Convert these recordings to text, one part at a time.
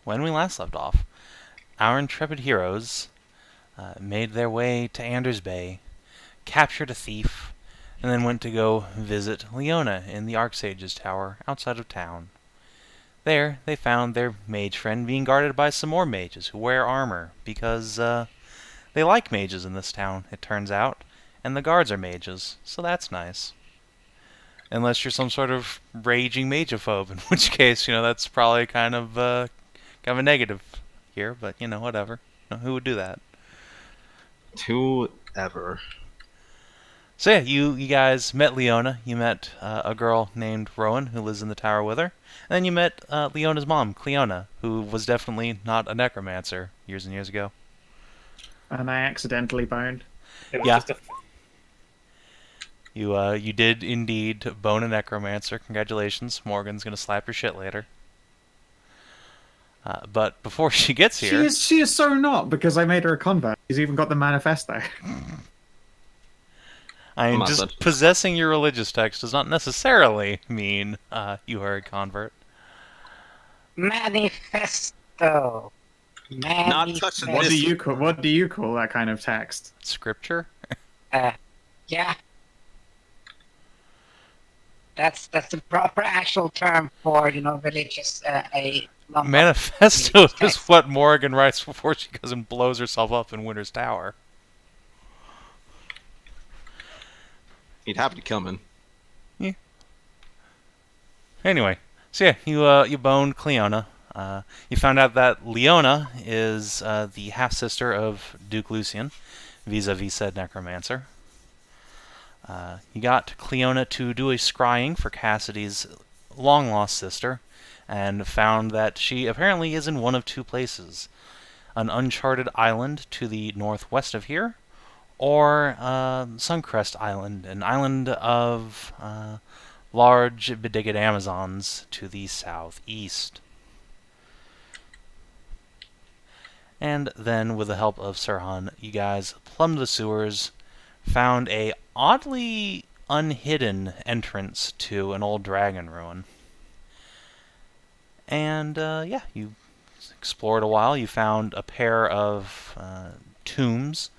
when we last left off, our intrepid heroes made their way to Anders Bay, captured a thief, and then went to go visit Leona in the Archsage's tower outside of town. There, they found their mage friend being guarded by some more mages who wear armor, because they like mages in this town, it turns out, and the guards are mages, so that's nice. Unless you're some sort of raging magophobe, in which case, that's probably kind of a negative here, but, whatever. Who would do that? Who ever. So yeah, you guys met Leona. You met a girl named Rowan who lives in the tower with her. And then you met Leona's mom, Cleona, who was definitely not a necromancer years and years ago. And I accidentally boned. It was Yeah. just a You did indeed bone a necromancer. Congratulations. Morgan's gonna slap your shit later. But before she gets here, She is so not, because I made her a convert. She's even got the manifesto. I mean, Not just such- possessing your religious text does not necessarily mean you are a convert. Manifesto. Not touching What this. do you call that kind of text? Scripture? Yeah. That's the proper actual term for religious a lump of Manifesto religious is text. what Morgan writes before she goes and blows herself up in Winter's Tower. He'd have to come in. Anyway, so yeah, you boned Cleona. You found out that Leona is the half-sister of Duke Lucian, vis-a-vis said necromancer. You got Cleona to do a scrying for Cassidy's long-lost sister, and found that she apparently is in one of two places. An uncharted island to the northwest of here, or Suncrest Island, an island of large bedigged Amazons to the southeast. And then, with the help of Sirhan, you guys plumbed the sewers, found a oddly unhidden entrance to an old dragon ruin. And, yeah, you explored a while. You found a pair of tombs,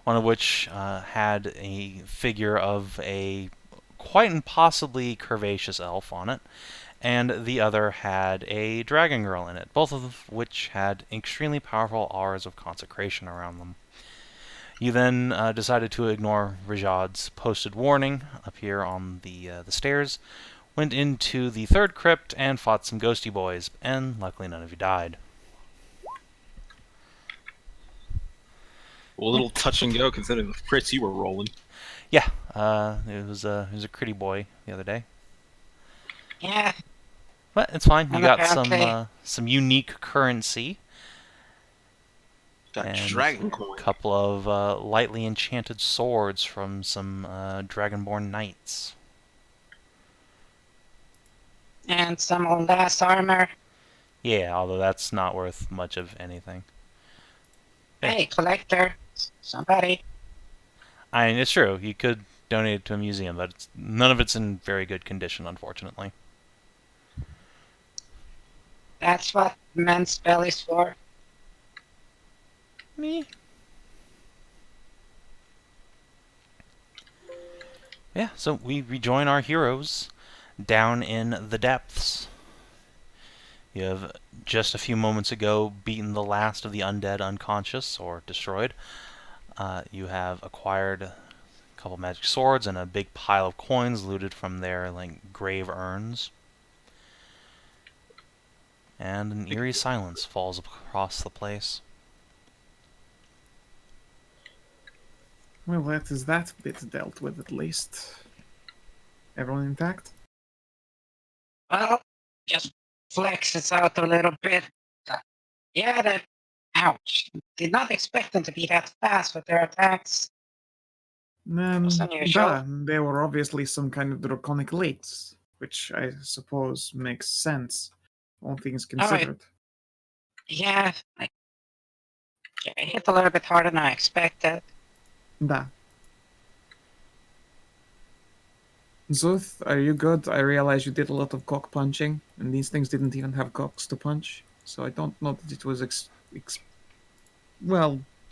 one of which had a figure of a quite impossibly curvaceous elf on it, and the other had a dragon girl in it, both of which had extremely powerful auras of consecration around them. You then decided to ignore Rajad's posted warning up here on the stairs, went into the third crypt, and fought some ghosty boys, and luckily none of you died. A little touch and go considering the crits you were rolling. Yeah, it was a pretty boy the other day. Yeah. But it's fine. You And got apparently- some unique currency, That and dragon a coin. couple of lightly enchanted swords from some dragonborn knights. And some old ass armor. Yeah, although that's not worth much of anything. Yeah. Hey, collector. Somebody. I mean, it's true. You could donate it to a museum, but none of it's in very good condition, unfortunately. That's what men's spell is for. Me. Yeah, so we rejoin our heroes down in the depths. You have just a few moments ago beaten the last of the undead unconscious or destroyed. You have acquired a couple magic swords and a big pile of coins looted from their grave urns. And an eerie silence falls across the place. Well, that is that bit dealt with at least. Everyone intact? Well, just flex it out a little bit. Yeah, that. Ouch. Did not expect them to be that fast with their attacks. That's unusual. Yeah, there were obviously some kind of draconic leaks, which I suppose makes sense, all things considered. Yeah, I hit a little bit harder than I expected. Da. Szooth, are you good? I realize you did a lot of cock punching, and these things didn't even have cocks to punch. so I don't know that it was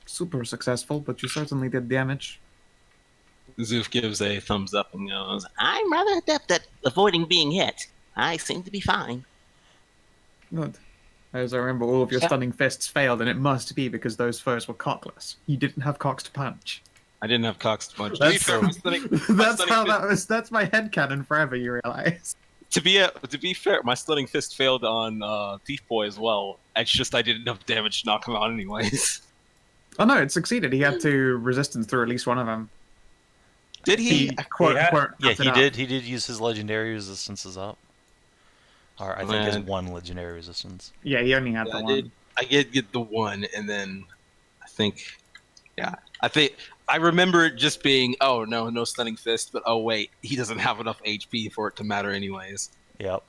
super successful, but you certainly did damage. Szooth gives a thumbs up and goes, I'm rather adept at avoiding being hit. I seem to be fine. Good. As I remember, all of your stunning fists failed, and it must be because those foes were cockless. You didn't have cocks to punch. I didn't have cocks to punch. That's That's how that was. That's my headcanon forever. You realize? To be fair, my stunning fist failed on Thief Boy as well. It's just I did enough damage to knock him out anyways. Oh no, it succeeded. He had to resistance through at least one of them. Did he? Yeah, he did. He did use his legendary resistances up. Or I think his one legendary resistance. Yeah, he only had the one. I get the one, and then I think I remember it just being, oh no stunning fist, but oh wait, he doesn't have enough HP for it to matter anyways. Yep.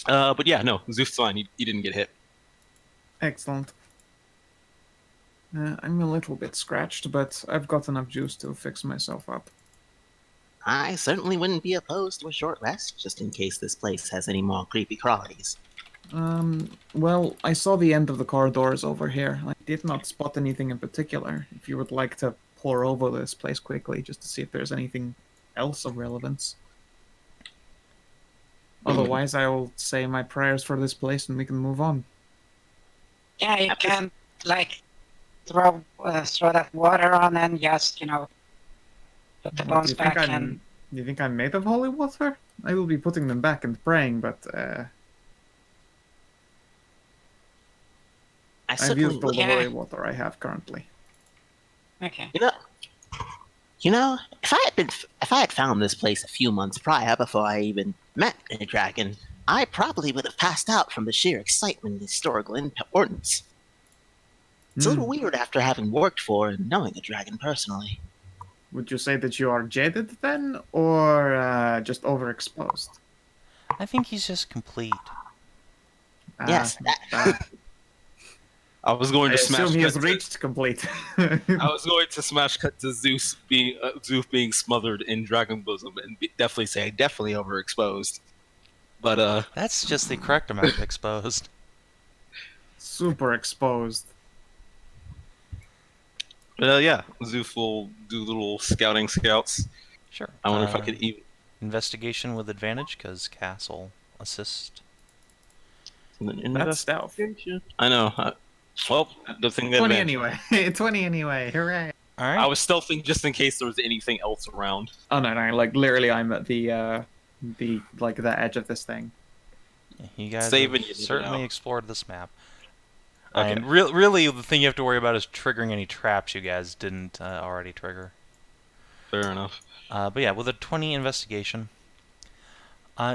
But yeah, no, Szooth's fine. He didn't get hit. Excellent. I'm a little bit scratched, but I've got enough juice to fix myself up. I certainly wouldn't be opposed to a short rest, just in case this place has any more creepy crawlies. Well, I saw the end of the corridors over here. I did not spot anything in particular. If you would like to pour over this place quickly, just to see if there's anything else of relevance. Otherwise, I will say my prayers for this place and we can move on. Yeah, you can, like, throw that water on and just, put the bones back in. Do you think I'm made of holy water? I will be putting them back and praying, but I've used all the holy water I have currently. Okay. You know, if I had found this place a few months prior before I even met a dragon, I probably would have passed out from the sheer excitement and historical importance. It's a little weird after having worked for and knowing a dragon personally. Would you say that you are jaded then, or just overexposed? I think he's just complete. Yes. I was going to smash. Assume he has reached complete. I was going to smash cut to Szooth being smothered in dragon bosom and definitely say definitely overexposed. But that's just the correct amount of exposed. Super exposed. Yeah, Szooth will do little scouts. Sure. I wonder if I could even investigation with advantage because castle assist. That's stealth. I know. Well, the thing that 20 anyway. 20 anyway. Hooray! All right. I was stealthing just in case there was anything else around. Oh no! Like literally, I'm at the edge of this thing. You guys Savin, have certainly explored this map. Okay. And really, the thing you have to worry about is triggering any traps you guys didn't already trigger. Fair enough. But yeah, with a 20 investigation,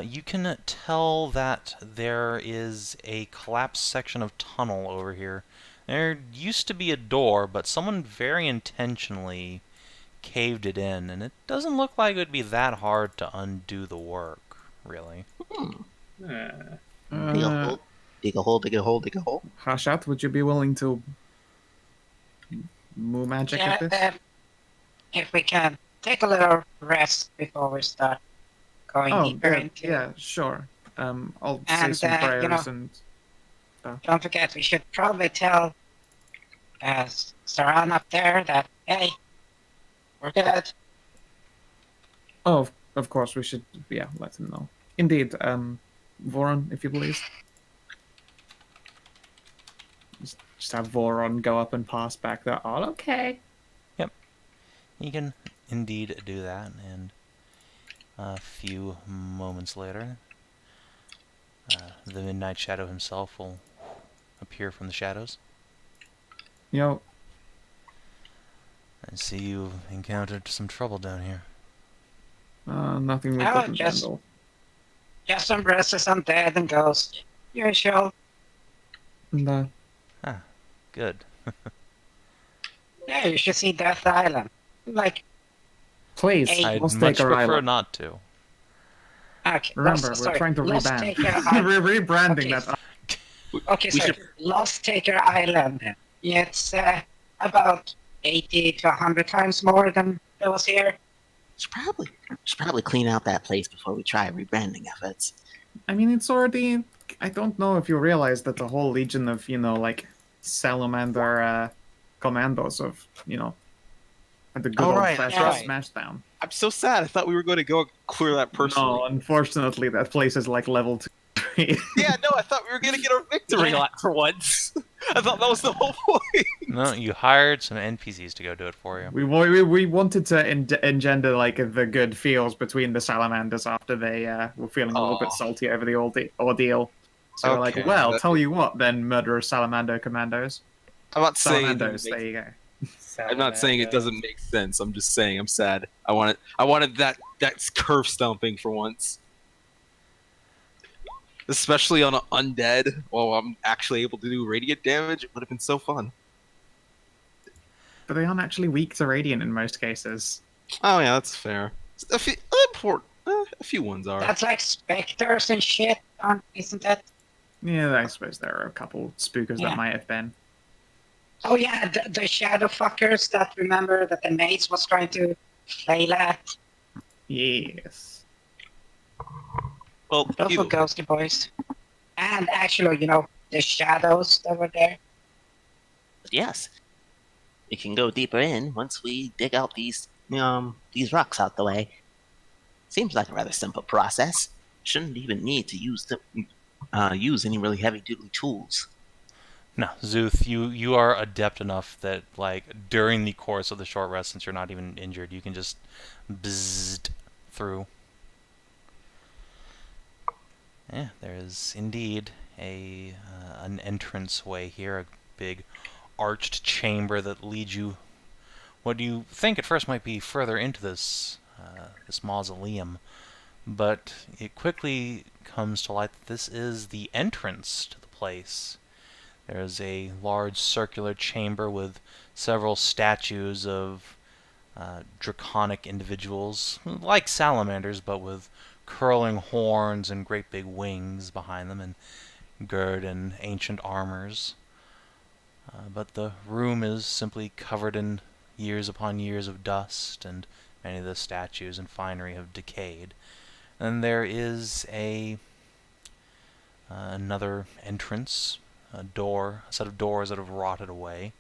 you can tell that there is a collapsed section of tunnel over here. There used to be a door, but someone very intentionally caved it in, and it doesn't look like it would be that hard to undo the work, really. Dig a hole, dig a hole, dig a hole. Hashat, would you be willing to move magic at this? If we can take a little rest before we start going deeper into. Yeah, sure. I'll say some prayers and stuff. Don't forget, we should probably tell Saran up there that, hey, we're good. Oh, of course, we should, let him know. Indeed, Voron, if you please. Just have Voron go up and pass back that all okay. Yep. You can indeed do that, and a few moments later, the Midnight Shadow himself will appear from the shadows. Yo. I see you've encountered some trouble down here. Nothing we couldn't handle. Just some restless undead and ghosts. Usual. And, good. Yeah, you should see Death Island. Like, please, I'd let's much take our prefer island. not to. Okay, Remember, we're trying to rebrand. We're rebranding that. Okay, so Losstaker Island. It's about 80 to 100 times more than it was here. Should probably clean out that place before we try rebranding efforts. I mean, it's already. I don't know if you realize that the whole legion of, like, Salamander commandos of, the good Oh, old right, that's fashioned right. Smashdown. I'm so sad. I thought we were going to go clear that personally. No, unfortunately, that place is like level 2. Yeah, no, I thought we were going to get our victory lap for once. I thought that was the whole point. No, you hired some NPCs to go do it for you. We wanted to engender like the good feels between the salamanders after they were feeling a little bit Aw. salty over the ordeal. So we're like, Okay, well, tell you what, then, murderous salamander commandos. I'm not saying it doesn't Salamanders, make there you go. I'm not saying it doesn't make sense. I'm just saying I'm sad. I wanted that curve stomping for once. Especially on an undead, while I'm actually able to do radiant damage, it would have been so fun. But they aren't actually weak to radiant in most cases. Oh yeah, that's fair. A few a few ones are. That's like specters and shit, isn't that? Yeah, I suppose there are a couple spookers Yeah. that might have been. Oh yeah, the shadow fuckers that remember that the maze was trying to flail at. Yes. Well, Those were ghosty boys. And actually, the shadows that were there. But yes, we can go deeper in once we dig out these rocks out the way. Seems like a rather simple process. Shouldn't even need to use any really heavy-duty tools. No, Szooth, you are adept enough that, like, during the course of the short rest, since you're not even injured, you can just bzzzt through. Yeah, there is indeed an entrance way here, a big arched chamber that leads you what you think at first might be further into this mausoleum, but it quickly comes to light that this is the entrance to the place. There's a large circular chamber with several statues of draconic individuals, like salamanders, but with curling horns and great big wings behind them, and girt in ancient armors. But the room is simply covered in years upon years of dust, and many of the statues and finery have decayed. And there is another entrance, a set of doors that have rotted away,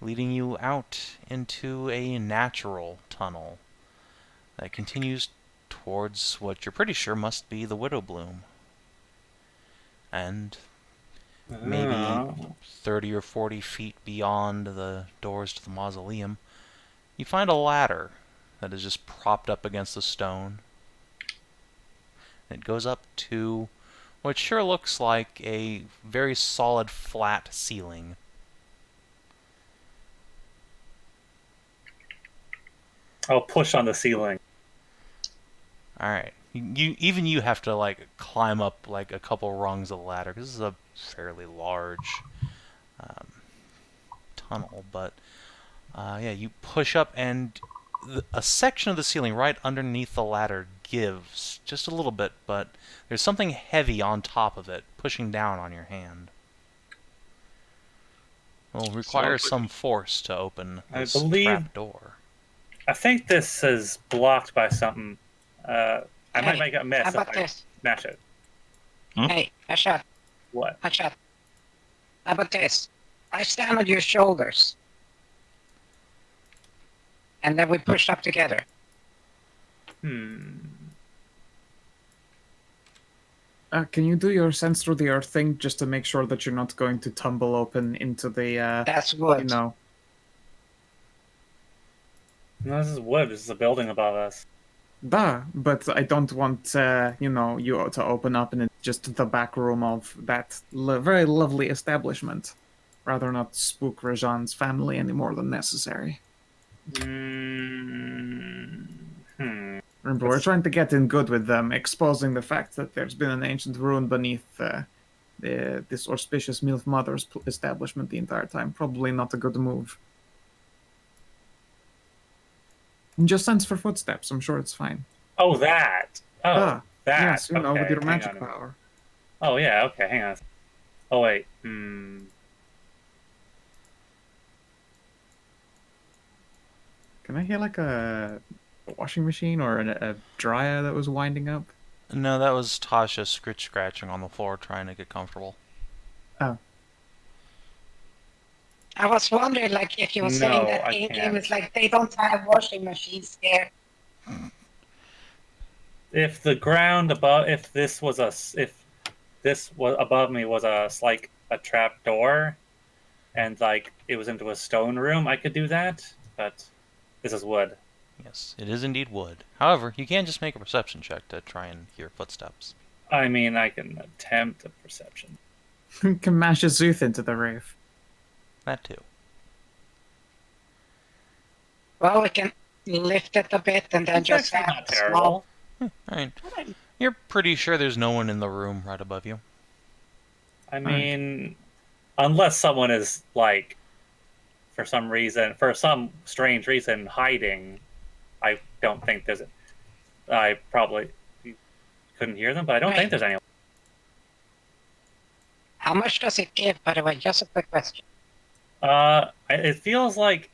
leading you out into a natural tunnel that continues towards what you're pretty sure must be the Widow Bloom. And maybe 30 or 40 feet beyond the doors to the mausoleum, you find a ladder that is just propped up against the stone. It goes up to what sure looks like a very solid flat ceiling. I'll push on the ceiling. Alright. You have to, like, climb up, like, a couple rungs of the ladder, because this is a fairly large tunnel, but yeah, you push up, and a section of the ceiling right underneath the ladder gives just a little bit, but there's something heavy on top of it, pushing down on your hand. Will require some force to open this trap door. I think this is blocked by something. I might make a mess How if about I this? smash it. Hey, Hashat. What? Hashat. How about this? I stand on your shoulders. And then we push up together. Can you do your sense through the earth thing just to make sure that you're not going to tumble open into the, That's wood. No, this is wood. This is a building above us. Duh, but I don't want, you to open up and it's just the back room of that very lovely establishment. Rather not spook Rajan's family any more than necessary. Remember, we're trying to get in good with them, exposing the fact that there's been an ancient ruin beneath this auspicious MILF Mother's establishment the entire time. Probably not a good move. And just sense for footsteps. I'm sure it's fine. Oh, that. Oh, that. Yes, with your hang magic on. power. Oh, yeah, okay, hang on. Oh, wait. Can I hear like a washing machine or a dryer that was winding up? No, that was Tasha scratching on the floor trying to get comfortable. Oh. I was wondering, like, if you were saying No, that I in-game is can't. like they don't have washing machines there. If the ground above, if this was above me was like a trap door, and like it was into a stone room, I could do that. But this is wood. Yes, it is indeed wood. However, you can just make a perception check to try and hear footsteps. I mean, I can attempt a perception. Can mash a Szooth into the roof. That too. Well, we can lift it a bit and then It's just actually have not a small. terrible. Alright. You're pretty sure there's no one in the room right above you. I mean, unless someone is like, for some strange reason, hiding, I don't think there's. I probably couldn't hear them, but I don't think there's anyone. How much does it give, by the way? Just a quick question. It feels like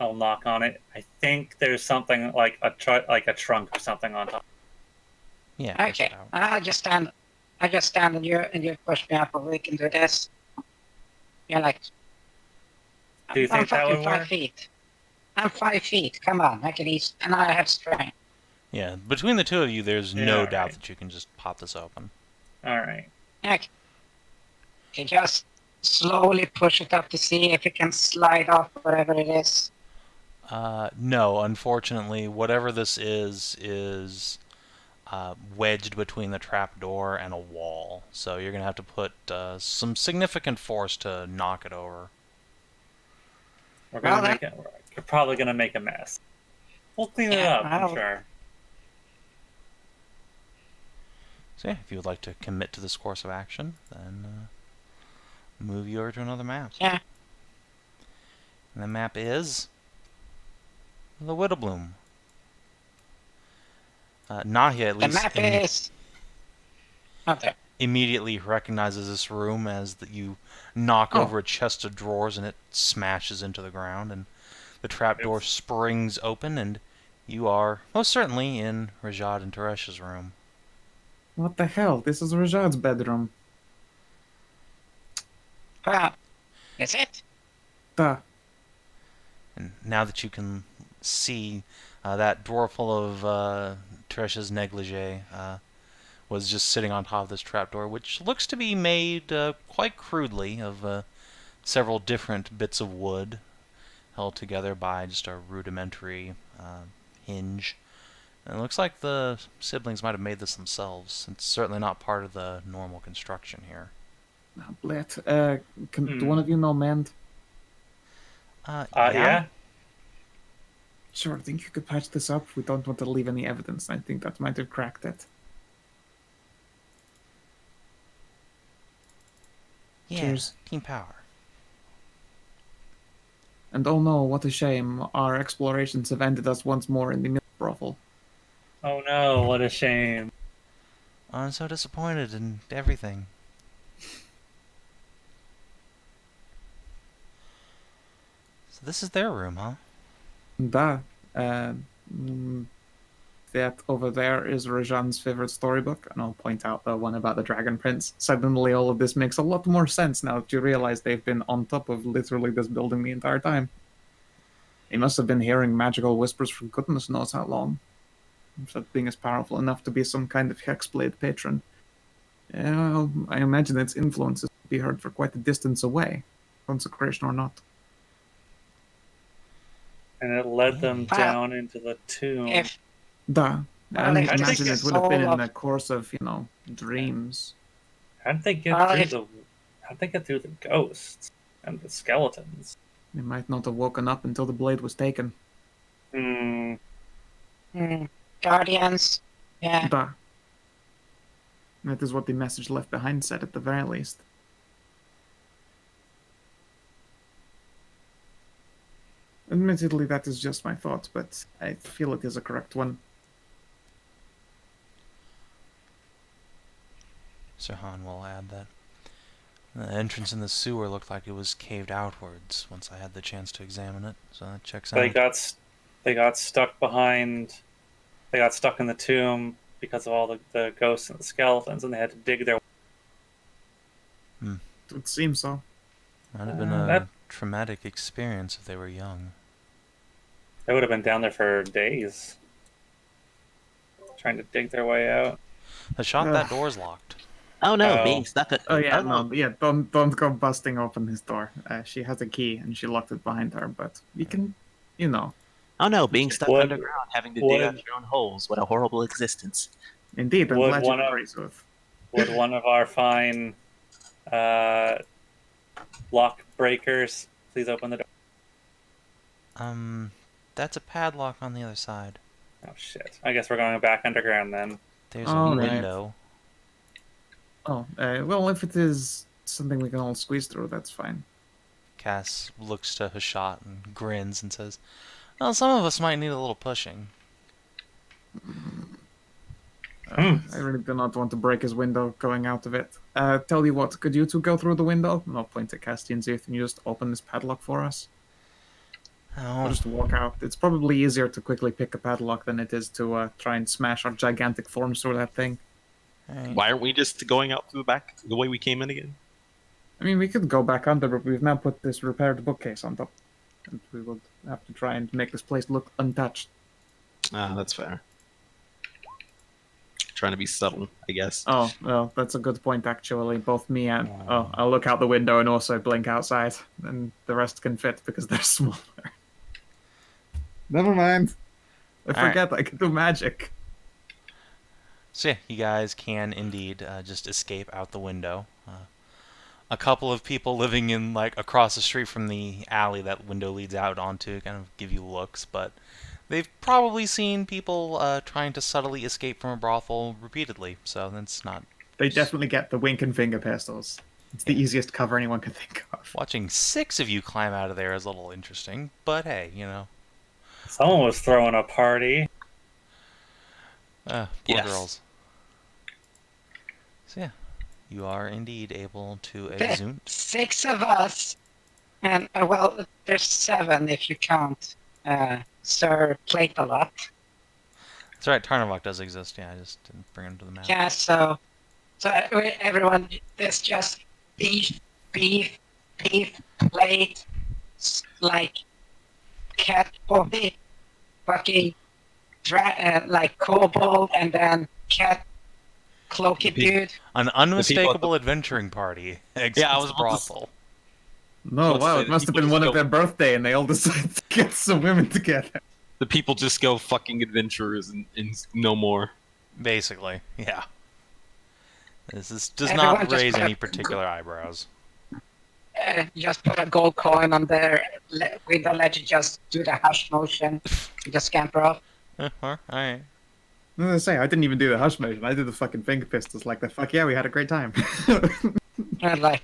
I'll knock on it. I think there's something like a trunk or something on top. Yeah. push Okay, it out. I just stand and you push me up, and we can do this. You're like, Do you I'm think that fucking would 5 work? feet. I'm 5 feet. Come on, I can eat, and I have strength. Yeah, between the two of you, there's no Yeah, doubt right. that you can just pop this open. All right. Okay. You just slowly push it up to see if it can slide off whatever it is. No, unfortunately, whatever this is wedged between the trapdoor and a wall. So you're going to have to put some significant force to knock it over. We're Well, gonna make it. We're probably gonna make a mess. We'll clean it Yeah, up, I'm well- sure. So yeah, if you would like to commit to this course of action, then move you over to another map. Yeah. And the map is the Widowbloom. Nahia, at The least map is. Okay. immediately recognizes this room as that you knock over a chest of drawers and it smashes into the ground, and the trapdoor springs open, and you are most certainly in Rajad and Teresh's room. What the hell? This is Rajad's bedroom. Well, is it? Duh. And now that you can see that drawer full of Teresh's negligee was just sitting on top of this trapdoor, which looks to be made quite crudely of several different bits of wood held together by just a rudimentary hinge. And it looks like the siblings might have made this themselves. It's certainly not part of the normal construction here. Ah, Blit. Do one of you know Mend? Yeah. Sure, I think you could patch this up. We don't want to leave any evidence. I think that might have cracked it. Yeah, Cheers. team power. And oh no, what a shame. Our explorations have ended us once more in the milk brothel. Oh no! What a shame. I'm so disappointed in everything. So this is their room, huh? Da. That over there is Rajan's favorite storybook, and I'll point out the one about the Dragon Prince. Suddenly all of this makes a lot more sense now that you realize they've been on top of literally this building the entire time. They must have been hearing magical whispers for goodness knows how long. If that thing is powerful enough to be some kind of hexblade patron. Yeah, I imagine its influences would be heard for quite a distance away, consecration or not. And it led them Wow. down into the tomb. If Da. Well, I if this imagine is it would have been all in of- the course of, dreams. How'd they get Well, through if- the? How'd they get through the ghosts and the skeletons? They might not have woken up until the blade was taken. Hmm. Guardians, yeah. Da. That is what the message left behind said, at the very least. Admittedly, that is just my thought, but I feel it is a correct one. Sirhan will add that the entrance in the sewer looked like it was caved outwards once I had the chance to examine it, so that checks out. They got stuck behind. They got stuck in the tomb because of all the ghosts and the skeletons, and they had to dig their. It seems so. Might have been a that- traumatic experience if they were young. They would have been down there for days, trying to dig their way out. Hashat, that door's locked. Oh no, Oh. being stuck at. Oh yeah, no. no, yeah. Don't go busting open his door. She has a key and she locked it behind her. But you can, you know. Oh no, being stuck Would- underground, having to dig would- out your own holes. What a horrible existence. Indeed, I'm Would glad one you of- agree, Szooth. Would one of our fine lock breakers please open the door? That's a padlock on the other side. Oh shit! I guess we're going back underground then. There's All a right. window. Oh, well, if it is something we can all squeeze through, that's fine. Cass looks to Hashat and grins and says, "Well, some of us might need a little pushing." I really do not want to break his window going out of it. Tell you what, could you two go through the window? And I'll point at Cassidy and Szooth, and you just open this padlock for us? Or Oh, just walk out. It's probably easier to quickly pick a padlock than it is to try and smash our gigantic forms through that thing. alright. Why aren't we just going out through the back the way we came in again? I mean, we could go back under, but we've now put this repaired bookcase on top. And we would have to try and make this place look untouched. Ah, that's fair. Trying to be subtle, I guess. Oh, well, that's a good point, actually. Both me and... Oh, I'll look out the window and also blink outside. And the rest can fit because they're smaller. Never mind. I Alright. forget I can do magic. So yeah, you guys can indeed just escape out the window. A couple of people living in across the street from the alley that window leads out onto kind of give you looks, but they've probably seen people trying to subtly escape from a brothel repeatedly, so that's not... They definitely get the wink and finger pistols. It's the easiest cover anyone can think of. Watching 6 of you climb out of there is a little interesting, but hey, Someone was throwing a party. poor Yes. girls. So yeah, you are indeed able to There's exunt. 6 of us, and well, there's 7 if you count Sir Plate-a-Lot. That's right, Tarnavak does exist, yeah, I just didn't bring him to the map. Yeah, so everyone, there's just beef, plate, cat body, fucking kobold, and then cat cloaky dude. An unmistakable adventuring party exits Yeah, I was the about to brothel. No, Let's wow, say it must have people been just one go- of their birthday and they all decided to get some women together. The people just go fucking adventurers and no more. Basically, yeah. Does Everyone not just raise put any a- particular eyebrows. Just put a gold coin on their window ledge, just do the hush motion, just scamper off. Alright. I was gonna say, I didn't even do the hush motion. I did the fucking finger pistols like the fuck yeah, we had a great time. And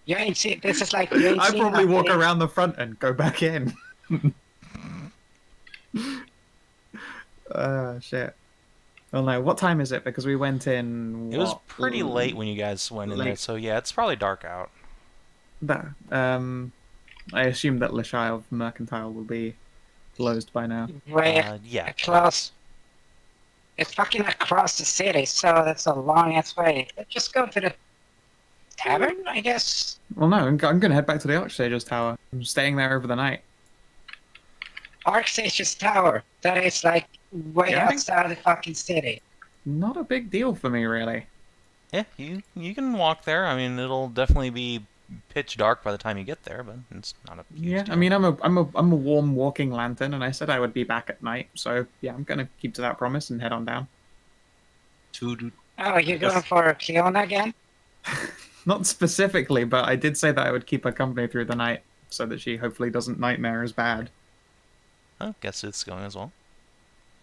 you ain't seen, this is like, you ain't I seen probably walk nothing. around the front and go back in. Shit. Well, no, what time is it? Because we went in... It was what? pretty late when you guys went in there, Late. so yeah, it's probably dark out. That, I assume that Lashai of Mercantile will be closed by now. Way Yeah. across. It's fucking across the city, so that's a long ass way. Just go to the tavern, I guess. Well, no, I'm gonna head back to the Archsage's tower. I'm staying there over the night. Archsage's tower. That is like way Yeah. outside the fucking city. Not a big deal for me, really. Yeah, you can walk there. I mean, it'll definitely be pitch dark by the time you get there, but it's not a huge Yeah, deal. I mean, I'm a warm walking lantern, and I said I would be back at night. So yeah, I'm gonna keep to that promise and head on down. Oh, you're going for Leona again? Not specifically, but I did say that I would keep her company through the night, so that she hopefully doesn't nightmare as bad. Oh, guess it's going as well.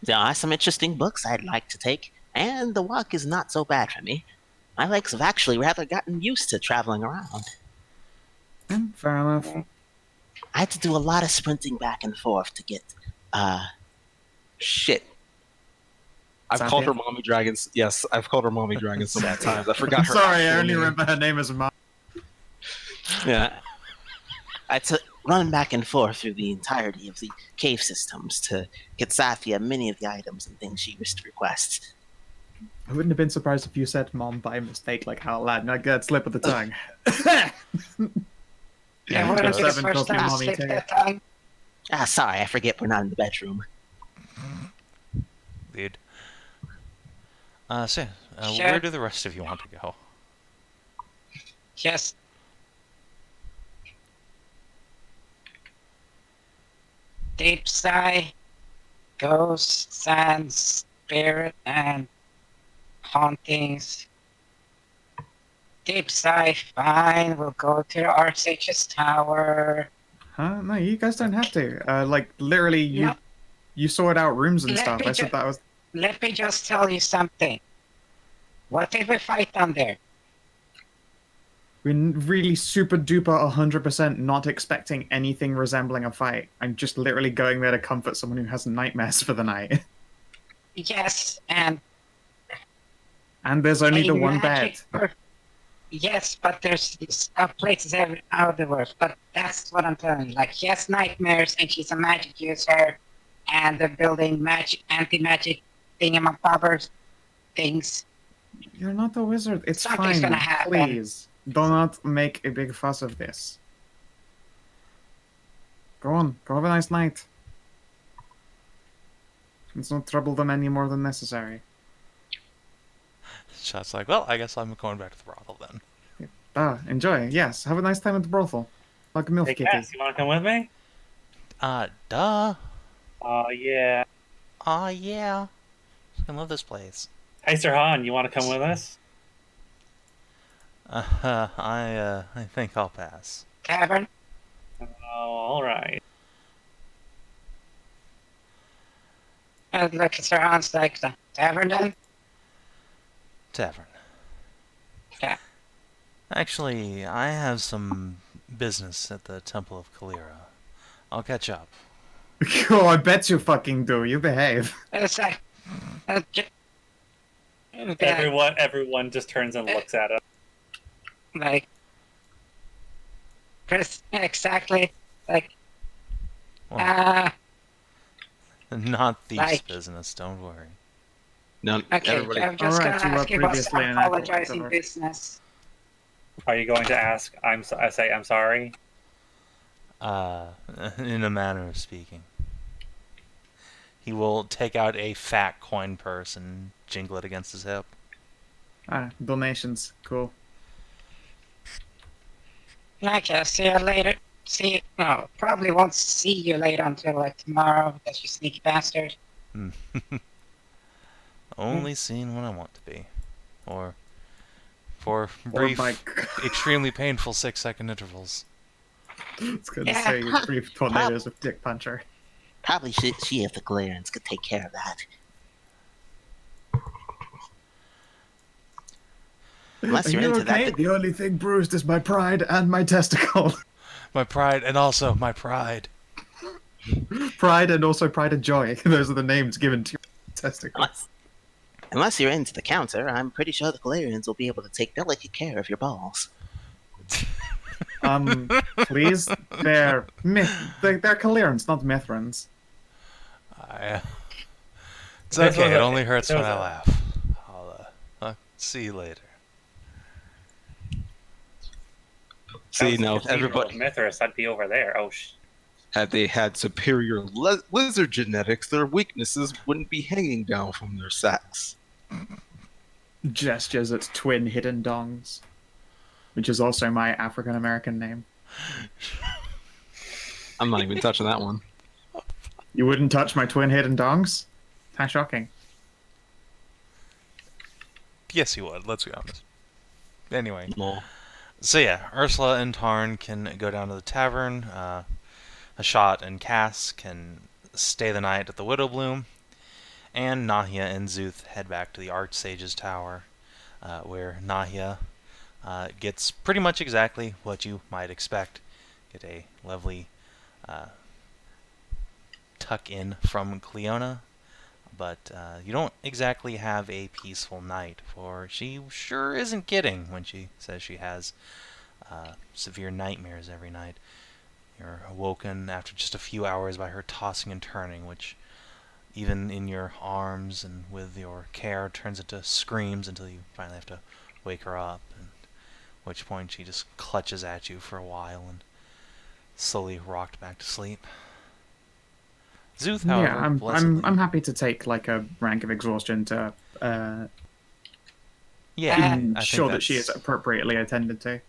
There are some interesting books I'd like to take, and the walk is not so bad for me. My legs have actually rather gotten used to traveling around. Fair enough. I had to do a lot of sprinting back and forth to get, Shit. I've Savin? called her Mommy Dragons. Yes, I've called her Mommy Dragons so many times. I forgot I'm her. sorry, I actual only name. remember her name as Ma. Yeah. I had to run back and forth through the entirety of the cave systems to get Zafia many of the items and things she wished to request. I wouldn't have been surprised if you said "mom" by mistake, like how lad, not good slip of the tongue. Yeah, wouldn't be the Savin first calls me time I mommy slipped too. that tongue. Sorry, I forget we're not in the bedroom. Dude. Sure. Where do the rest of you want to go? Just deep sigh, ghost, sand, spirit, and hauntings. Deep sigh, fine. We'll go to the Archsage's tower. Huh? No, you guys don't have to. Like literally, No. you sort out rooms and Let stuff. me I said that was. Let me just tell you something. What did we fight on there? We're really super duper 100% not expecting anything resembling a fight. I'm just literally going there to comfort someone who has nightmares for the night. Yes, and And there's only a the one bed. magic- Yes, but there's places out of the world. But that's what I'm telling you. Like, she has nightmares, and she's a magic user, and they're building magic, anti-magic thingamabobbers things. You're not a wizard. It's Something's fine. gonna happen. Please. Do not make a big fuss of this. Go on. Go have a nice night. Let's not trouble them any more than necessary. Shot's like, well, I guess I'm going back to the brothel then. Enjoy. Yes, have a nice time at the brothel. Like a milf Hey, kitty. Cass, you want to come with me? Duh. Oh, yeah. Aw, yeah. I love this place. Hey, Sir Han, you want to come with us? I think I'll pass. Tavern? Oh, alright. And look at her hands like the tavern then? Tavern. Yeah. Actually, I have some business at the Temple of Kalira. I'll catch up. Oh, I bet you fucking do. You behave. It's like, Everyone just turns and looks at him. like, Chris, exactly, like, Well, not thieves' like- business, don't worry. No, okay, everybody. I'm just Alright, gonna you were ask you about previously some an actor, apologizing whatever. business. Are you going to ask? I'm sorry. In a manner of speaking. He will take out a fat coin purse and jingle it against his hip. Donations. Cool. Okay, see you later. No, probably won't see you later until like tomorrow because you sneaky bastard. Only seen when I want to be. Or for Or brief, by... extremely painful 6-second intervals. It's gonna Yeah. say brief tornadoes of Dick Puncher. Probably she has the clearance could take care of that. Unless Are you're you into okay? that. The only thing bruised is my pride and my testicle. My pride, and also my pride. Pride and also pride and joy. Those are the names given to your testicles. Unless you're into the counter, I'm pretty sure the Galarians will be able to take delicate care of your balls. Please, they're Kalirans, not Mithrans. It's This okay, was it a- only hurts this when was I a- laugh. I'll see you later. See, now, if Cathedral everybody of Mithras, I'd be over there. Oh, had they had superior lizard genetics, their weaknesses wouldn't be hanging down from their sacks. Gestures at twin hidden dongs, which is also my African American name. I'm not even touching that one. You wouldn't touch my twin hidden dongs? How shocking. Yes, you would, let's be honest. Anyway. No. So yeah, Ursula and Tarn can go down to the tavern. Hashat and Cass can stay the night at the Widowbloom. And Nahia and Szooth head back to the Archsage's tower, where Nahia gets pretty much exactly what you might expect. Get a lovely tuck-in from Leona, but you don't exactly have a peaceful night, for she sure isn't kidding when she says she has severe nightmares every night. You're awoken after just a few hours by her tossing and turning, which even in your arms and with your care, turns into screams until you finally have to wake her up, and at which point she just clutches at you for a while and slowly rocked back to sleep. Szooth, however, Yeah, blessedly... I'm happy to take like a rank of exhaustion to Yeah, I think ensure that she that's- is appropriately attended to. I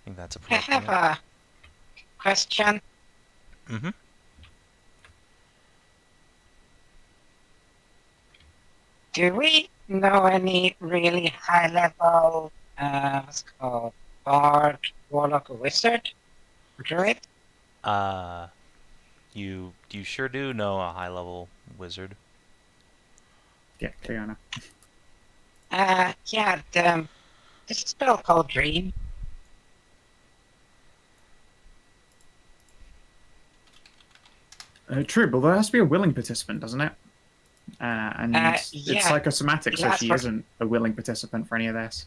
think that's I have appropriate. a question. Mm-hmm. Do we know any really high level, what's it called, bard, warlock, or wizard? Druid? You sure do know a high-level wizard. Yeah, Leona. Yeah, there's a spell called Dream. True, but there has to be a willing participant, doesn't it? And it's yeah. psychosomatic, so Yeah, she for- isn't a willing participant for any of this.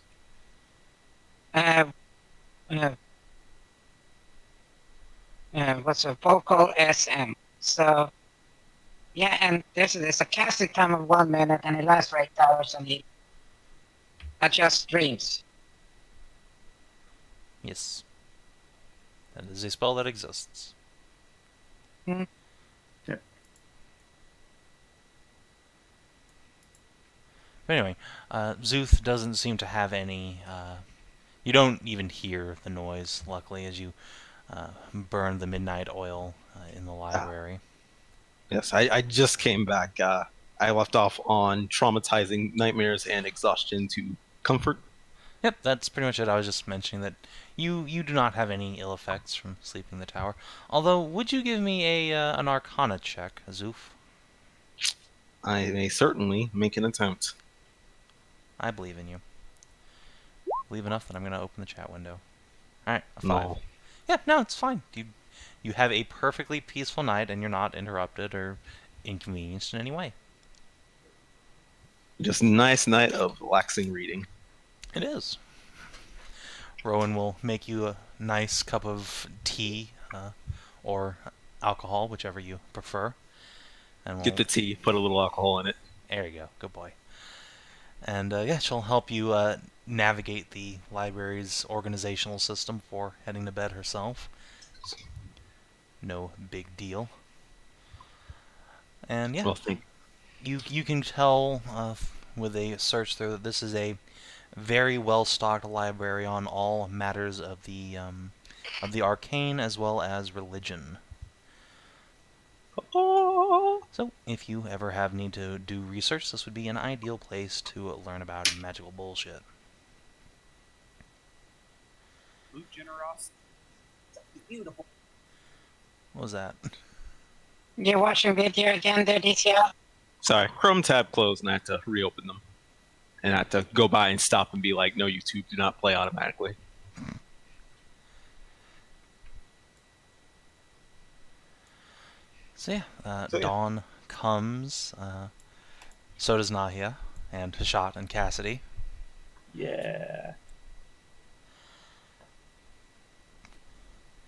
What's a vocal SM? So, yeah, and there's a casting time of 1 minute, and it lasts for 8 hours, and it adjusts dreams. Yes. That is a spell that exists. Hmm. Yep. But anyway, Szooth doesn't seem to have any... you don't even hear the noise, luckily, as you burn the midnight oil in the library. Yes, I just came back. I left off on traumatizing nightmares and exhaustion to comfort. Yep, that's pretty much it. I was just mentioning that you do not have any ill effects from sleeping in the tower. Although, would you give me an Arcana check, Szooth? I may certainly make an attempt. I believe in you. Believe enough that I'm going to open the chat window. Alright, a 5. No. Yeah, no, it's fine. You have a perfectly peaceful night, and you're not interrupted or inconvenienced in any way. Just a nice night of relaxing reading. It is. Rowan will make you a nice cup of tea or alcohol, whichever you prefer. And we'll... Get the tea, put a little alcohol in it. There you go. Good boy. And yeah, she'll help you navigate the library's organizational system before heading to bed herself. No big deal. And yeah, Well, thank you can tell with a search through that this is a very well-stocked library on all matters of the arcane as well as religion. So, if you ever have need to do research, this would be an ideal place to learn about magical bullshit. Beautiful. What was that? You're watching video again there, DTL? Sorry, Chrome tab closed and I had to reopen them. And I had to go by and stop and be like, no, YouTube, do not play automatically. So yeah, dawn comes. So does Nahia, and Hashat and Cassidy. Yeah.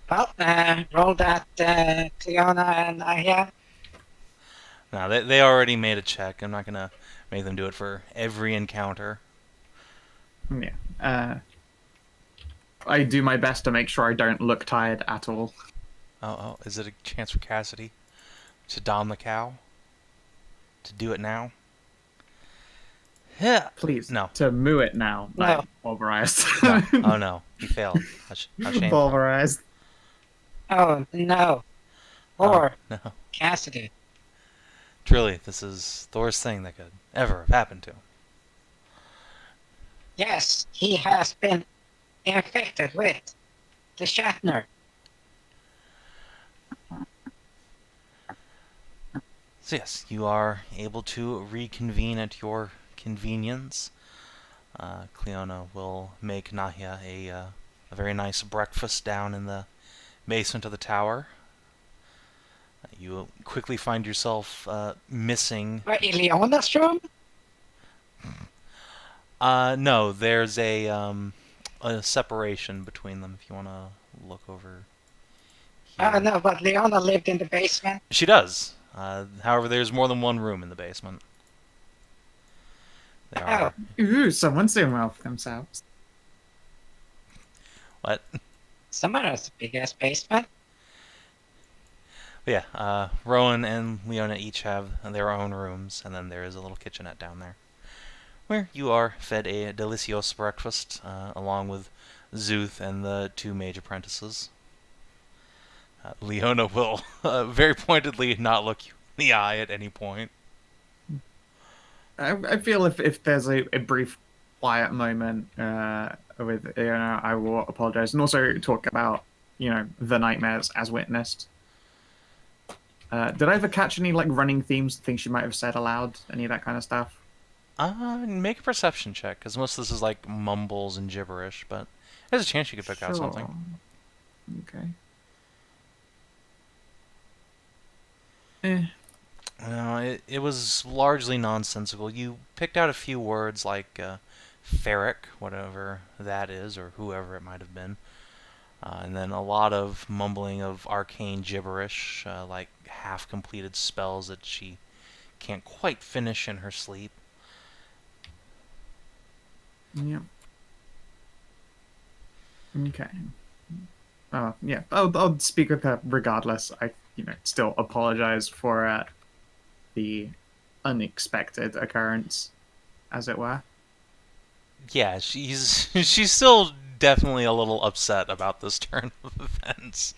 Well, roll that Leona and Nahia. Now, they already made a check. I'm not going to make them do it for every encounter. Yeah. I do my best to make sure I don't look tired at all. Oh, is it a chance for Cassidy to dom the cow? To do it now? Yeah. Please, No. to moo it now. No. Like, pulverized. No. Oh no, he failed. How shameful. Pulverized. Oh, no. Or No. Cassidy. Truly, this is the worst thing that could ever have happened to him. Yes, he has been infected with the Shatner. So yes, you are able to reconvene at your convenience. Cleona will make Nahia a very nice breakfast down in the basement of the tower. You will quickly find yourself missing... What, in Leona's room? No, there's a separation between them if you want to look over here. Oh, no, but Leona lived in the basement. She does. However, there's more than one room in the basement. There are... Ooh, someone's doing well for themselves. What? Someone has the biggest basement. But yeah, Rowan and Leona each have their own rooms, and then there is a little kitchenette down there, where you are fed a delicious breakfast, along with Szooth and the 2 mage apprentices. Leona will very pointedly not look you in the eye at any point. I feel if there's a brief quiet moment with I will apologize and also talk about the nightmares as witnessed. Did I ever catch any like running themes, things you might have said aloud, any of that kind of stuff? Make a perception check, because most of this is like mumbles and gibberish, but there's a chance you could pick out something. Okay. No, it was largely nonsensical. You picked out a few words like ferric, whatever that is, or whoever it might have been. And then a lot of mumbling of arcane gibberish, like half-completed spells that she can't quite finish in her sleep. Yeah. Okay. Yeah. I'll speak with her regardless. I still apologize for the unexpected occurrence, as it were. Yeah, she's still definitely a little upset about this turn of events.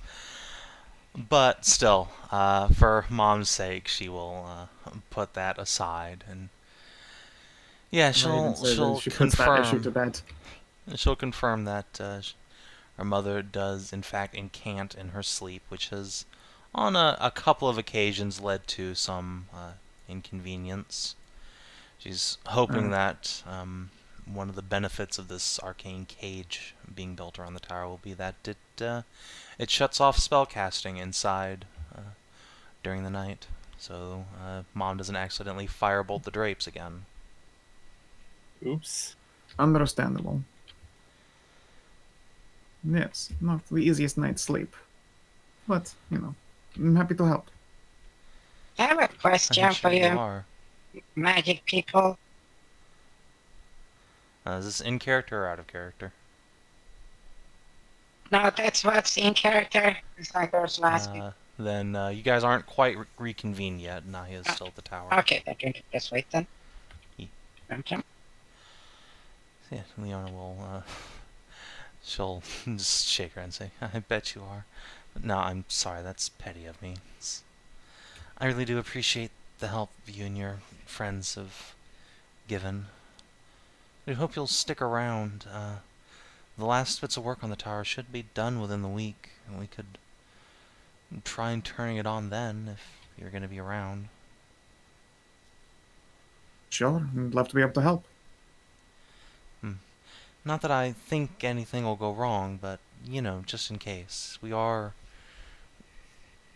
But still, for Mom's sake, she will put that aside, and yeah, she'll she puts confirm that issue to bed. She'll confirm that her mother does in fact incant in her sleep, which has on a couple of occasions led to some inconvenience. She's hoping that one of the benefits of this arcane cage being built around the tower will be that it shuts off spellcasting inside during the night, so Mom doesn't accidentally firebolt the drapes again. Oops. Understandable. Yes, not the easiest night's sleep. But, I'm happy to help. I have a question for you, are. magic people. Is this in character or out of character? No, that's what's in character. It's like Ursula asked me. Then you guys aren't quite reconvened yet. Nahia is still at the tower. Okay, then drink it this way then. Yeah. Okay. Yeah, Leona will, she'll just shake her and say, I bet you are. But no, I'm sorry, that's petty of me. I really do appreciate the help you and your friends have given. I hope you'll stick around. The last bits of work on the tower should be done within the week, and we could try and turning it on then, if you're going to be around. Sure, I'd love to be able to help. Not that I think anything will go wrong, but, just in case. We are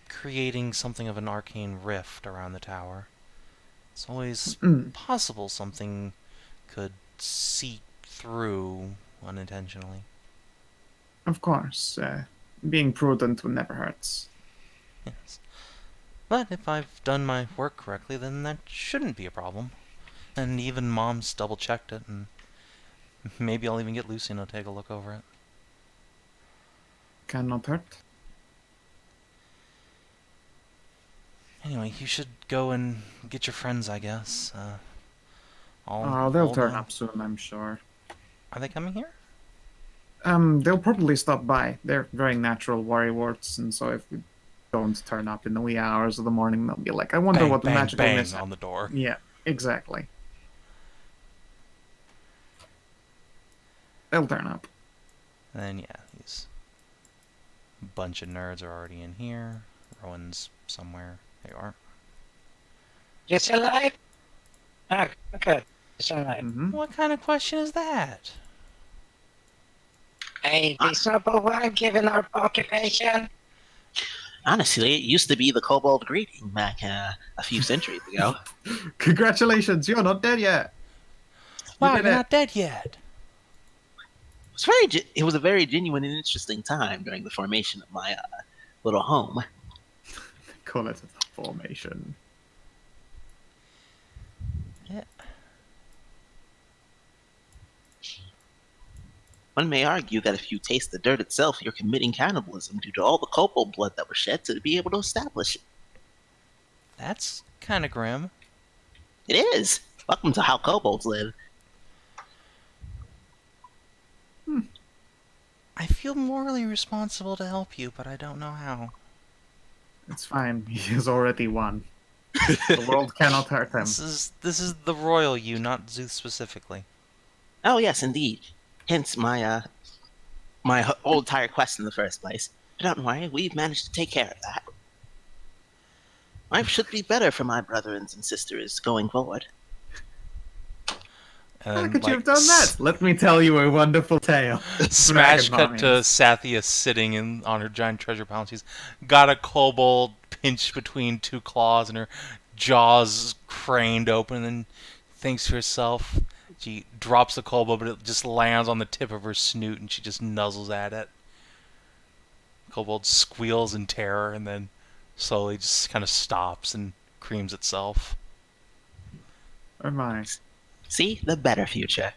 creating something of an arcane rift around the tower. It's always possible something could seep through unintentionally. Of course, being prudent never hurts. Yes. But if I've done my work correctly, then that shouldn't be a problem. And even Mom's double-checked it, and maybe I'll even get Lucina to take a look over it. Cannot hurt. Anyway, you should go and get your friends, I guess. They'll turn up soon, I'm sure. Are they coming here? They'll probably stop by. They're very natural worrywarts, and so if we don't turn up in the wee hours of the morning, they'll be like, I wonder what the magical bang mishap on the door. Yeah, exactly. They'll turn up. And then, yeah, these bunch of nerds are already in here. Rowan's somewhere. There you are. Just alive? Oh, okay. Just alive. What kind of question is that? A reasonable one given our occupation. Honestly, it used to be the Kobold greeting back a few centuries ago. Congratulations, you're not dead yet. Wow, you're not dead yet. It was a very genuine and interesting time during the formation of my little home. Call it formation. Yeah. One may argue that if you taste the dirt itself, you're committing cannibalism due to all the kobold blood that was shed to be able to establish it. That's kind of grim. It is. Welcome to how kobolds live. I feel morally responsible to help you, but I don't know how. It's fine. He has already won. The world cannot hurt him. This is the royal you, not Szooth specifically. Oh yes, indeed. Hence my whole entire quest in the first place. But don't worry, we've managed to take care of that. Life should be better for my brothers and sisters going forward. How could you have done that? Let me tell you a wonderful tale. Smash Dragon cut to mummies. Sathia sitting on her giant treasure pile. She's got a kobold pinched between two claws and her jaws craned open, and thinks to herself. She drops the kobold, but it just lands on the tip of her snoot, and she just nuzzles at it. Kobold squeals in terror, and then slowly just kind of stops and creams itself. Oh my. See? The better future.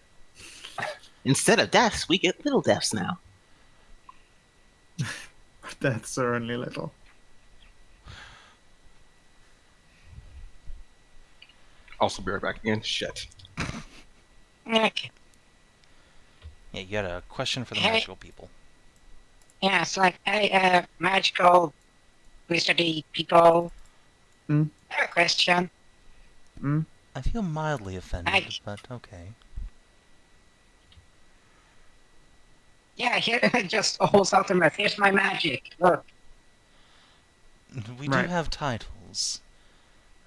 Instead of deaths, we get little deaths now. That's certainly little. Also be right back again. Shit. Okay. Yeah, you got a question for the Hey. magical people. Yeah, it's like, hey, magical, wizardy people. Hmm? I have a question. I feel mildly offended, I- but okay. Yeah, here it just holds out the mouth. Here's my magic. Look. We Right. do have titles.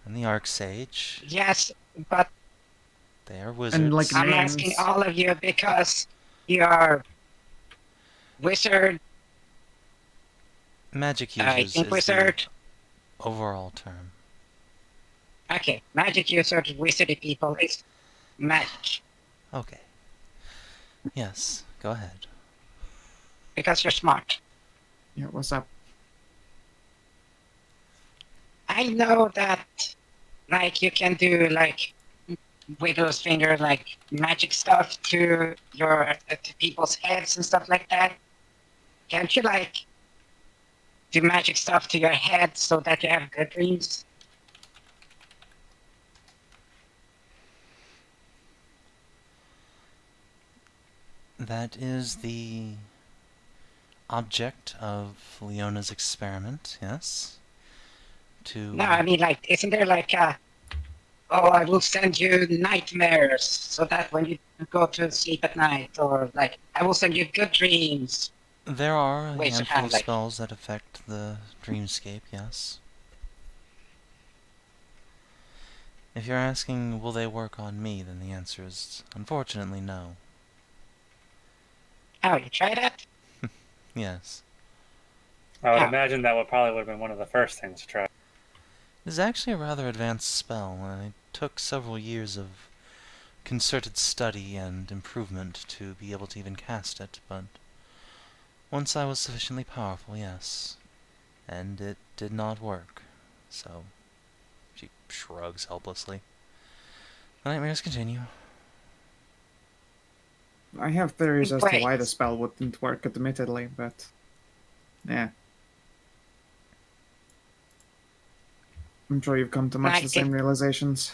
And the Archsage, Yes, but they are wizards. And like I'm names. asking all of you because you are wizard, Magic I users think is wizard. the overall term. Okay, magic users, wizardy people is magic. Okay. Yes, go ahead. Because you're smart. Yeah, what's up? I know that, like, you can do, like, Widow's finger, like, magic stuff to to people's heads and stuff like that. Can't you, like, do magic stuff to your head so that you have good dreams? That is the object of Leona's experiment, yes? To No, I mean, like, isn't there, like, oh, I will send you nightmares so that when you go to sleep at night, or, like, I will send you good dreams. there are a Ways of handful of handling. spells that affect the dreamscape, yes. If you're asking, will they work on me, then the answer is, unfortunately, no. Oh, you tried that? Yes. I would Yeah. imagine that probably would have been one of the first things to try. It is actually a rather advanced spell, and it took several years of concerted study and improvement to be able to even cast it, but once I was sufficiently powerful, yes. And it did not work, so she shrugs helplessly. The nightmares continue. I have theories as to Wait. why the spell wouldn't work, admittedly, but yeah. I'm sure you've come to much Like the same it- realizations.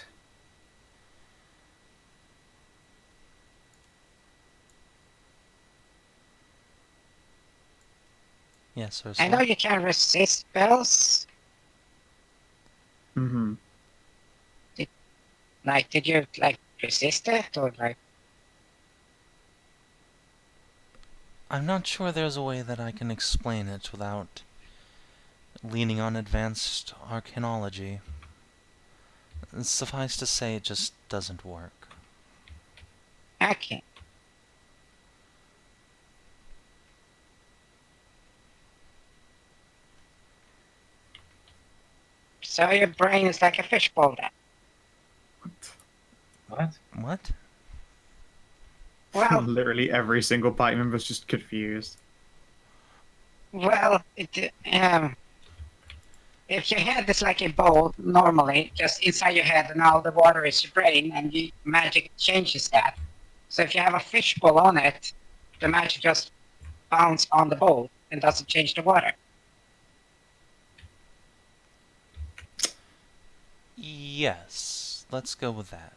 Yes, I Ursula. know you can resist spells. Mm-hmm. Like, did you, like, resist it, or, like... I'm not sure there's a way that I can explain it without leaning on advanced arcanology. Suffice to say, it just doesn't work. Okay. So your brain is like a fishbowl then? What? What? Well, Literally every single party member's just confused. well, if your head is like a bowl normally, just inside your head, and all the water is your brain, and magic changes that. So if you have a fishbowl on it, the magic just bounces on the bowl and doesn't change the water. Yes, let's go with that.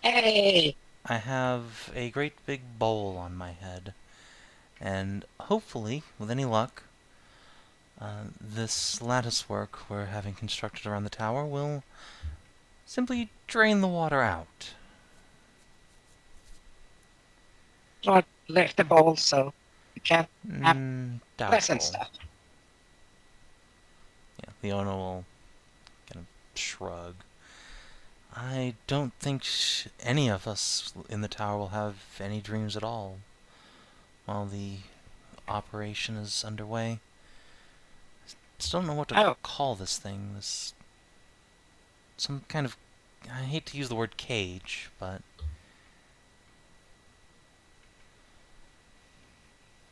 Hey! I have a great big bowl on my head, and hopefully, with any luck, this lattice work we're having constructed around the tower will simply drain the water out. Don't lift the bowl so you can't have pleasant Doubtful. stuff. Yeah, Leona will kind of shrug. I don't think any of us in the tower will have any dreams at all while the operation is underway. Still don't know what to call this thing. This some kind of, I hate to use the word cage, but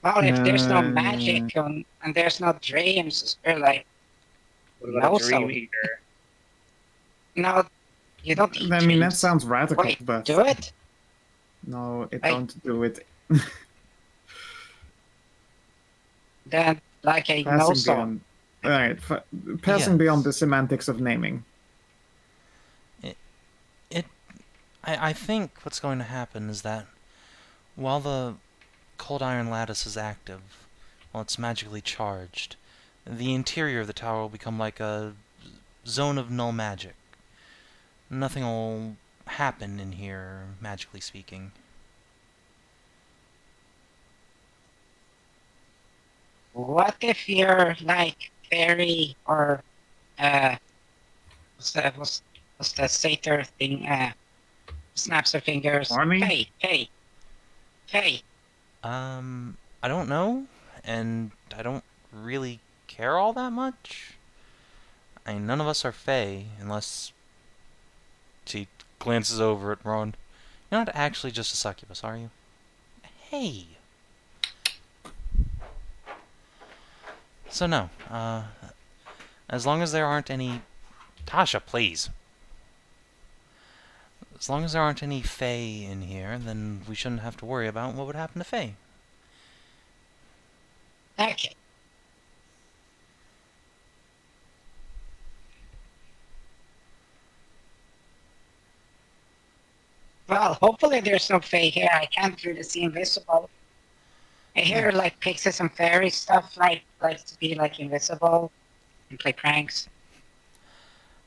Well, if there's no magic and there's no dreams, we're like, What about a dream so. eater? No, you don't eat I mean, that dreams. sounds radical, Wait, but do it? no, it Like- don't do it. Then, like a no Passing song. beyond, all right, passing Yes. beyond the semantics of naming. I think what's going to happen is that while the cold iron lattice is active, while it's magically charged, the interior of the tower will become like a zone of null magic. Nothing will happen in here, magically speaking. What if you're like fairy or what's the satyr thing? Snaps her fingers. Army? Hey. I don't know, and I don't really care all that much. I mean, none of us are Fae, unless she glances over at Ron. You're not actually just a succubus, are you? Hey! So no, as long as there aren't any... Tasha, please! As long as there aren't any Fae in here, then we shouldn't have to worry about what would happen to Fae. Okay. Well, hopefully there's no Fae here. I can't really see invisible. I hear like pixies and fairy stuff like to be like invisible and play pranks.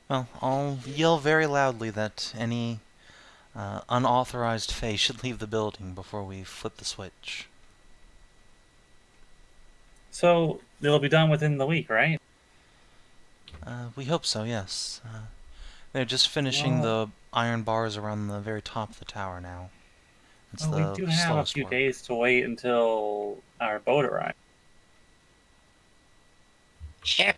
Well, I'll yell very loudly that any unauthorized Fae should leave the building before we flip the switch. So it'll be done within the week, right? We hope so, yes. They're just finishing the iron bars around the very top of the tower now. It's Well, we the do have a slowest few work. days to wait until our boat arrives. Yep.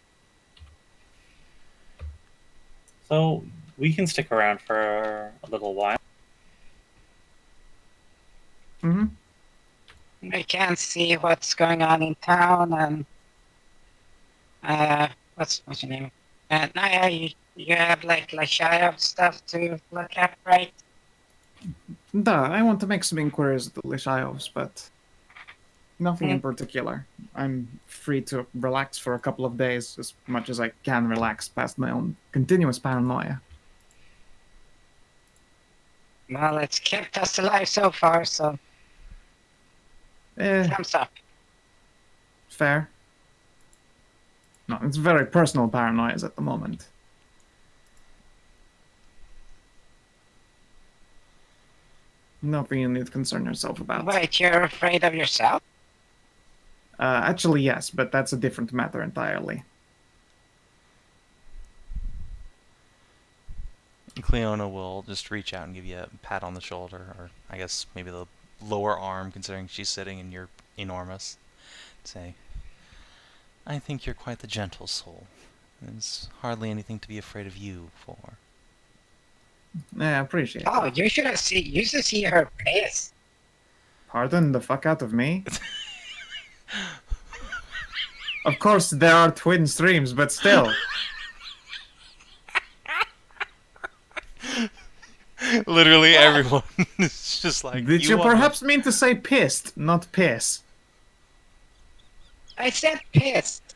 So we can stick around for a little while. Mm-hmm. We can see what's going on in town and what's your name? Nahia, you have like Shia stuff to look at, right? I want to make some inquiries at the Lishayovs, but nothing in particular. I'm free to relax for a couple of days, as much as I can relax past my own continuous paranoia. Well, it's kept us alive so far, so thumbs up. Fair. No, it's very personal paranoias at the moment. Nothing you need to concern yourself about. Wait, you're afraid of yourself? Actually, yes, but that's a different matter entirely. Leona will just reach out and give you a pat on the shoulder, or I guess maybe the lower arm, considering she's sitting and you're enormous. Say, I think you're quite the gentle soul. There's hardly anything to be afraid of you for. Yeah, I appreciate Oh, that. you should see her face. Pardon the fuck out of me? Of course, there are twin streams, but still. Literally everyone is just like. Did you want perhaps mean to say pissed, not piss? I said pissed.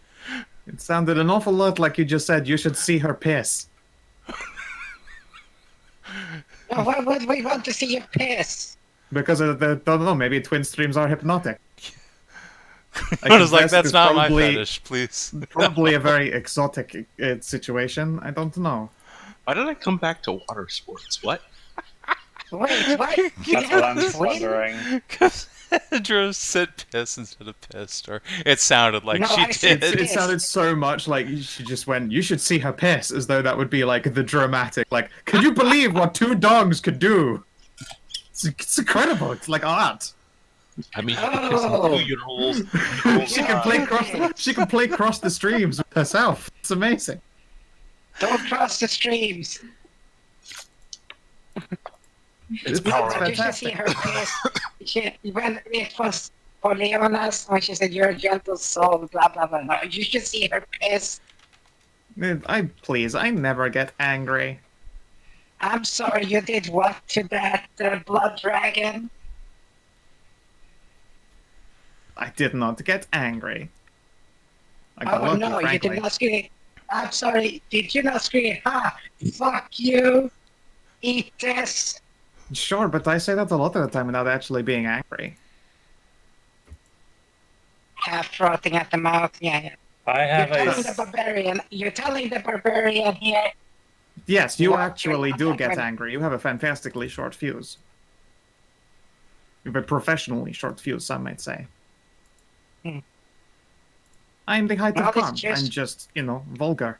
It sounded an awful lot like you just said you should see her piss. Well, why would we want to see you piss? Because I don't know, maybe twin streams are hypnotic. I was like, guess that's it's not my probably- fetish, please. Probably a very exotic situation. I don't know. Why did I come back to water sports? What? Wait, what? That's what I'm wondering. Because Hedrah said piss instead of pissed, or it sounded like No, she I said did. It piss. sounded so much like she just went, you should see her piss, as though that would be like the dramatic, like, could you believe what two dogs could do? It's incredible. It's like art. I mean, Oh. your holes. She can play cross the streams with herself. It's amazing. Don't cross the streams. It's No, you should see fantastic. her piss. When it was for Leona's, when she said, you're a gentle soul, blah, blah, blah, blah. You should see her piss. Please, I never get angry. I'm sorry, you did what to that blood dragon? I did not get angry. I got Oh lucky, no, you frankly. did not scream. I'm sorry, did you not scream? Ha! Fuck you! Eat this! Sure, but I say that a lot of the time without actually being angry. Half frothing at the mouth, yeah. I have You're telling the a. barbarian. You're telling the barbarian here. Yes, you Not actually true. do get angry. You have a fantastically short fuse. You have a professionally short fuse, some might say. Hmm. I'm the height Well, of it's calm. just- I'm just, vulgar.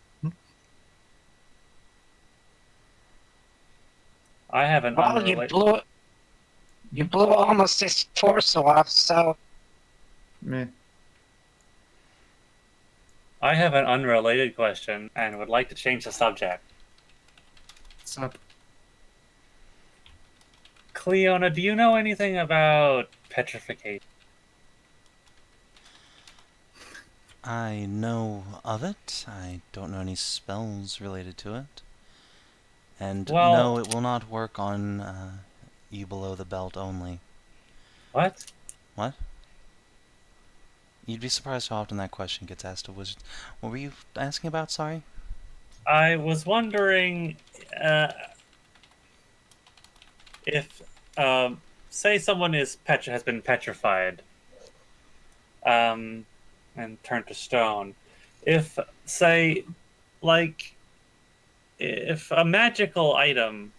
I have an Well, unrelated. you blew almost his torso off, so Meh. I have an unrelated question and would like to change the subject. What's up? Cleona, do you know anything about petrification? I know of it. I don't know any spells related to it. And Well- no, it will not work on you below the belt only. What? What? You'd be surprised how often that question gets asked to wizards. What were you asking about, sorry? I was wondering if, say, someone has been petrified and turned to stone. If, say, like, if a magical item,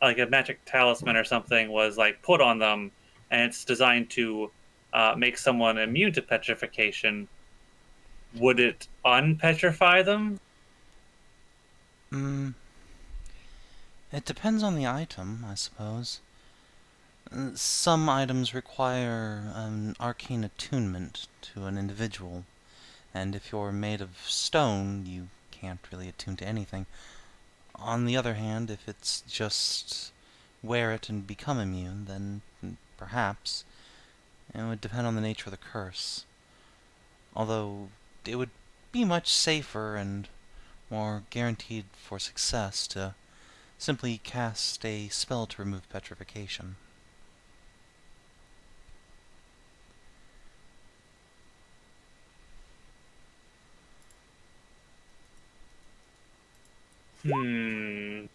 like a magic talisman or something, was like put on them, and it's designed to make someone immune to petrification, would it unpetrify them? It depends on the item, I suppose. Some items require an arcane attunement to an individual, and if you're made of stone, you can't really attune to anything. On the other hand, if it's just wear it and become immune, then perhaps it would depend on the nature of the curse. Although it would be much safer and more guaranteed for success to simply cast a spell to remove petrification. Hmm.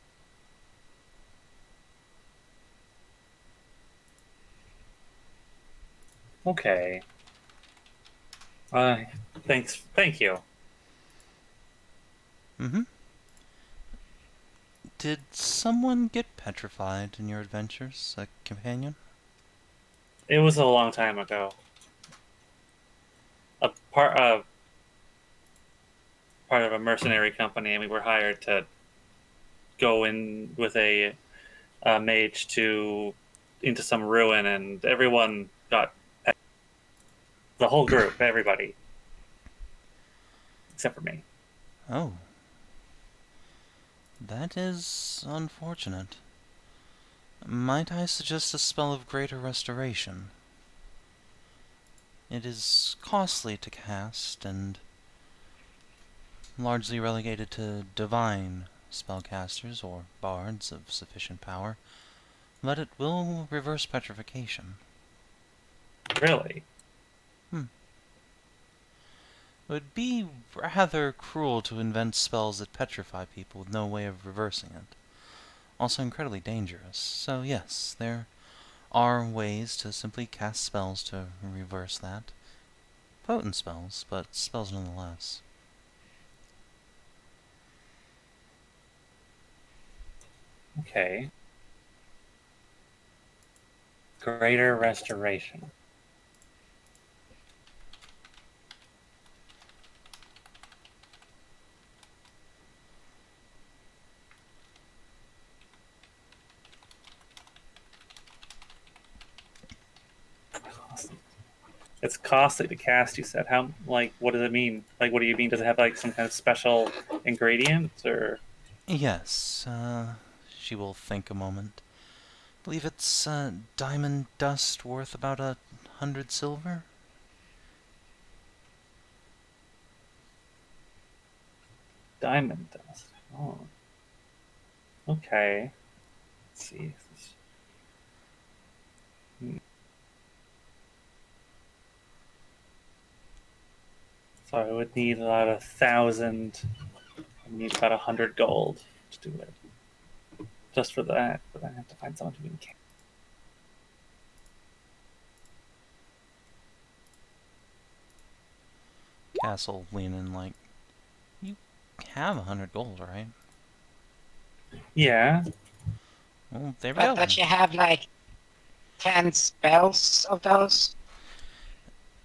Okay. Thank you. Mm-hmm. Did someone get petrified in your adventures, a companion? It was a long time ago. A part of a mercenary company, and we were hired to go in with a mage into some ruin, and everyone got the whole group, everybody, except for me. Oh. That is unfortunate. Might I suggest a spell of greater restoration? It is costly to cast and largely relegated to divine spellcasters or bards of sufficient power, but it will reverse petrification. Really? It would be rather cruel to invent spells that petrify people with no way of reversing it. Also incredibly dangerous. So yes, there are ways to simply cast spells to reverse that. Potent spells, but spells nonetheless. Okay. Greater restoration. It's costly to cast, you said. How, like, what does it mean? Like, what do you mean? Does it have, like, some kind of special ingredients, or? Yes, she will think a moment. Believe it's diamond dust worth about 100 silver? Diamond dust. Oh. Okay. Let's see. So I would need about 1,000. I need about 100 gold to do it. Just for that, but I have to find someone who can. Castle leaning like, you have 100 gold, right? Yeah. Well, there we go. But you have like 10 spells of those.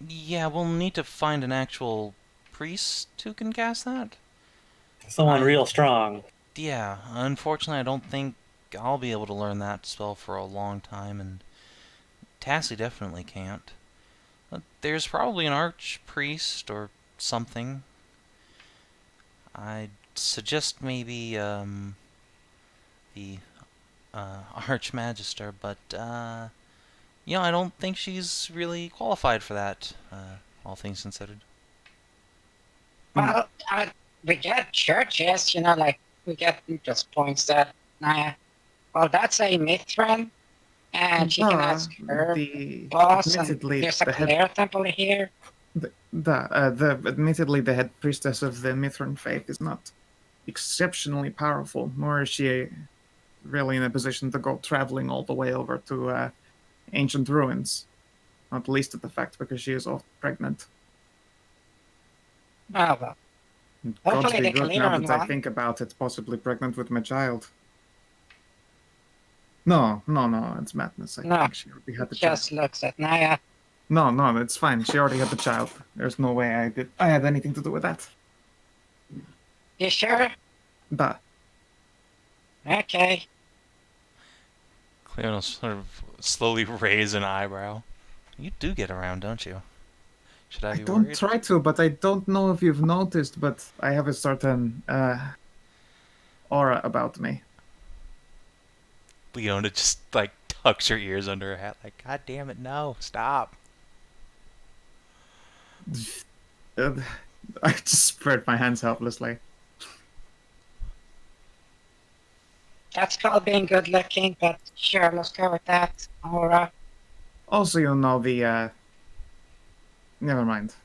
Yeah, we'll need to find an actual priest who can cast that. Someone real strong. Yeah, unfortunately I don't think I'll be able to learn that spell for a long time, and Tassie definitely can't. But there's probably an archpriest or something. I'd suggest maybe the Archmagister, but I don't think she's really qualified for that, all things considered. Well, we get churches, like we get just points that Nahia. Well, that's a Mithran, and she can ask her boss. And there's a Claire temple here. Admittedly, the head priestess of the Mithran faith is not exceptionally powerful, nor is she really in a position to go traveling all the way over to ancient ruins. Not least of the fact because she is often pregnant. Oh, well. Gods Hopefully be they good clear now on that I one. think about it, possibly pregnant with my child. No, it's madness. I think she already had the child. Just looks at Nahia. No, it's fine. She already had the child. There's no way I had anything to do with that. You sure? Bah. Okay. Cleon will sort of slowly raise an eyebrow. You do get around, don't you? Should I be don't worried? try to, but I don't know if you've noticed, but I have a certain aura about me. Leona just like tucks her ears under her hat, like, God damn it, no, stop. I just spread my hands helplessly. That's called being good looking, but sure, let's go with that. Aura. Also, the never mind.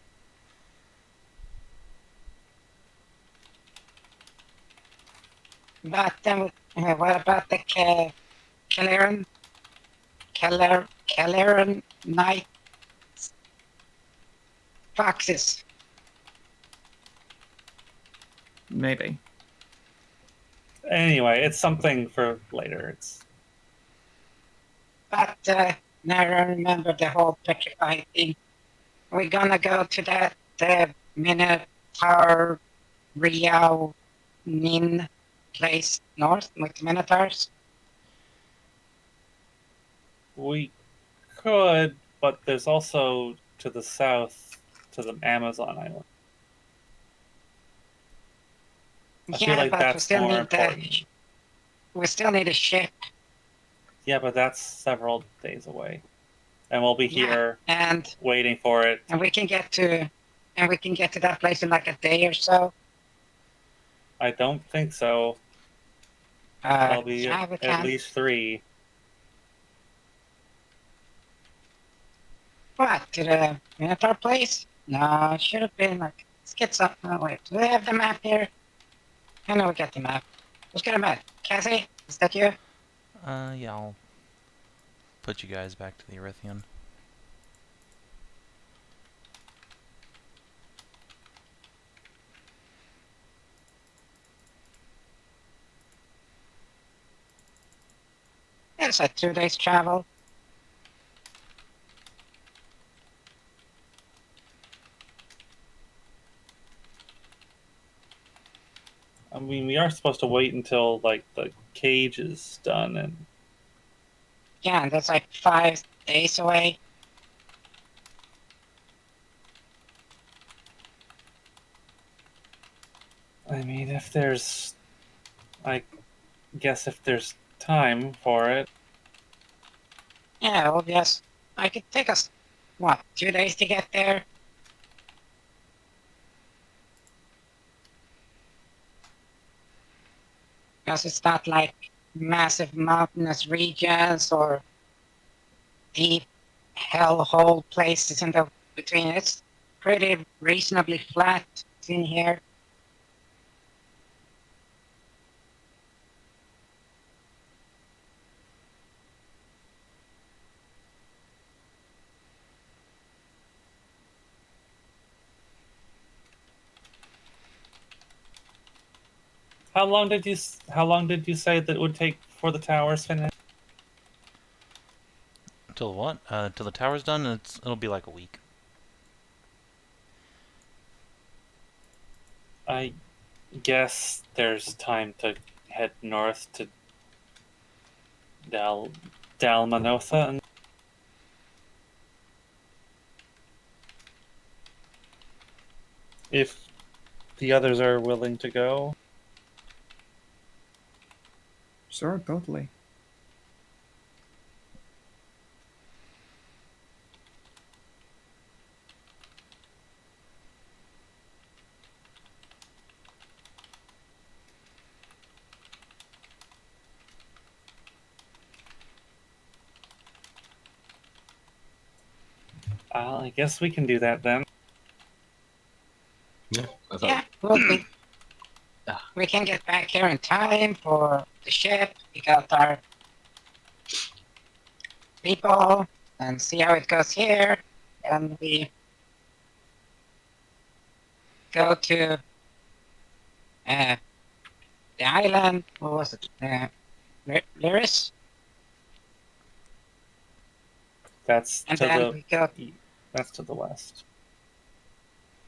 But then, what about the Kaleran Knight foxes? Maybe. Anyway, it's something for later. But now I remember the whole petrified thing. We're gonna go to that Minotaur Riao Nin place north with the Minotaurs. We could, but there's also to the south, to the Amazon island. I feel like but that's more important. We still need a ship. Yeah, but that's several days away. and we'll be Yeah, here and waiting for it. we can get to that place in like a day or so. I don't think so. That'll be yeah, we at can. least 3. What, to the Minotaur place? No, it should have been like, let's get some, oh wait, do they have the map here? I know we got the map. Let's get a map. Cassie, is that you? Yeah, I'll put you guys back to the Erythian. Yeah, it's like 2 days travel. I mean, we are supposed to wait until like the cage is done, and Yeah, and that's like 5 days away. I mean, I guess if there's time for it. Yeah, well, yes. I could take us, what, 2 days to get there? Because it's not like massive mountainous regions or deep hellhole places in the between. It's pretty reasonably flat in here. How long did you say that it would take for the towers finish? Till what? Till the tower's done, it'll be like a week. I guess there's time to head north to Dalmanotha. And if the others are willing to go. Sure, totally. I guess we can do that then. Yeah, I thought. Yeah, we can get back here in time for the ship. We got our people and see how it goes here. And we go to the island. What was it? Lyris? That's And to then we go. that's to the west.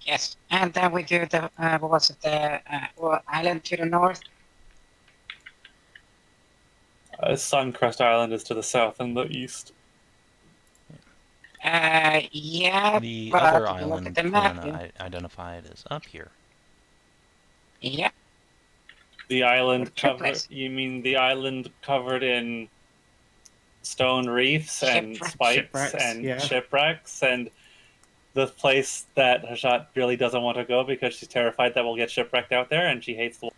Yes, and then we do the what was it? The island to the north. Suncrest Island is to the south and the east. Yeah. The but other if you look island at the map, identified is up here. yeah. The island With cover. triplets. You mean the island covered in stone reefs and spikes and yeah. shipwrecks, and the place that Hashat really doesn't want to go because she's terrified that we'll get shipwrecked out there, and she hates the.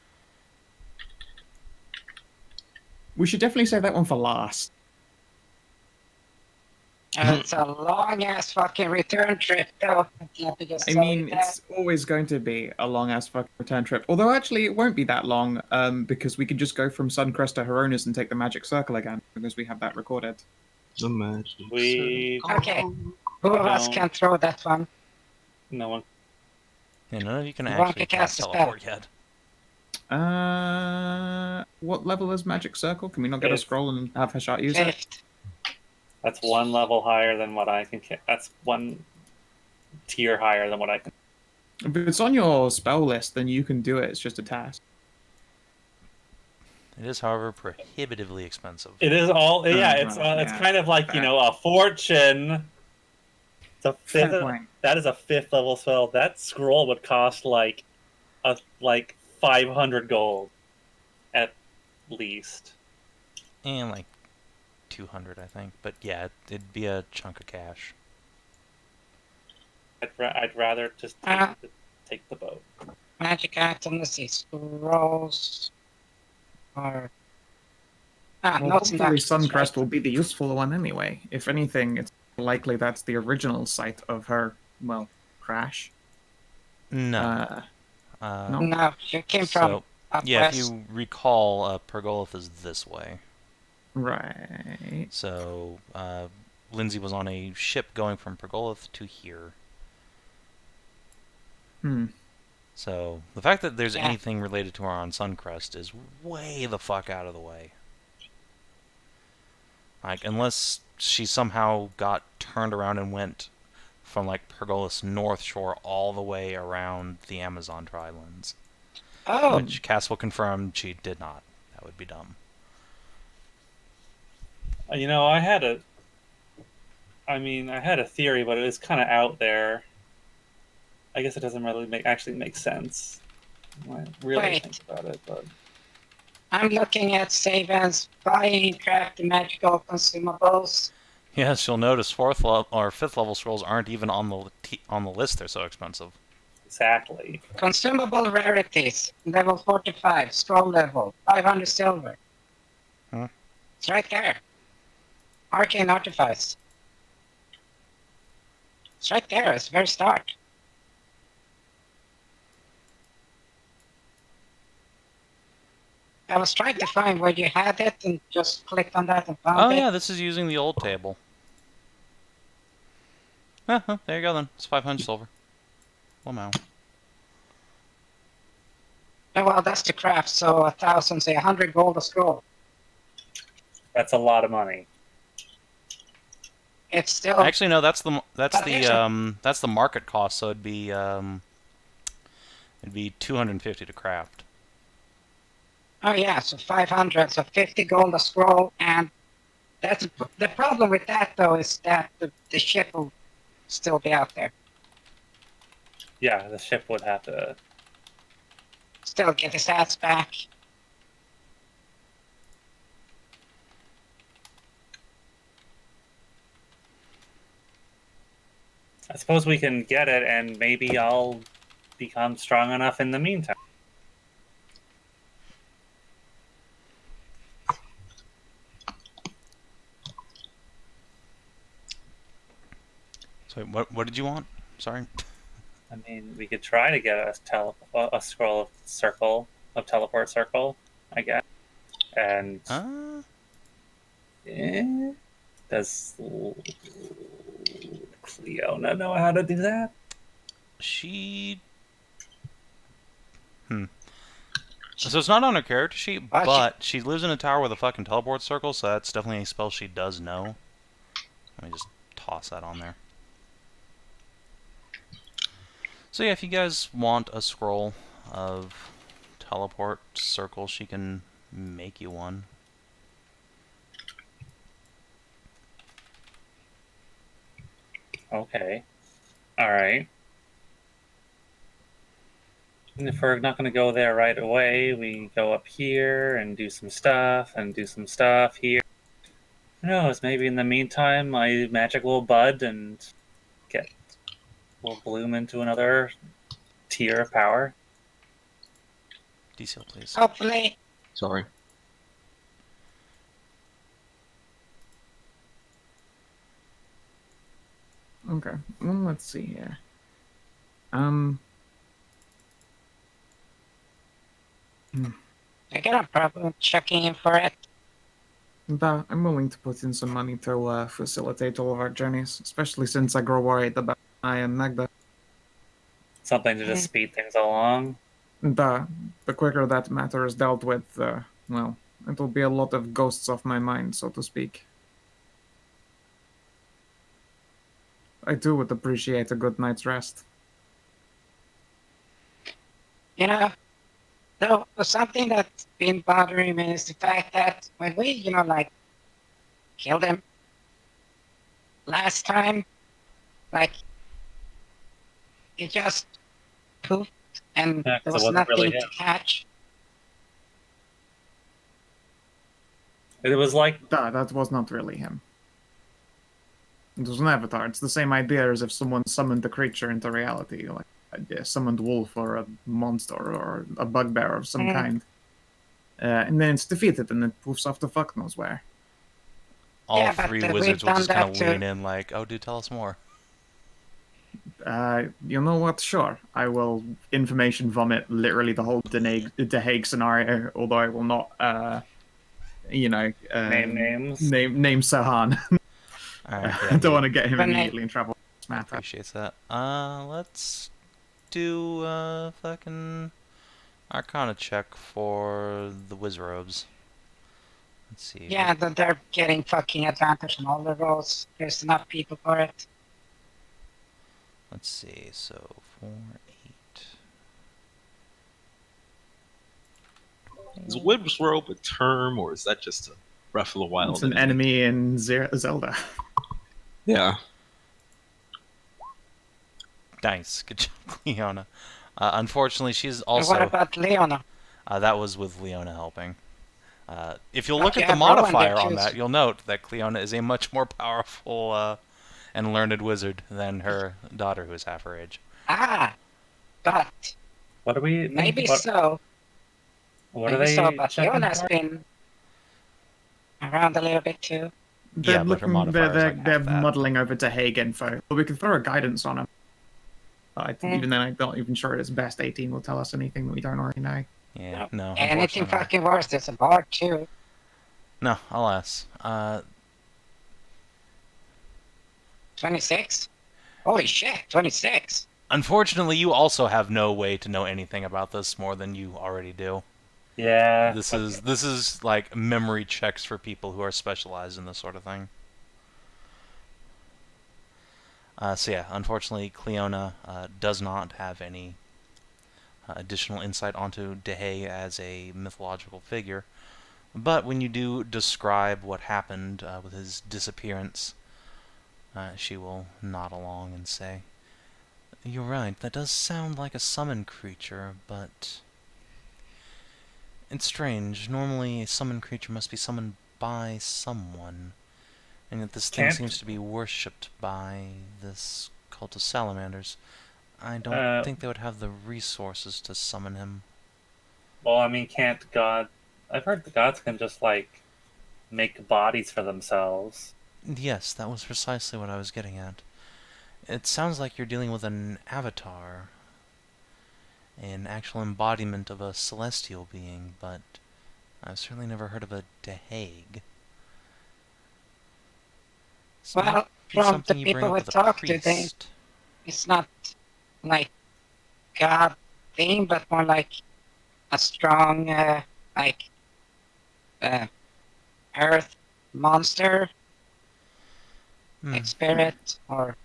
We should definitely save that one for last. It's a long ass fucking return trip, though. I mean, it's always going to be a long ass fucking return trip. Although actually, it won't be that long, because we can just go from Suncrest to Horonas and take the magic circle again, because we have that recorded. The magic. We Okay. Who of us No. can throw that one? no one. Yeah, none of you can You want actually to cast a spell. teleport yet. What level is magic circle? Can we not get a Fifth. scroll and have Hashat use it? Fifth. That's one level higher than what I can. That's one tier higher than what I can. If it's on your spell list, then you can do it. It's just a task. It is, however, prohibitively expensive. It is all. Yeah, it's yeah. kind of like a fortune. It's a Fair fifth. point. That is a 5th level spell. That scroll would cost like 500 gold, at least. And like 200, I think. But yeah, it'd be a chunk of cash. I'd rather just take the boat. Magic item, let's see, scrolls, or... Well, notes and hopefully actions, Suncrest right? will be the useful one anyway. If anything, it's likely that's the original site of her, well, crash. No. No? No, she came from up yeah, if west. you recall, Pergolith is this way. Right. So, Lindsay was on a ship going from Pergolith to here. So, the fact that there's anything related to her on Suncrest is way the fuck out of the way. Like, unless she somehow got turned around and went from, like, Pergolith's north shore all the way around the Amazon Trilands. Oh! Which Cass will confirm she did not. That would be dumb. You know, I had a theory, but it was kind of out there. I guess it doesn't really actually make sense. I really think about it, but I'm looking at Savin's buying crafty magical consumables. Yes, you'll notice 4th level or 5th level scrolls aren't even on the list. They're so expensive. Exactly. Consumable rarities, level 45, scroll level, 500 silver. It's right there. Arcane artifice. It's right there. It's the very start. I was trying to find where you had it and just clicked on that and found it. Oh yeah, this is using the old table. There you go then. It's 500 silver. Wow. Oh, well, that's the craft, so 1,000, say 100 gold a scroll. That's a lot of money. It's still... Actually, no, that's the market cost, so it'd be 250 to craft. Oh yeah, so 500, so 50 gold a scroll, and that's the problem with that though is that the ship will still be out there. Yeah, the ship would have to still get his ass back. I suppose we can get it, and maybe I'll become strong enough in the meantime. So what did you want? Sorry. I mean, we could try to get a scroll of circle of teleport circle, I guess. And does Leona know how to do that? She. So it's not on her character sheet, but she lives in a tower with a fucking teleport circle, so that's definitely a spell she does know. Let me just toss that on there. So yeah, if you guys want a scroll of teleport circle, she can make you one. Okay. Alright. And if we're not going to go there right away, we go up here and do some stuff here. Who knows, maybe in the meantime my magic will bud and will bloom into another tier of power. Diesel, please. Hopefully. Sorry. Okay. Well, let's see here. I got a problem checking in for it. I'm willing to put in some money to facilitate all of our journeys, especially since I grow worried about Nahia and Magda. Something to just speed things along. The quicker that matter is dealt with, well, it'll be a lot of ghosts off my mind, so to speak. I too would appreciate a good night's rest. You know, though, something that's been bothering me is the fact that when we, killed him last time, he just poofed and there was nothing to catch. It was like That was not really him. It was an avatar. It's the same idea as if someone summoned the creature into reality, like a summoned wolf or a monster or a bugbear of some kind. And then it's defeated and it poofs off to fuck knows where. All Yeah, but, three we've wizards will done just kind of that too. lean in like, oh, dude, tell us more. You know what? Sure. I will information vomit literally the whole De Hague scenario, although I will not, name names. Name Sahan. Alright, I yeah, don't want to get him But immediately in trouble. he appreciates that. Let's do fucking Arcana check for the Wizrobes. Let's see. Yeah, they're getting fucking advantage on all the rolls. There's enough people for it. Let's see. So 4, 8. Is Wibs Robe a term, or is that just a Breath of the Wild? It's an enemy in Zelda. Yeah. Nice, good job, Leona. Unfortunately, she's And also. what about Leona? That was with Leona helping. If you'll look Okay, at the I've rolled modifier one on there, that, you'll note that Leona is a much more powerful and learned wizard than her daughter, who is half her age. Ah, but What are we? maybe what, so. What are Maybe they? so, but checking Leona's for? been around a little bit too. They're Yeah, but her modifier's like half they're that. muddling over to Hague info. But we can throw a guidance on him. Even then, I'm not even sure his best 18 will tell us anything that we don't already know. Yeah, no. Anything unfortunately not. fucking worse, there's a bard too. No, alas. 26? Holy shit, 26. Unfortunately, you also have no way to know anything about this more than you already do. Yeah. This is like memory checks for people who are specialized in this sort of thing. So yeah, unfortunately, Cleona does not have any additional insight onto Dehe as a mythological figure. But when you do describe what happened with his disappearance, she will nod along and say, "You're right, that does sound like a summoned creature, but it's strange. Normally, a summoned creature must be summoned by someone. And yet this thing Can't- seems to be worshipped by this cult of salamanders. I don't think they would have the resources to summon him." Well, I mean, can't God? I've heard the gods can just like make bodies for themselves. Yes, that was precisely what I was getting at. It sounds like you're dealing with an avatar, an actual embodiment of a celestial being, but I've certainly never heard of a Dehague. So Well, might be from the something you bring people up we with a talked to, priest. it's not like god theme, but more like a strong, earth monster, like spirit, or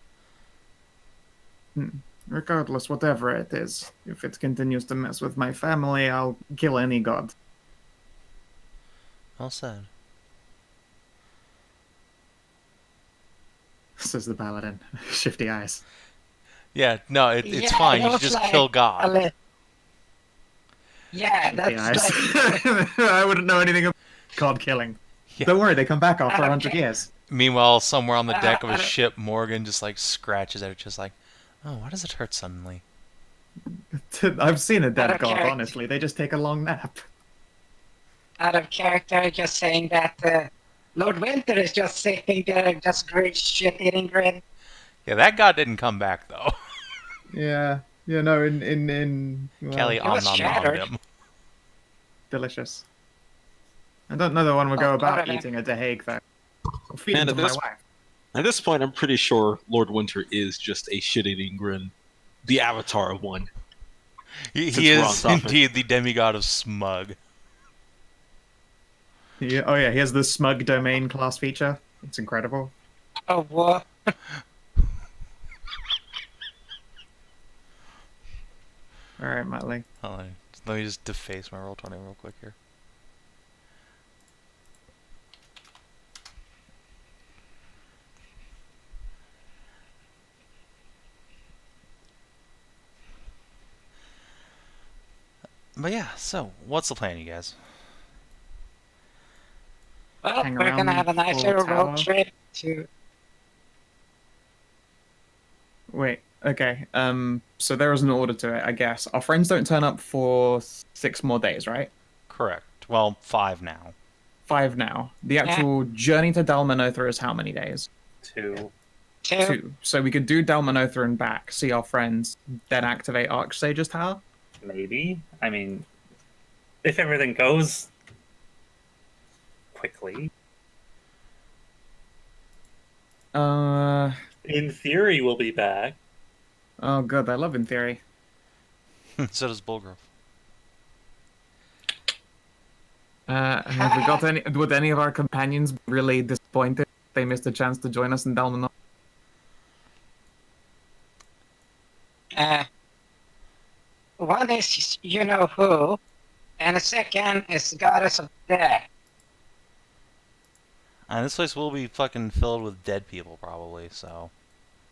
Regardless, whatever it is, if it continues to mess with my family, I'll kill any god. Well said. Says the paladin. Shifty eyes. Yeah, no, it's Yeah, fine. it You should looks just like kill a God. li- yeah, Shifty that's eyes. like I wouldn't know anything about god killing. Yeah. Don't worry, they come back after Okay. 100 years. Meanwhile, somewhere on the deck of a I- ship, Morgan just like scratches at it, just like, oh, why does it hurt suddenly? I've seen a dead Out of god, character. honestly. They just take a long nap. out of character, just saying that Lord Winter is just sitting there, just great shit-eating grin. Yeah, that god didn't come back though. Yeah. You know, in well, Kelly It was on shattered. him. delicious. I don't know that one would go Oh, about Paladin. eating a Dehague, though. I'll feed And it at to my this- wife. At this point, I'm pretty sure Lord Winter is just a shit-eating grin, the avatar of one. He Since we're on is topic. indeed the demigod of smug. Yeah, oh yeah, he has the smug domain class feature. It's incredible. Oh, what? Alright, Matley. Hold on, let me just deface my roll 20 real quick here. But yeah, so what's the plan, you guys? Well, hang we're gonna around have a nice for little tower. road trip to. Wait, okay. So there is an order to it, I guess. Our friends don't turn up for 6 more days, right? Correct. Well, 5 now. 5 now. The actual journey to Dalmanotha is how many days? 2. 2. So we could do Dalmanotha and back, see our friends, then activate Archsage's tower? Maybe. I mean, if everything goes quickly. In theory, we'll be back. Oh good, I love in theory. So does Bulgrove. Have we got any? Would any of our companions be really disappointed if they missed a chance to join us in Dalmanotha? One is you know who, and the second is Goddess of Death. And this place will be fucking filled with dead people, probably, so...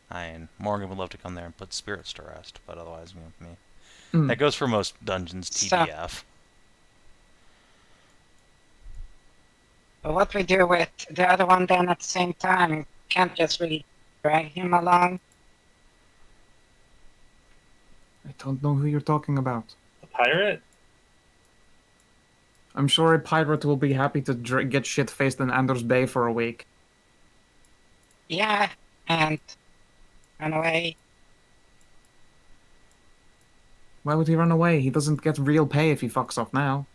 I mean, Morgan would love to come there and put spirits to rest, but otherwise, me. That goes for most dungeons, TDF. But what we do with the other one then at the same time, you can't just really drag him along. I don't know who you're talking about. The pirate? I'm sure a pirate will be happy to get shit-faced in Anders Bay for a week. Yeah, and run away. Why would he run away? He doesn't get real pay if he fucks off now.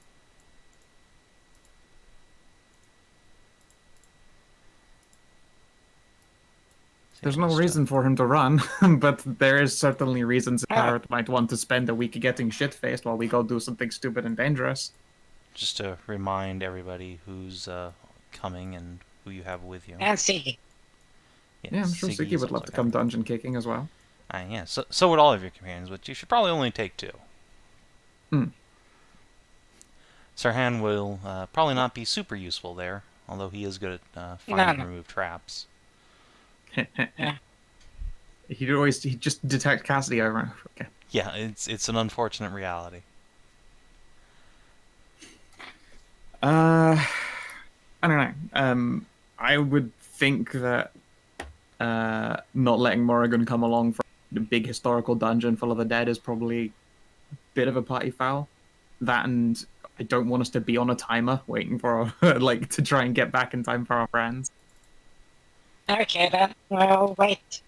There's no reason for him to run, but there is certainly reasons a pirate might want to spend a week getting shit-faced while we go do something stupid and dangerous. Just to remind everybody who's coming and who you have with you. And Siggy. Yeah, I'm sure Siggy would love to come dungeon kicking as well. Yeah, so would all of your companions, but you should probably only take 2. Sirhan will probably not be super useful there, although he is good at find and remove traps. He'd just detect Cassidy over and over again. Yeah, it's an unfortunate reality. I don't know. I would think that not letting Morrigan come along for the big historical dungeon full of the dead is probably a bit of a party foul. That, and I don't want us to be on a timer waiting for our, like, to try and get back in time for our friends. Okay then, well, wait.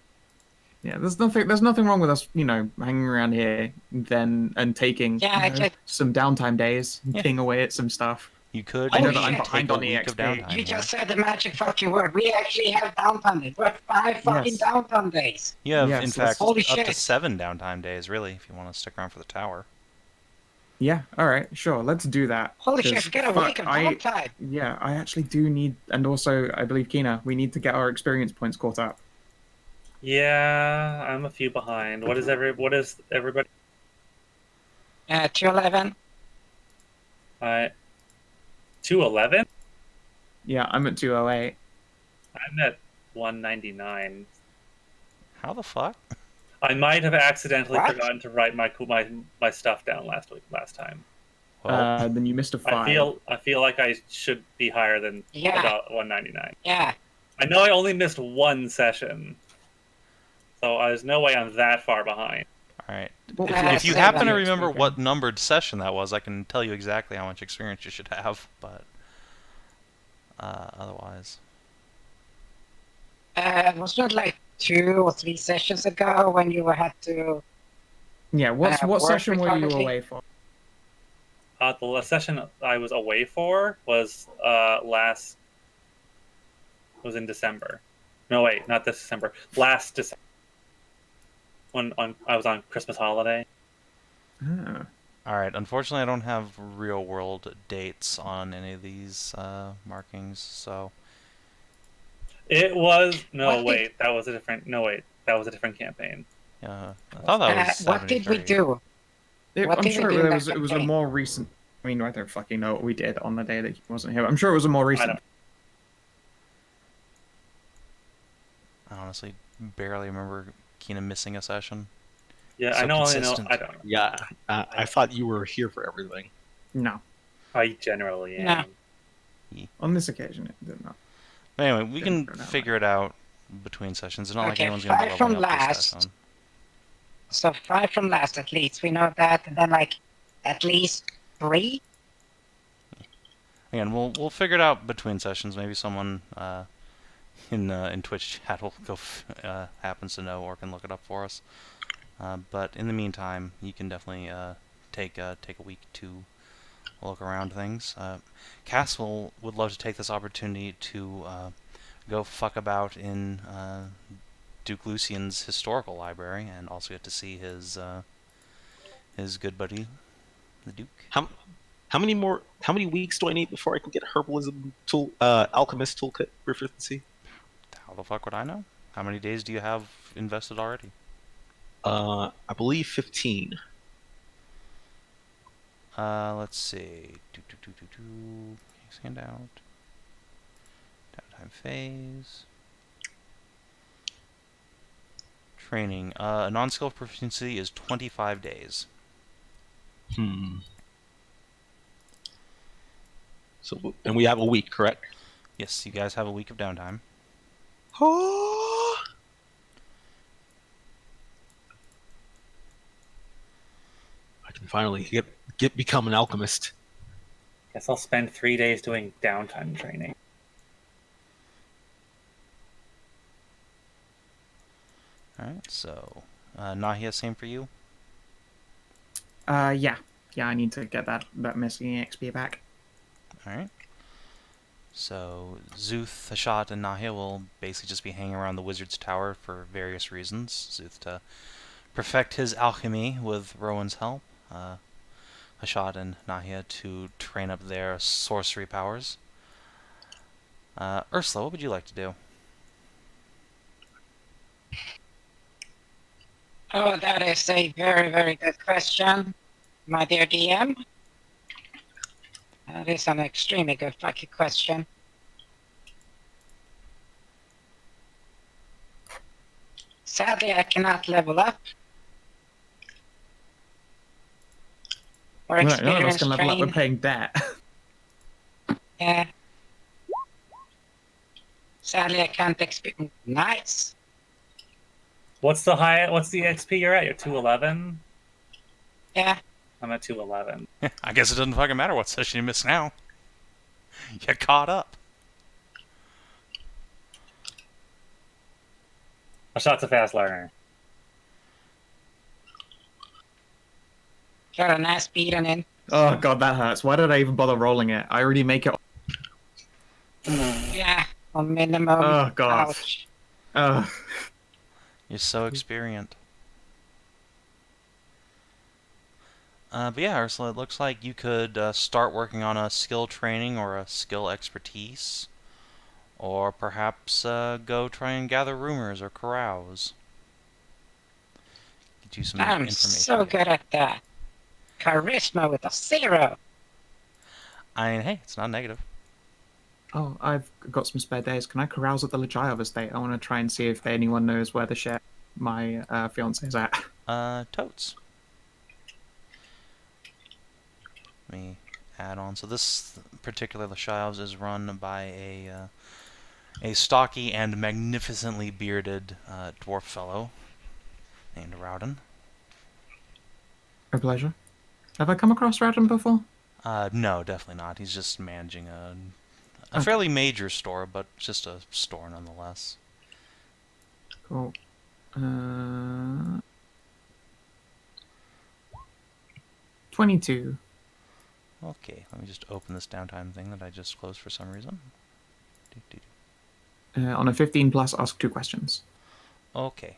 Yeah, there's nothing wrong with us, hanging around here and taking some downtime days, getting away at some stuff. You could. I know that I'm behind on week of EXP. downtime. You just said the magic fucking word. We actually have downtime days. We're 5 fucking downtime days. You have, in fact, holy up to shit. 7 downtime days, really, if you want to stick around for the tower. Yeah, alright, sure, let's do that. Holy shit, get a week of downtime. Yeah, I actually do need, and also, I believe, Kina, we need to get our experience points caught up. Yeah, I'm a few behind. What is everybody? 211. 211? Yeah, I'm at 208. I'm at 199. How the fuck? I might have accidentally forgotten to write my stuff down last time. Well, then you missed a 5. I feel like I should be higher than about 199. Yeah. I know I only missed 1 session, so there's no way I'm that far behind. Alright. Well, If you happen to remember what numbered session that was, I can tell you exactly how much experience you should have, but otherwise. Wasn't it like 2 or 3 sessions ago when you had to... Yeah, what session were you away for? The last session I was away for was was in December. No, wait, not this December. Last December. When I was on Christmas holiday. Alright, unfortunately I don't have real world dates on any of these markings, so... It was... that was a different campaign. I thought that was what did we do? I'm sure it was a more recent... I mean, I don't fucking know what we did on the day that he wasn't here, but I'm sure it was a more recent... I honestly barely remember Kina missing a session. Yeah, So I don't consistent. know. Yeah, I thought you were here for everything. No. I generally am. No. On this occasion, it did not. Anyway, we can Didn't turn out figure it out between sessions. It's not like Okay, anyone's going to be 5 from leveling up their last. stats on. So 5 from last at least, we know that, and then like at least 3? Again, we'll figure it out between sessions. Maybe someone in Twitch chat will go happens to know or can look it up for us. But in the meantime, you can definitely take a week to look around things. Cass would love to take this opportunity to go fuck about in Duke Lucian's historical library and also get to see his good buddy, the Duke. How many weeks do I need before I can get herbalism tool alchemist toolkit proficiency? How the fuck would I know? How many days do you have invested already? I believe 15. Let's see. Case handout. Downtime phase. Training. A non-skill proficiency is 25 days. So, and we have a week, correct? Yes, you guys have a week of downtime. I can finally become an alchemist. Guess I'll spend 3 days doing downtime training. Alright, so Nahia, same for you? Yeah, I need to get that missing XP back. Alright. So Szooth, Hashat, and Nahia will basically just be hanging around the Wizard's Tower for various reasons. Szooth to perfect his alchemy with Rowan's help. Hashat and Nahia to train up their sorcery powers. Ursula, what would you like to do? Oh, that is a very, very good question, my dear DM. That is an extremely good fucking question. Sadly, I cannot level up. Or Right, none of us experience can level up. We're train. paying debt. Yeah. Sadly, I can't experience. Nice. What's the XP you're at? You're 211? Yeah. I'm at 211. I guess it doesn't fucking matter what session you miss now. You caught up. Hashat's a fast learner. Got a nice beating in. Oh god, that hurts. Why did I even bother rolling it? I already make it. Yeah. On minimum. Oh god. Ouch. Ugh. You're so experienced. But yeah, Ursula, it looks like you could start working on a skill training or a skill expertise. Or perhaps go try and gather rumors or carouse. Get you some I'm information. so good at that. Charisma with a 0. I mean, hey, it's not negative. Oh, I've got some spare days. Can I carouse at the Legiov estate? I want to try and see if anyone knows where the share my fiance is at. Totes. Let me add on. So this particular Legiov is run by a stocky and magnificently bearded dwarf fellow named Rowden. A pleasure. Have I come across Radon before? No, definitely not. He's just managing a Okay. fairly major store, but just a store nonetheless. Cool. 22. Okay, let me just open this downtime thing that I just closed for some reason. On a 15 plus, ask 2 questions. Okay.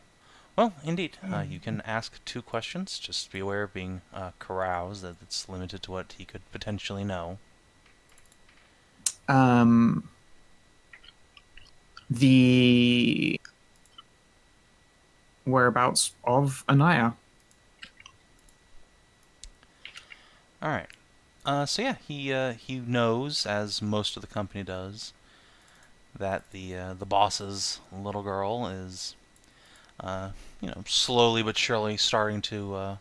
Well, indeed, you can ask 2 questions. Just be aware of being caroused, that it's limited to what he could potentially know. The whereabouts of Nahia. Alright. So yeah, he knows, as most of the company does, that the boss's little girl is, slowly but surely starting to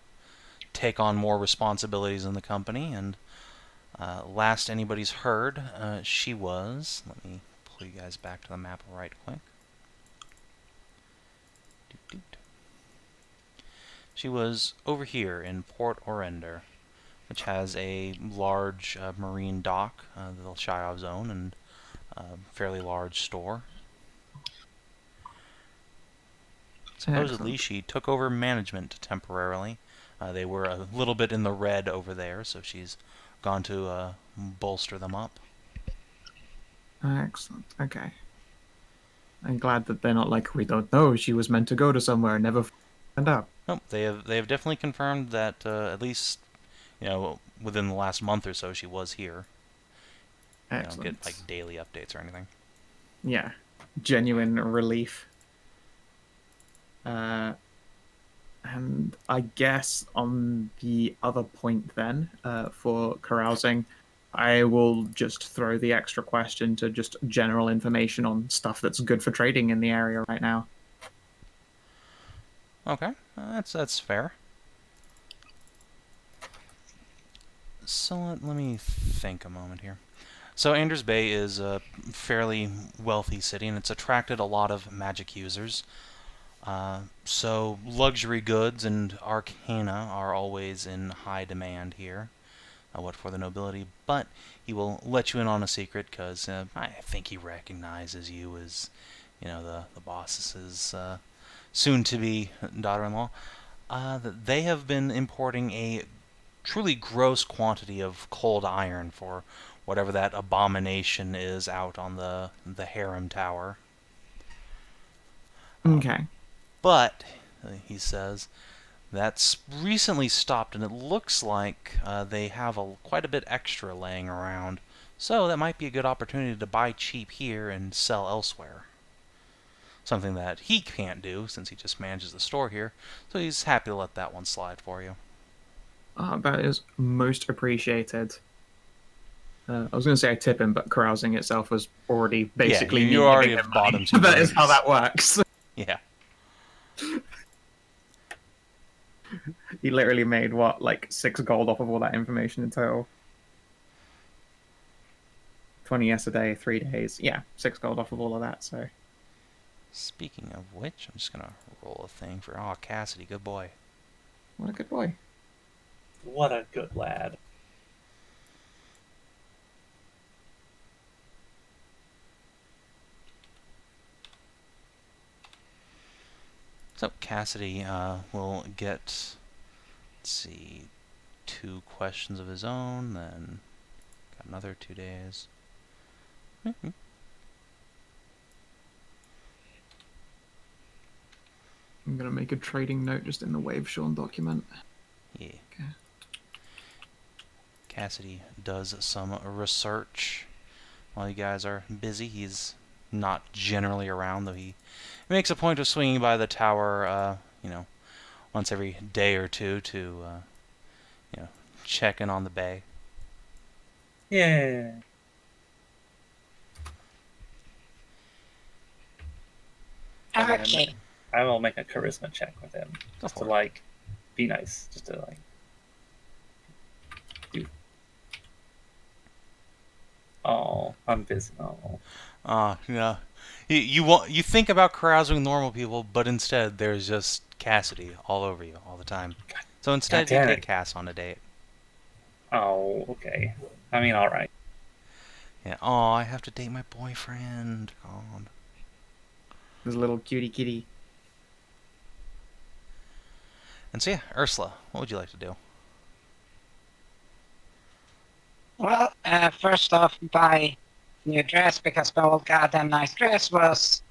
take on more responsibilities in the company, and Last anybody's heard, she was... Let me pull you guys back to the map right quick. She was over here in Port Orender, which has a large marine dock, the Shayav's own, and a fairly large store. Supposedly, Excellent. she took over management temporarily. They were a little bit in the red over there, so she's gone to bolster them up. Excellent. Okay. I'm glad that they're not like, we don't know. She was meant to go to somewhere, never found out. Nope, they have definitely confirmed that at least, within the last month or so, she was here. You don't Excellent. get like daily updates or anything. Yeah. Genuine relief. And I guess on the other point then, for carousing, I will just throw the extra question to just general information on stuff that's good for trading in the area right now. Okay, that's fair. So let me think a moment here. So Anders Bay is a fairly wealthy city, and it's attracted a lot of magic users. So luxury goods and arcana are always in high demand here. What for the nobility, but he will let you in on a secret because I think he recognizes you as, the boss's soon-to-be daughter-in-law. They have been importing a truly gross quantity of cold iron for whatever that abomination is out on the harem tower. Okay. But, he says, that's recently stopped, and it looks like they have quite a bit extra laying around. So that might be a good opportunity to buy cheap here and sell elsewhere. Something that he can't do, since he just manages the store here, so he's happy to let that one slide for you. That is most appreciated. I was going to say I tip him, but carousing itself was already basically you me already giving have him bought money. him some That is how drinks. that works. Yeah. He literally made, what, like 6 gold off of all that information in total? 20 yesterday, 3 days. Yeah, 6 gold off of all of that, so... Speaking of which, I'm just going to roll a thing for... Oh, Cassidy, good boy. What a good boy. What a good lad. So Cassidy will get, let's see, 2 questions of his own, then got another 2 days. Mm-hmm. I'm going to make a trading note just in the Wave Sean document. Yeah. Okay. Cassidy does some research while you guys are busy. He's not generally around, though he makes a point of swinging by the tower, once every day or two to, check in on the bay. Yeah. Okay. I will make a charisma check with him. Just to, like, be nice. Just to, like... do. Oh, I'm busy. Oh. Yeah. You think about carousing with normal people, but instead there's just Cassidy all over you all the time. So instead you damn take it. Cass on a date. Oh, okay. I mean, alright. Yeah. Oh, I have to date my boyfriend. God. This little cutie kitty. And so yeah, Ursula, what would you like to do? Well, first off, buy new dress because my old goddamn nice dress was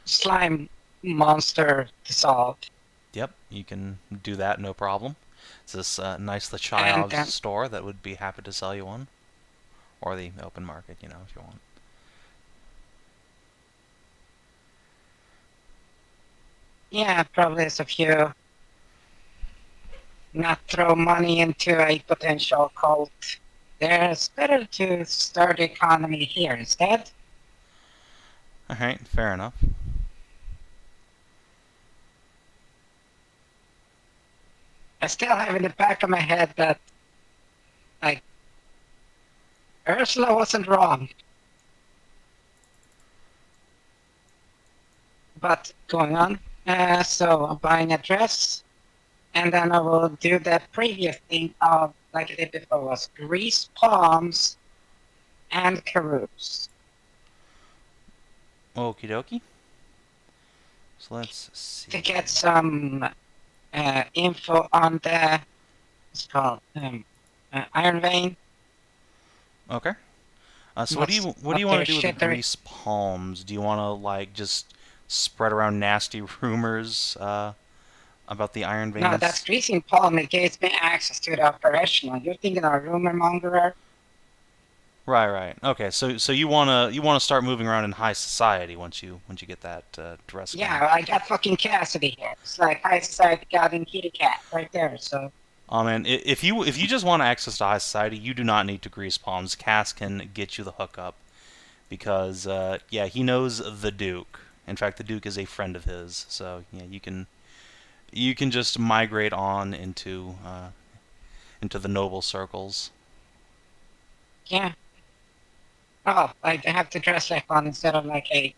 slime monster dissolved. Yep, you can do that, no problem. It's this nice And Lachayov's then- store that would be happy to sell you one. Or the open market, if you want. Yeah, probably as a few. Not throw money into a potential cult. There's better to start the economy here instead. Alright, fair enough. I still have in the back of my head that, like, Ursula wasn't wrong. But going on, so I'm buying a dress, and then I will do the previous thing of, like I did before, was grease palms and carouse. Okie dokie. So let's see. To get some info on the, what's it called, Iron Vein. Okay. So what do you want to do with the grease palms? Do you want to like just spread around nasty rumors about the Iron Veins? No, that's greasing palm. It gives me access to the operational. You're thinking of a rumor mongerer? Right. Okay, so you wanna start moving around in high society once you get that dress. Yeah, I got fucking Cassidy here. It's like high society god and kitty cat right there. So. Oh man, if you just want access to high society, you do not need to grease palms. Cass can get you the hookup because yeah, he knows the Duke. In fact, the Duke is a friend of his. So yeah, you can just migrate on into the noble circles. Yeah. Oh, I have to dress like one instead of like a.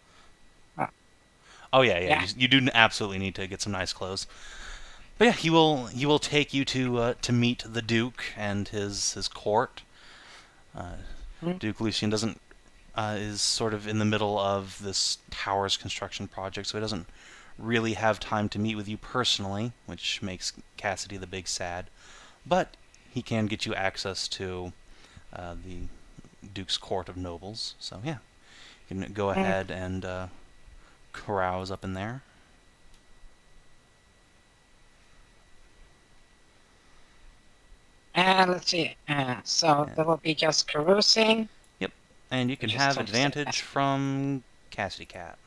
Oh yeah. You do absolutely need to get some nice clothes. But yeah, he will take you to meet the Duke and his court. Duke Lucian doesn't is sort of in the middle of this tower's construction project, so he doesn't really have time to meet with you personally, which makes Cassidy the big sad. But he can get you access to the Duke's court of nobles. So yeah, you can go ahead and carouse up in there. Let's see. So there will be just carousing. Yep, and you can have advantage from Cassidy Cat.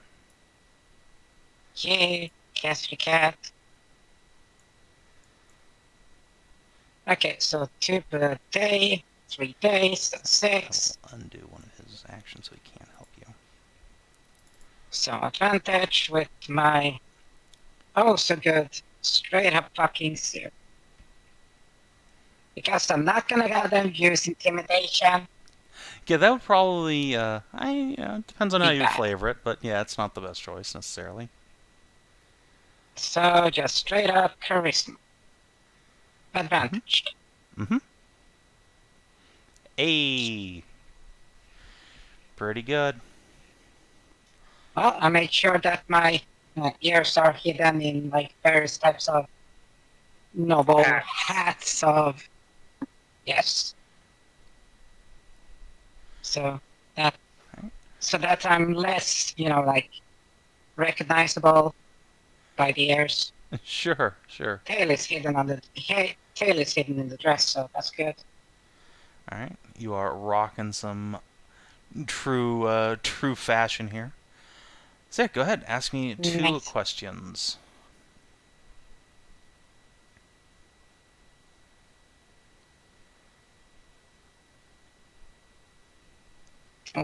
Yay, Cassidy Cat. Okay, so 2 per day, 3 days, 6. I'll undo one of his actions so he can't help you. So advantage with my oh so good straight up fucking zero. Because I'm not gonna let them use intimidation. Yeah, that would probably depends on how you flavor it, but yeah, it's not the best choice necessarily. So just straight up charisma. Advantage. Hey, pretty good. Well, I made sure that my ears are hidden in like various types of noble hats of yes. So that I'm less, like recognizable by the ears. Sure. Tail is hidden in the dress, so that's good. All right, you are rocking some true fashion here. So yeah, go ahead, ask me 2 questions.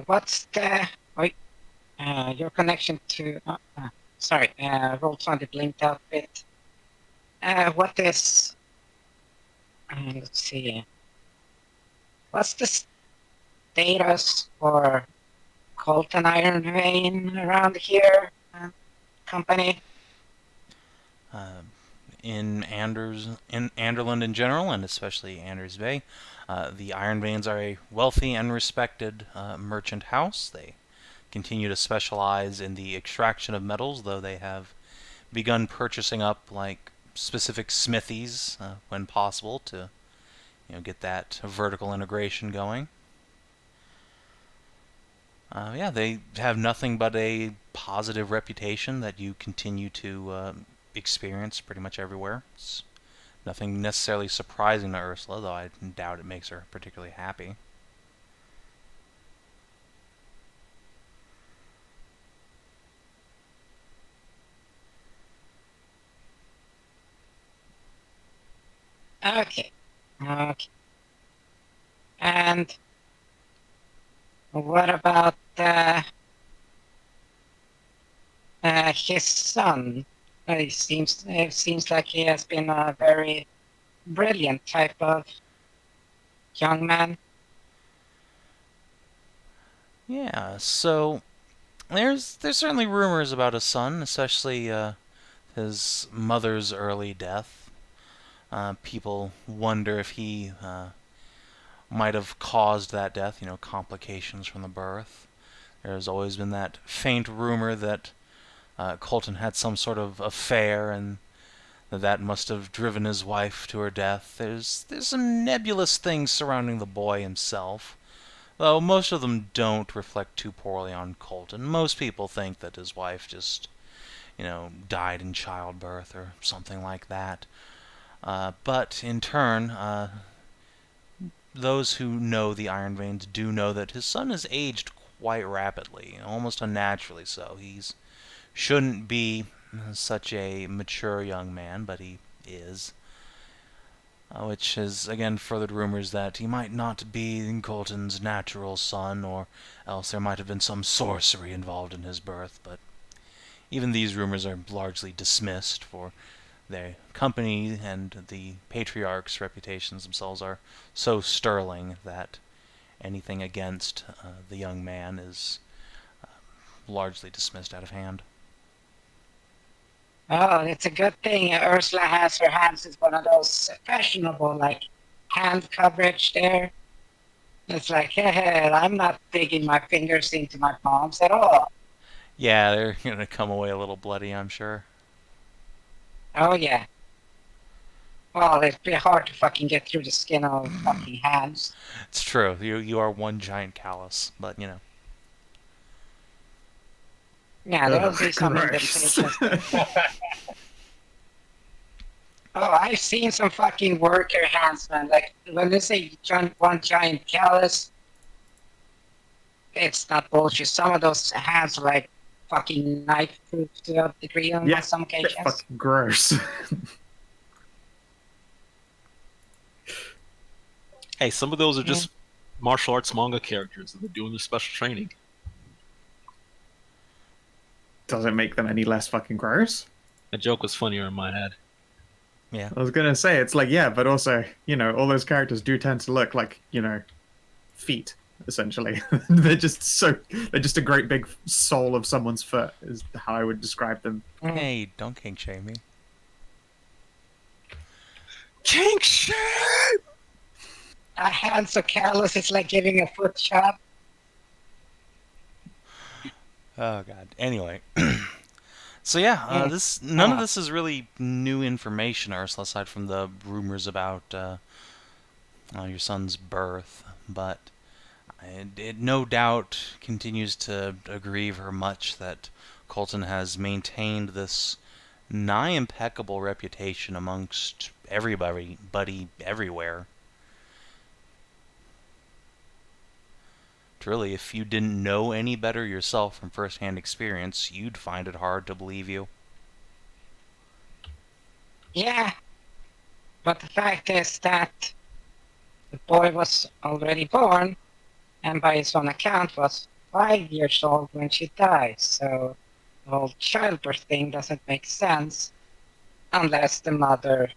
What's the your connection to? Sorry, Roll20 blinked out a bit. What is? Let's see. What's the status for Colton Iron Vein around here? Company. In Anderland in general, and especially Anders Bay, the Iron Veins are a wealthy and respected merchant house. They continue to specialize in the extraction of metals, though they have begun purchasing up like specific smithies when possible to get that vertical integration going. Yeah, they have nothing but a positive reputation that you continue to experience pretty much everywhere. It's nothing necessarily surprising to Ursula, though I doubt it makes her particularly happy. Okay. And what about his son? It seems like he has been a very brilliant type of young man. Yeah, so there's certainly rumors about his son, especially his mother's early death. People wonder if he might have caused that death, complications from the birth. There's always been that faint rumor that Colton had some sort of affair and that must have driven his wife to her death. There's some nebulous things surrounding the boy himself, though most of them don't reflect too poorly on Colton. Most people think that his wife just, died in childbirth or something like that. But in turn, those who know the Iron Veins do know that his son has aged quite rapidly, almost unnaturally so. He's shouldn't be such a mature young man, but he is. Which has again furthered rumors that he might not be Colton's natural son, or else there might have been some sorcery involved in his birth, but even these rumors are largely dismissed, for their company and the Patriarch's reputations themselves are so sterling that anything against the young man is largely dismissed out of hand. Oh, it's a good thing Ursula has her hands in one of those fashionable, like, hand coverage there. It's like, hey, I'm not digging my fingers into my palms at all. Yeah, they're gonna come away a little bloody, I'm sure. Oh, yeah. Well, it'd be hard to fucking get through the skin of fucking hands. It's true. You are one giant callus, but Yeah, there'll be some gross. indentations. Oh, I've seen some fucking worker hands, man. Like, when they say one giant callus, it's not bullshit. Some of those hands are like fucking knife-proof to a degree on some occasions. Fucking gross. Hey, some of those are just martial arts manga characters that are doing their special training. Does it make them any less fucking gross? That joke was funnier in my head. Yeah. I was gonna say, it's like, yeah, but also, all those characters do tend to look like, feet, essentially. they're just a great big sole of someone's foot, is how I would describe them. Hey, don't kink shame me. Kink shame! A hand so callous, it's like giving a foot shot. Oh god. Anyway, so yeah, none of this is really new information, Ursula, aside from the rumors about your son's birth. But it no doubt continues to grieve her much that Colton has maintained this nigh impeccable reputation amongst everybody, everywhere. Truly, if you didn't know any better yourself from first-hand experience, you'd find it hard to believe you. Yeah, but the fact is that the boy was already born, and by his own account was 5 years old when she died, so the whole childbirth thing doesn't make sense unless the mother,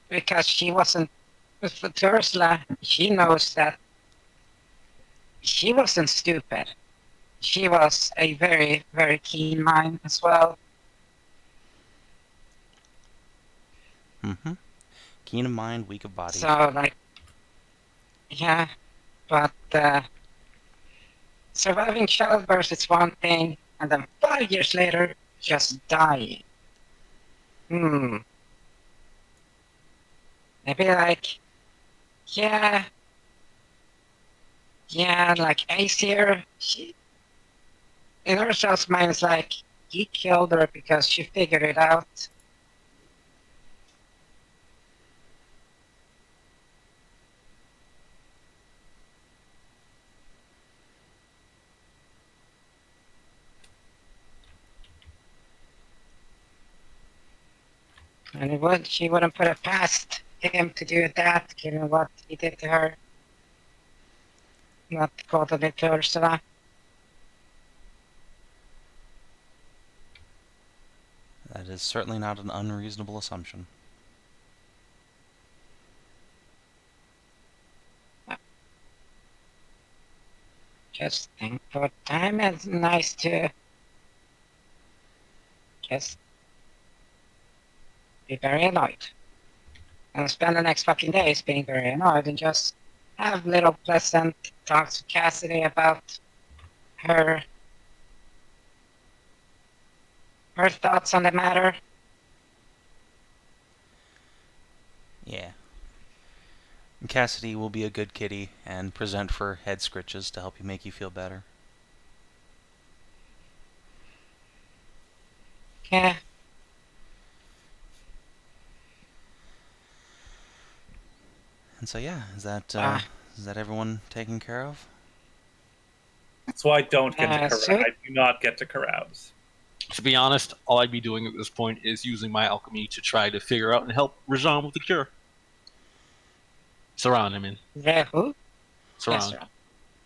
because she wasn't, with Ursula, she knows that she wasn't stupid. She was a very, very keen mind as well. Mm-hmm. Keen of mind, weak of body. So, yeah, but surviving childbirth is one thing, and then 5 years later, just dying. Maybe like Aesir, in Ursula's mind, it's like, he killed her because she figured it out. And she wouldn't put it past him to do that, given what he did to her. Not called it to Ursula. That is certainly not an unreasonable assumption. just think for time. It's nice to just be very annoyed. And spend the next fucking days being very annoyed and just have little pleasant talks with Cassidy about her thoughts on the matter. Yeah. And Cassidy will be a good kitty and present for head scritches to help you make you feel better. Yeah. And so yeah, is that everyone taken care of? So I don't get to Szooth? carouse. I do not get to carouse. To be honest, all I'd be doing at this point is using my alchemy to try to figure out and help Rajan with the cure. Saran, I mean. The who? Saran. Yes, sir.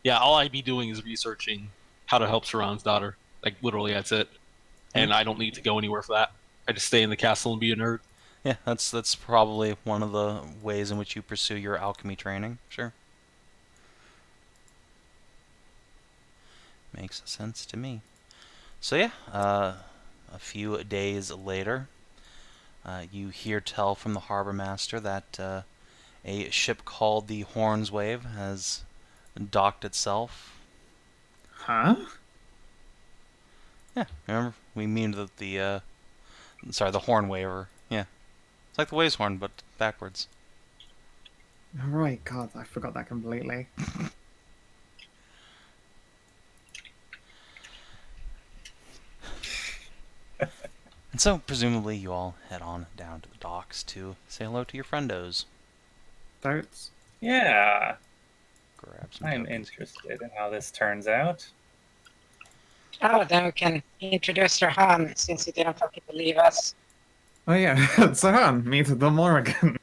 Yeah, all I'd be doing is researching how to help Saran's daughter. Like, literally, that's it. And I don't need to go anywhere for that. I just stay in the castle and be a nerd. Yeah, that's probably one of the ways in which you pursue your alchemy training. Sure. Makes sense to me. So yeah, a few days later, you hear tell from the harbor master that a ship called the Hornswave has docked itself. Huh? Yeah, remember we mean that the Hornwaver. Yeah, it's like the Waves Horn but backwards. Right, God, I forgot that completely. And so presumably you all head on down to the docks to say hello to your friendos. Darts? Yeah, Grab some I'm tokens. interested in how this turns out. Oh, then we can introduce Rahan since he didn't fucking believe us. Oh yeah, Sahan, meet the Morrigan.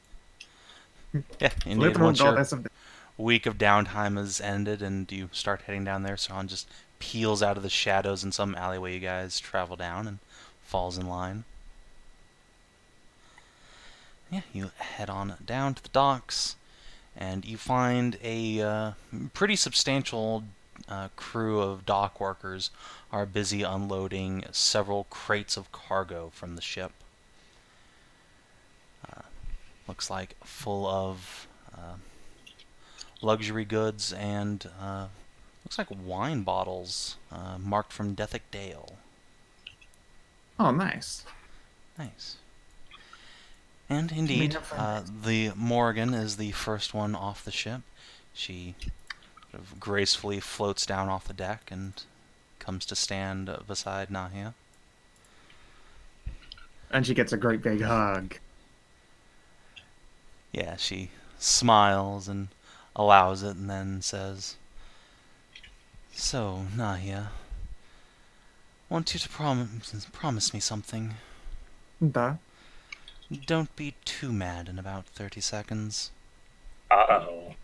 Yeah, indeed. Literal Once your goddess of the... week of downtime has ended and you start heading down there, Sahan just peels out of the shadows in some alleyway you guys travel down and falls in line. Yeah, you head on down to the docks and you find a pretty substantial crew of dock workers are busy unloading several crates of cargo from the ship. Looks like full of luxury goods and looks like wine bottles marked from Dethick Dale. Oh, nice. Nice. And indeed, the Morrigan is the first one off the ship. She sort of gracefully floats down off the deck and comes to stand beside Nahia. And she gets a great big hug. Yeah, she smiles and allows it and then says, "So, Nahia, I want you to promise me something. Duh. Don't be too mad in about 30 seconds. Uh-oh.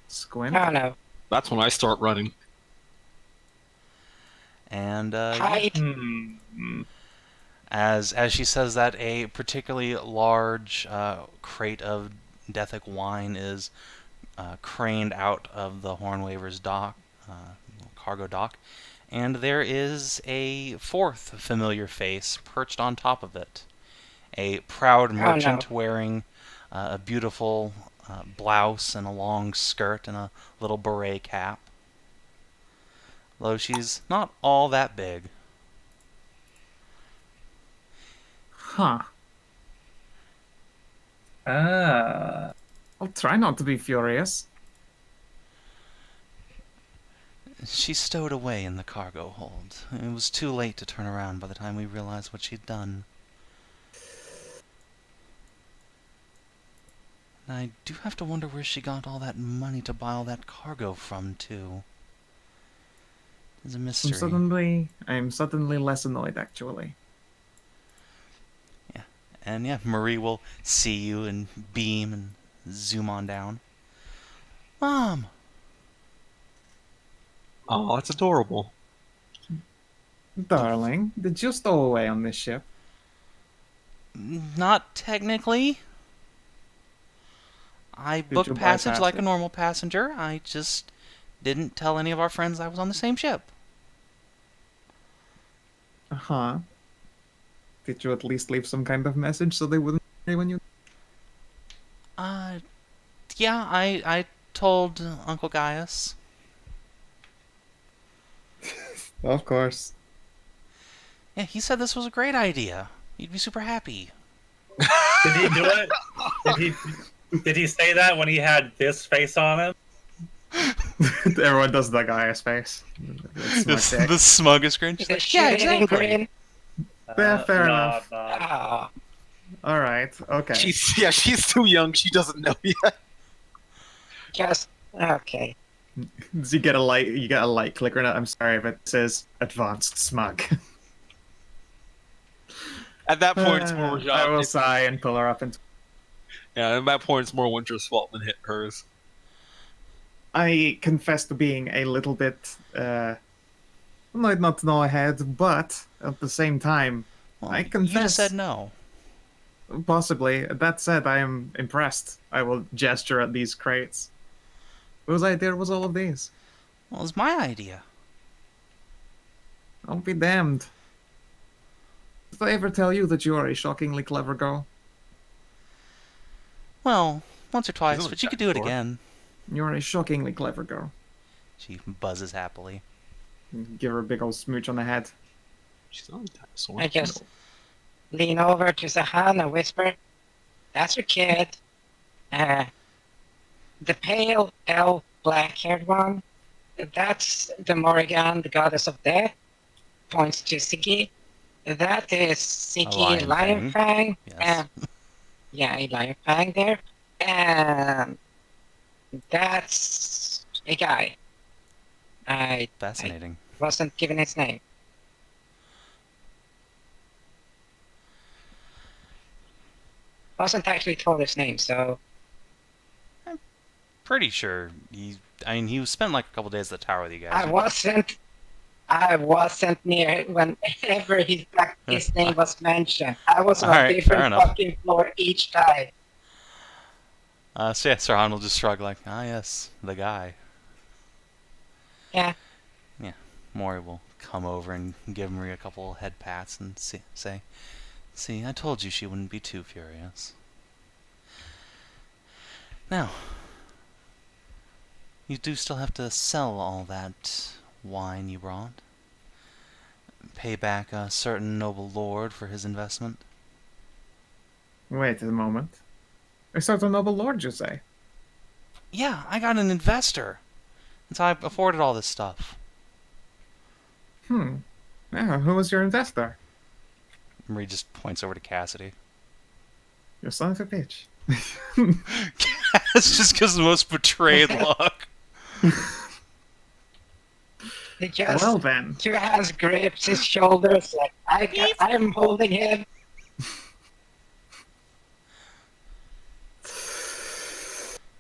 Squint. Oh no. That's when I start running. And Hide. as she says that, a particularly large crate of Dethick wine is craned out of the Hornwaver's dock, cargo dock, and there is a fourth familiar face perched on top of it. A proud merchant wearing a beautiful blouse and a long skirt and a little beret cap. Though she's not all that big. Huh. Ah. I'll try not to be furious. She stowed away in the cargo hold. It was too late to turn around by the time we realized what she'd done. And I do have to wonder where she got all that money to buy all that cargo from, too. It's a mystery. I'm suddenly less annoyed, actually. Yeah. And yeah, Marie will see you and beam and zoom on down. Mom! Oh, that's adorable. Darling, did you stow away on this ship? Not technically. I Did booked you buy passage like a passage? normal passenger. I just didn't tell any of our friends I was on the same ship. Uh-huh. Did you at least leave some kind of message so they wouldn't worry when you... Yeah, I told Uncle Gaius. Of course. Yeah, he said this was a great idea. He'd be super happy. Did he do it? Did he say that when he had this face on him? Everyone does that Gaius face. That's my take. The smuggest grin. She's The like, yeah, shit-eating exactly. grin. Yeah, fair enough. Ah, Alright, okay. She's too young. She doesn't know yet. just okay. You get a light clicker on it. I'm sorry if it says advanced smug. At that point, it's more I will Rajat. sigh and pull her up into... Yeah, at that point, it's more Winter's fault than hers. I confess to being a little bit, might not know ahead, but at the same time, Well, I You confess, just said no. possibly. That said, I am impressed. I will gesture at these crates. Whose idea was all of these? Well, it was my idea. I'll be damned. Did I ever tell you that you are a shockingly clever girl? Well, once or twice, only but you could checked do it before. again. You are a shockingly clever girl. She buzzes happily. Give her a big old smooch on the head. She's not a dinosaur. I just lean over to Zahan and whisper, "That's your kid. The pale elf black-haired one. That's the Morrigan, the goddess of death." Points to Siki. That is Siki Lion Lionfang. Yes. Yeah, a Lionfang there. And that's a guy. I Fascinating. wasn't given his name. Wasn't actually told his name, so Pretty sure he spent like a couple days at the tower with you guys. I wasn't near it whenever his name was mentioned. I was on a Alright, fair different enough. fucking floor each time. So yeah, Sir Han will just shrug like, ah yes, the guy. Yeah. Yeah, Mori will come over and give Marie a couple head pats and say, "See, I told you she wouldn't be too furious." Now, you do still have to sell all that wine you brought. Pay back a certain noble lord for his investment. Wait a moment. A certain noble lord, you say? Yeah, I got an investor. That's how I afforded all this stuff. Yeah, who was your investor? Marie just points over to Cassidy. Your son of a bitch. It's just because the most betrayed look. He just Well then. two hands grips his shoulders like I'm holding him.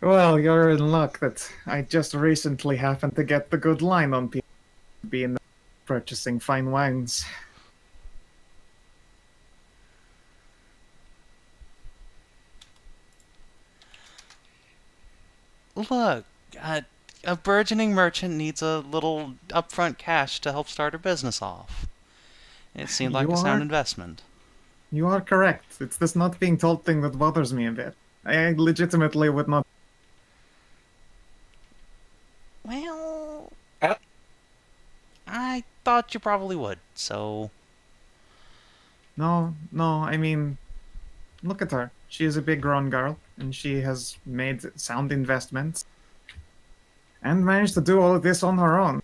Well, you're in luck that I just recently happened to get the good line on people being purchasing fine wines. Look, a burgeoning merchant needs a little upfront cash to help start her business off. It seemed like You a sound are- investment. You are correct. It's this not being told thing that bothers me a bit. I legitimately would not... Well, Oh. I thought you probably would, so... No, I mean... Look at her. She is a big grown girl, and she has made sound investments. And managed to do all of this on her own.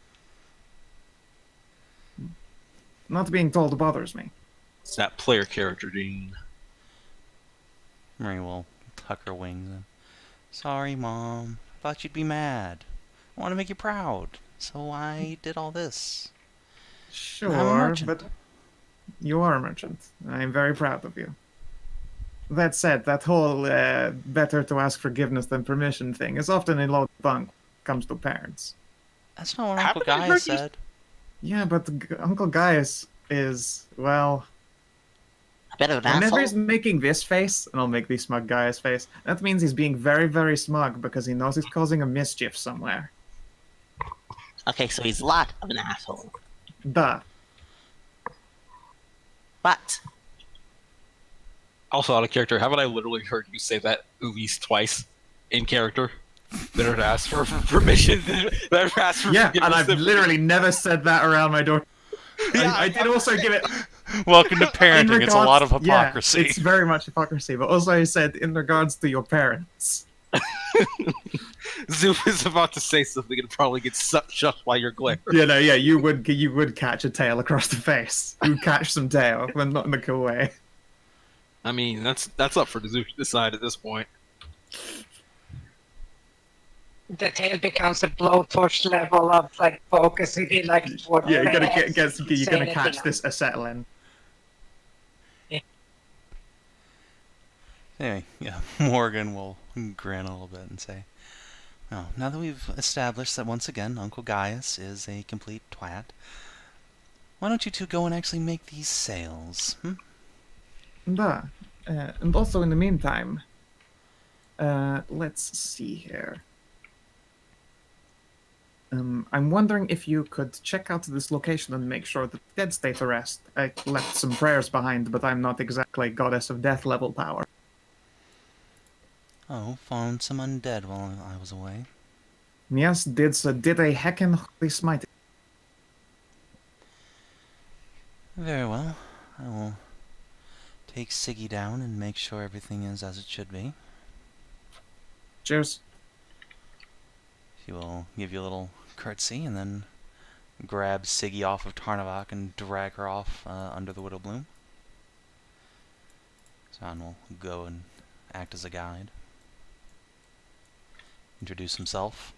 Not being told bothers me. It's that player character, Dean. Marie will tuck her wings in. Sorry, Mom. Thought you'd be mad. I want to make you proud, so I did all this. I'm a Sure, merchant. but you are a merchant. I'm very proud of you. That said, that whole better to ask forgiveness than permission thing is often a load of bunk when it comes to parents. That's not what Haven't Uncle I Guy heard you- said. Yeah, but Uncle Gaius is, well... A bit of an Whenever asshole. he's making this face, and I'll make the smug Gaius face, that means he's being very, very smug because he knows he's causing a mischief somewhere. Okay, so he's a lot of an asshole. Duh. But Also out of character, haven't I literally heard you say that at least twice in character? Never asked for permission. Never asked for Yeah, forgiveness. and I've literally never said that around my door. Yeah, I did also give it. Welcome to parenting. It's a lot of Yeah, hypocrisy. it's very much hypocrisy, but also I said in regards to your parents. Szooth is about to say something and probably gets shut by your glare. Yeah, you would catch a tail across the face. You would catch some tail, but not in a cool way. I mean, that's up for Szooth to decide at this point. The tail becomes a blowtorch level of like focus. It like Yeah, you're gonna catch this acetylene. Anyway, yeah, Morgan will grin a little bit and say, "Well, now that we've established that once again Uncle Gaius is a complete twat, why don't you two go and actually make these sales? And also in the meantime, let's see here. I'm wondering if you could check out this location and make sure that dead stay to rest. I left some prayers behind, but I'm not exactly Goddess of Death level power. Oh, found some undead while I was away. Yes, did a heckin' holy smite. Very well. I will take Siggy down and make sure everything is as it should be." Cheers. She will give you a little curtsy and then grab Siggy off of Tarnavak and drag her off under the Widow Bloom. Savin will go and act as a guide. Introduce himself.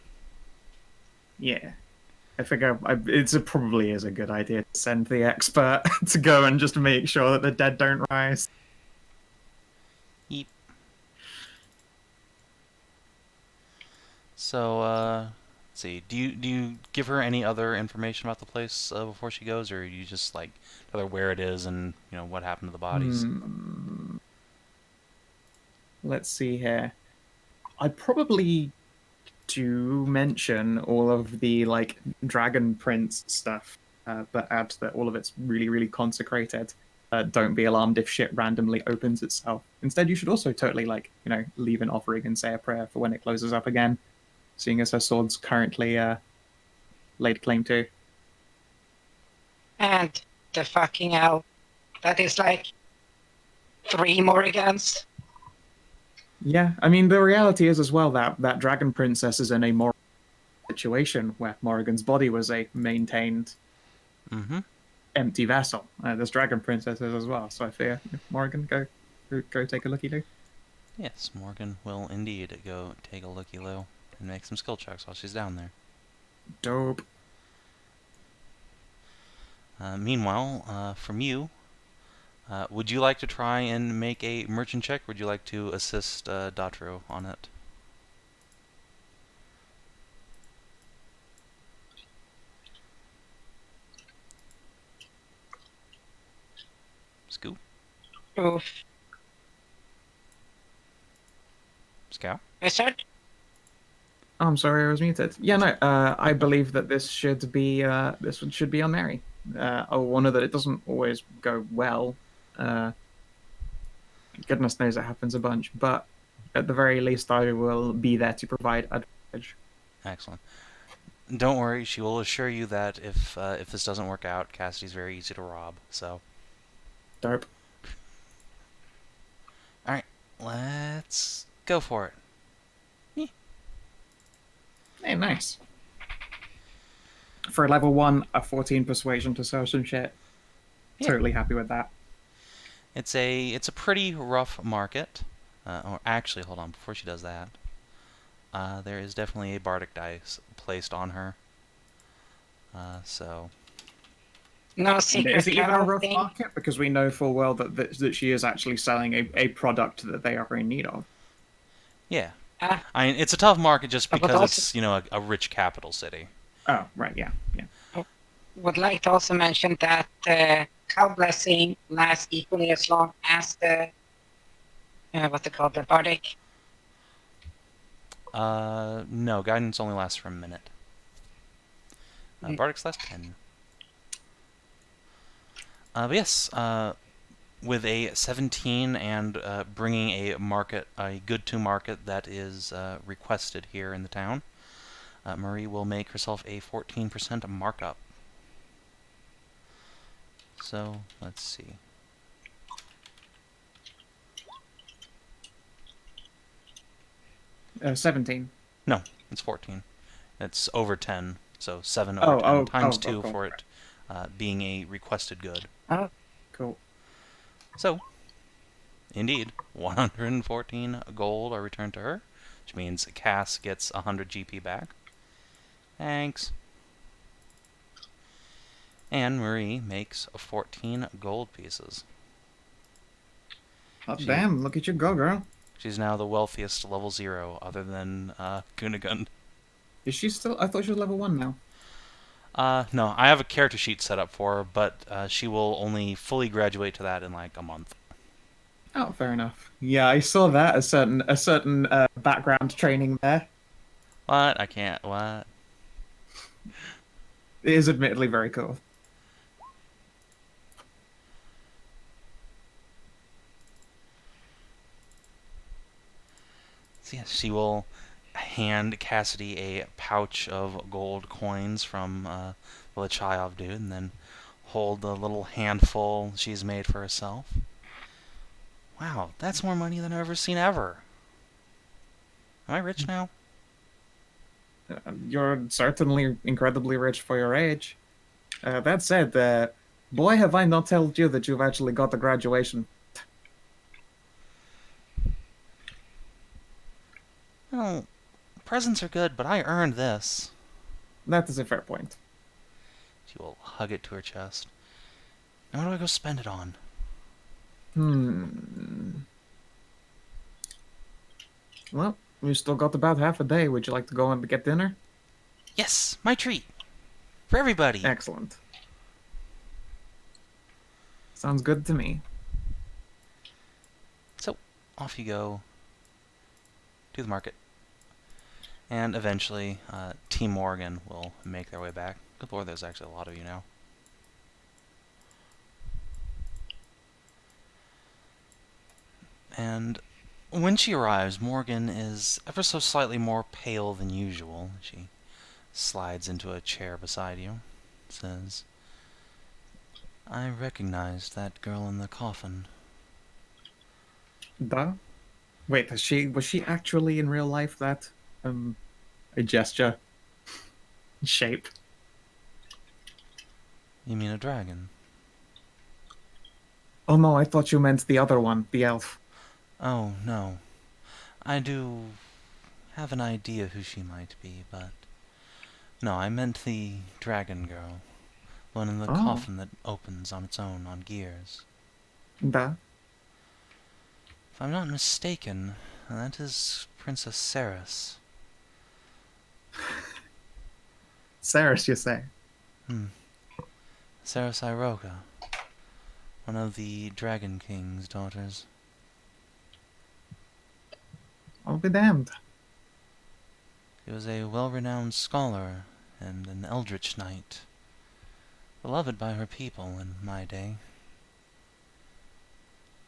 Yeah. I figure it probably is a good idea to send the expert to go and just make sure that the dead don't rise. Yeep. So, let's see. Do you give her any other information about the place before she goes, or you just like tell her where it is and what happened to the bodies? Let's see here. I'd probably do mention all of the like Dragon Prince stuff, but add that all of it's really, really consecrated. Don't be alarmed if shit randomly opens itself. Instead, you should also totally leave an offering and say a prayer for when it closes up again, seeing as her sword's currently laid claim to. And the fucking hell, that is like 3 Morgans. Yeah, I mean, the reality is as well that Dragon Princess is in a more situation where Morrigan's body was a maintained empty vessel. There's Dragon Princesses as well, so I fear Morrigan, go take a looky-loo. Yes, Morgan will indeed go take a looky-loo and make some skill checks while she's down there. Dope. Meanwhile, from you, would you like to try and make a merchant check, or would you like to assist Datru on it? Scoop? Oof. Scout? Wizard? Oh, I'm sorry, I was muted. Yeah, no, I believe that this should be on Mary. I'll warn that it doesn't always go well. Goodness knows it happens a bunch, but at the very least, I will be there to provide advantage. Excellent. Don't worry, she will assure you that if this doesn't work out, Cassidy's very easy to rob. So. Dope. All right, let's go for it. Hey, nice. For a level 1, a 14 persuasion to sell some shit. Yeah. Totally happy with that. It's a pretty rough market. Or actually, hold on, before she does that, there is definitely a bardic dice placed on her. So. No secret. Is it even a rough thing? market? Because we know full well that she is actually selling a product that they are in need of. Yeah. I mean, it's a tough market just But because also- it's, a rich capital city. Oh, right, yeah. Would like to also mention that Cow Blessing lasts equally as long as the what's it called, the Bardic. No, guidance only lasts for a minute. Bardic slash 10. But yes, with a 17 and bringing a good to market that is requested here in the town, Marie will make herself a 14% markup. So, let's see. 17. No, it's 14. It's over 10, so 7 over 10 times 2 cool. for it being a requested good. Oh, Cool. So, indeed, 114 gold are returned to her, which means Cass gets 100 GP back. Thanks. And Marie makes 14 gold pieces. Oh, damn, look at you go, girl. She's now the wealthiest level 0, other than Gunagund. Is she still? I thought she was level 1 now. No, I have a character sheet set up for her, but she will only fully graduate to that in like a month. Oh, fair enough. Yeah, I saw that, a certain background training there. What? I can't. What? It is admittedly very cool. So yes, she will hand Cassidy a pouch of gold coins from the Chayav dude, and then hold the little handful she's made for herself. Wow, that's more money than I've ever seen ever. Am I rich now? You're certainly incredibly rich for your age. That said, boy, have I not told you that you've actually got the graduation. Well, presents are good, but I earned this. That is a fair point. She will hug it to her chest. Now what do I go spend it on? Well, we've still got about half a day. Would you like to go and get dinner? Yes, my treat. For everybody. Excellent. Sounds good to me. So, off you go to the market. And eventually, Team Morgan will make their way back. Good lord, there's actually a lot of you now. And when she arrives, Morgan is ever so slightly more pale than usual. She slides into a chair beside you, says, I recognized that girl in the coffin. Duh. Wait, was she actually in real life that a gesture shape? You mean a dragon? Oh no, I thought you meant the other one, the elf. Oh, no. I do have an idea who she might be, but... No, I meant the dragon girl. One in the coffin that opens on its own on gears. Duh. If I'm not mistaken, that is Princess Ceres. Ceres, you say? Ceres Iroka. One of the Dragon King's daughters. I'll be damned. She was a well-renowned scholar and an eldritch knight. Beloved by her people in my day.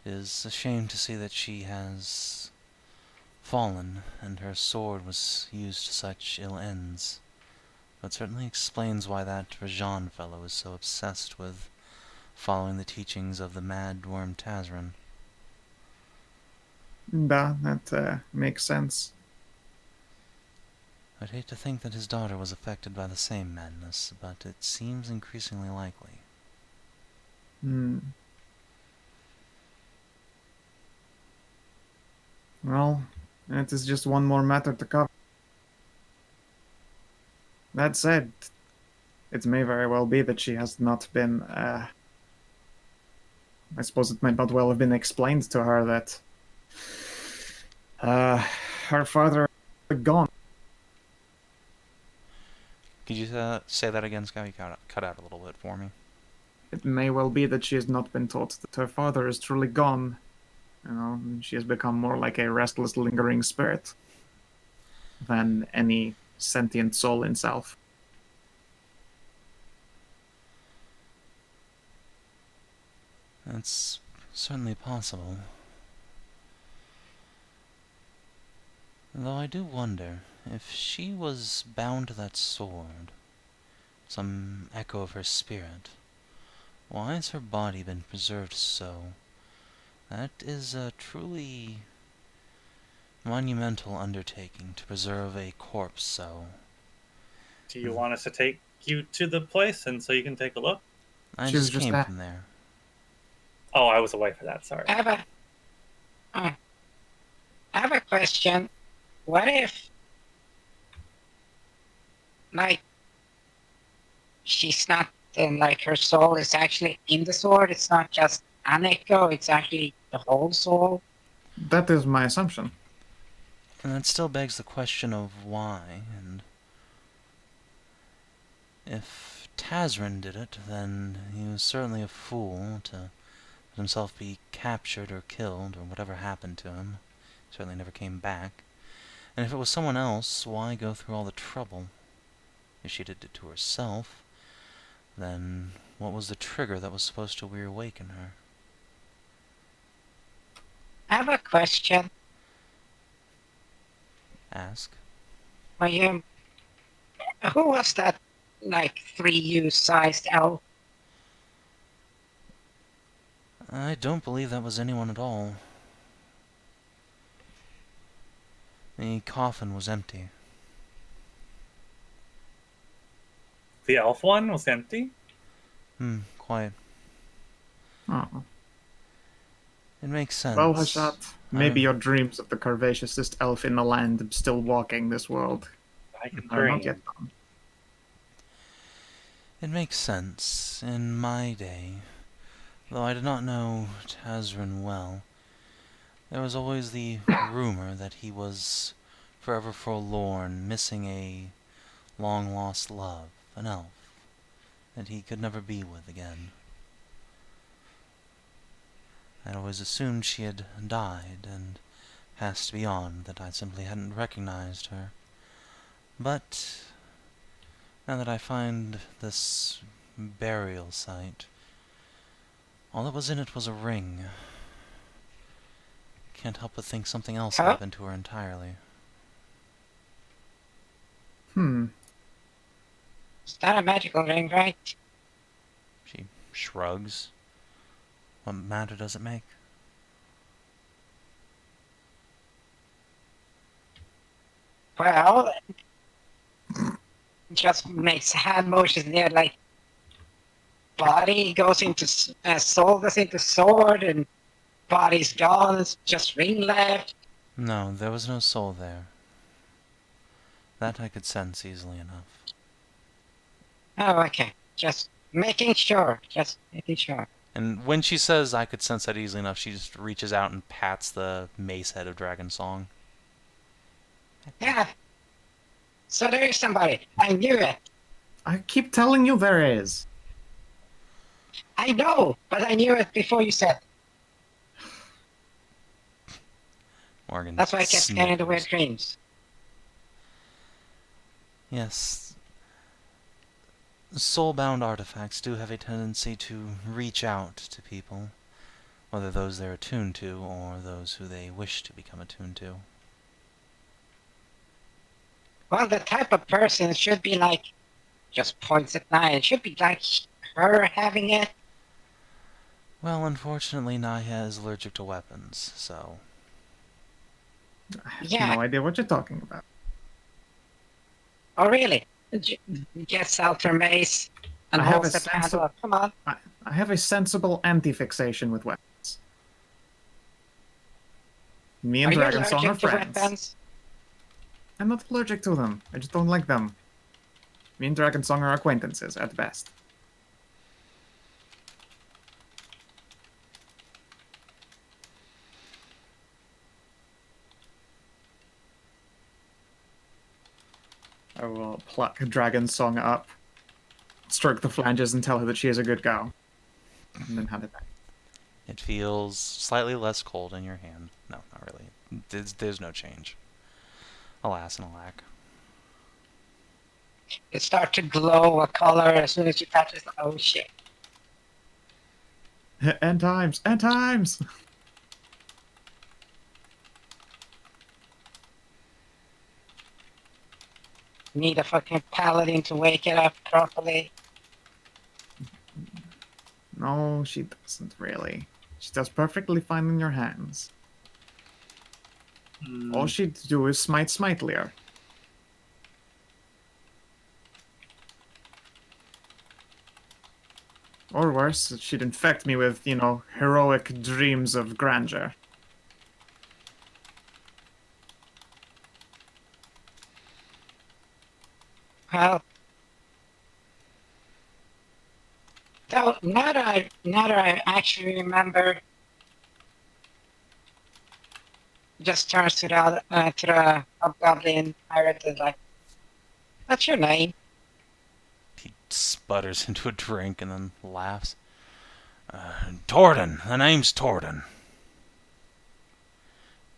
It is a shame to see that she has fallen, and her sword was used to such ill ends. But certainly explains why that Rajan fellow is so obsessed with following the teachings of the mad worm Tazrin. Duh, that makes sense. I'd hate to think that his daughter was affected by the same madness, but it seems increasingly likely. Well, it is just one more matter to cover. That said, it may very well be that she has not been, I suppose it might not well have been explained to her that her father is gone. Could you say that again, Scout? You cut out a little bit for me. It may well be that she has not been taught that her father is truly gone. You know, she has become more like a restless, lingering spirit than any sentient soul in self. That's certainly possible. Though I do wonder, if she was bound to that sword, some echo of her spirit, why has her body been preserved so? That is a truly monumental undertaking to preserve a corpse so. Do you want us to take you to the place and so you can take a look? I She was just just came there. from there. Oh, I was away for that. Sorry. I have a question. What if, like, she's not, like, her soul is actually in the sword? It's not just an echo, it's actually the whole soul? That is my assumption. And that still begs the question of why, and if Tazrin did it, then he was certainly a fool to let himself be captured or killed, or whatever happened to him. Certainly never came back. And if it was someone else, why go through all the trouble? If she did it to herself, then what was the trigger that was supposed to reawaken her? I have a question. Ask. Who was that, like, 3U-sized elf? I don't believe that was anyone at all. The coffin was empty. The elf one was empty? Quiet. Oh. It makes sense. Well, Hashat, maybe I- your dreams of the curvaceousest elf in the land still walking this world I can are not dream. yet gone. It makes sense. In my day, though I did not know Tazrin well, there was always the rumor that he was forever forlorn, missing a long-lost love, an elf, that he could never be with again. I'd always assumed she had died and passed beyond, that I simply hadn't recognized her. But now that I find this burial site, all that was in it was a ring. Can't help but think something else Huh? happened to her entirely. Is that a magical ring, right? She shrugs. What matter does it make? Well, just makes hand motions there, like, body goes into, soul goes into sword, and body's gone, it's just ring left. No, there was no soul there. That I could sense easily enough. Oh, okay. Just making sure. And when she says I could sense that easily enough, she just reaches out and pats the mace head of Dragon Song. Yeah. So there is somebody. I knew it. I keep telling you there is. I know, but I knew it before you said. Morgan That's why I kept getting the weird snickers. dreams. Yes. Soul-bound artifacts do have a tendency to reach out to people, whether those they're attuned to or those who they wish to become attuned to. Well, the type of person should be like, just points at Nahia. It should be like her having it. Well, unfortunately, Nahia is allergic to weapons, so... I have Yeah. no idea what you're talking about. Oh, really? Gets out her mace and I have holds a the sense handle of- up. Come on. I have a sensible anti-fixation with weapons. Me and Are you Dragon Song are allergic to friends. weapons? I'm not allergic to them. I just don't like them. Me and Dragon Song are acquaintances at best. I will pluck Dragon Song up, stroke the flanges, and tell her that she is a good girl, and then hand it back. It feels slightly less cold in your hand. No, not really. There's no change. Alas and alack. It starts to glow a color as soon as you touch it. Oh, shit. End times! End times! Need a fucking paladin to wake it up properly. No, she doesn't really. She does perfectly fine in your hands. All she'd do is smite smitelier. Or worse, she'd infect me with, you know, heroic dreams of grandeur. Well, though, now that I actually remember, just turns to the Hobgoblin pirate and like, what's your name? He sputters into a drink and then laughs. Torden. The name's Torden.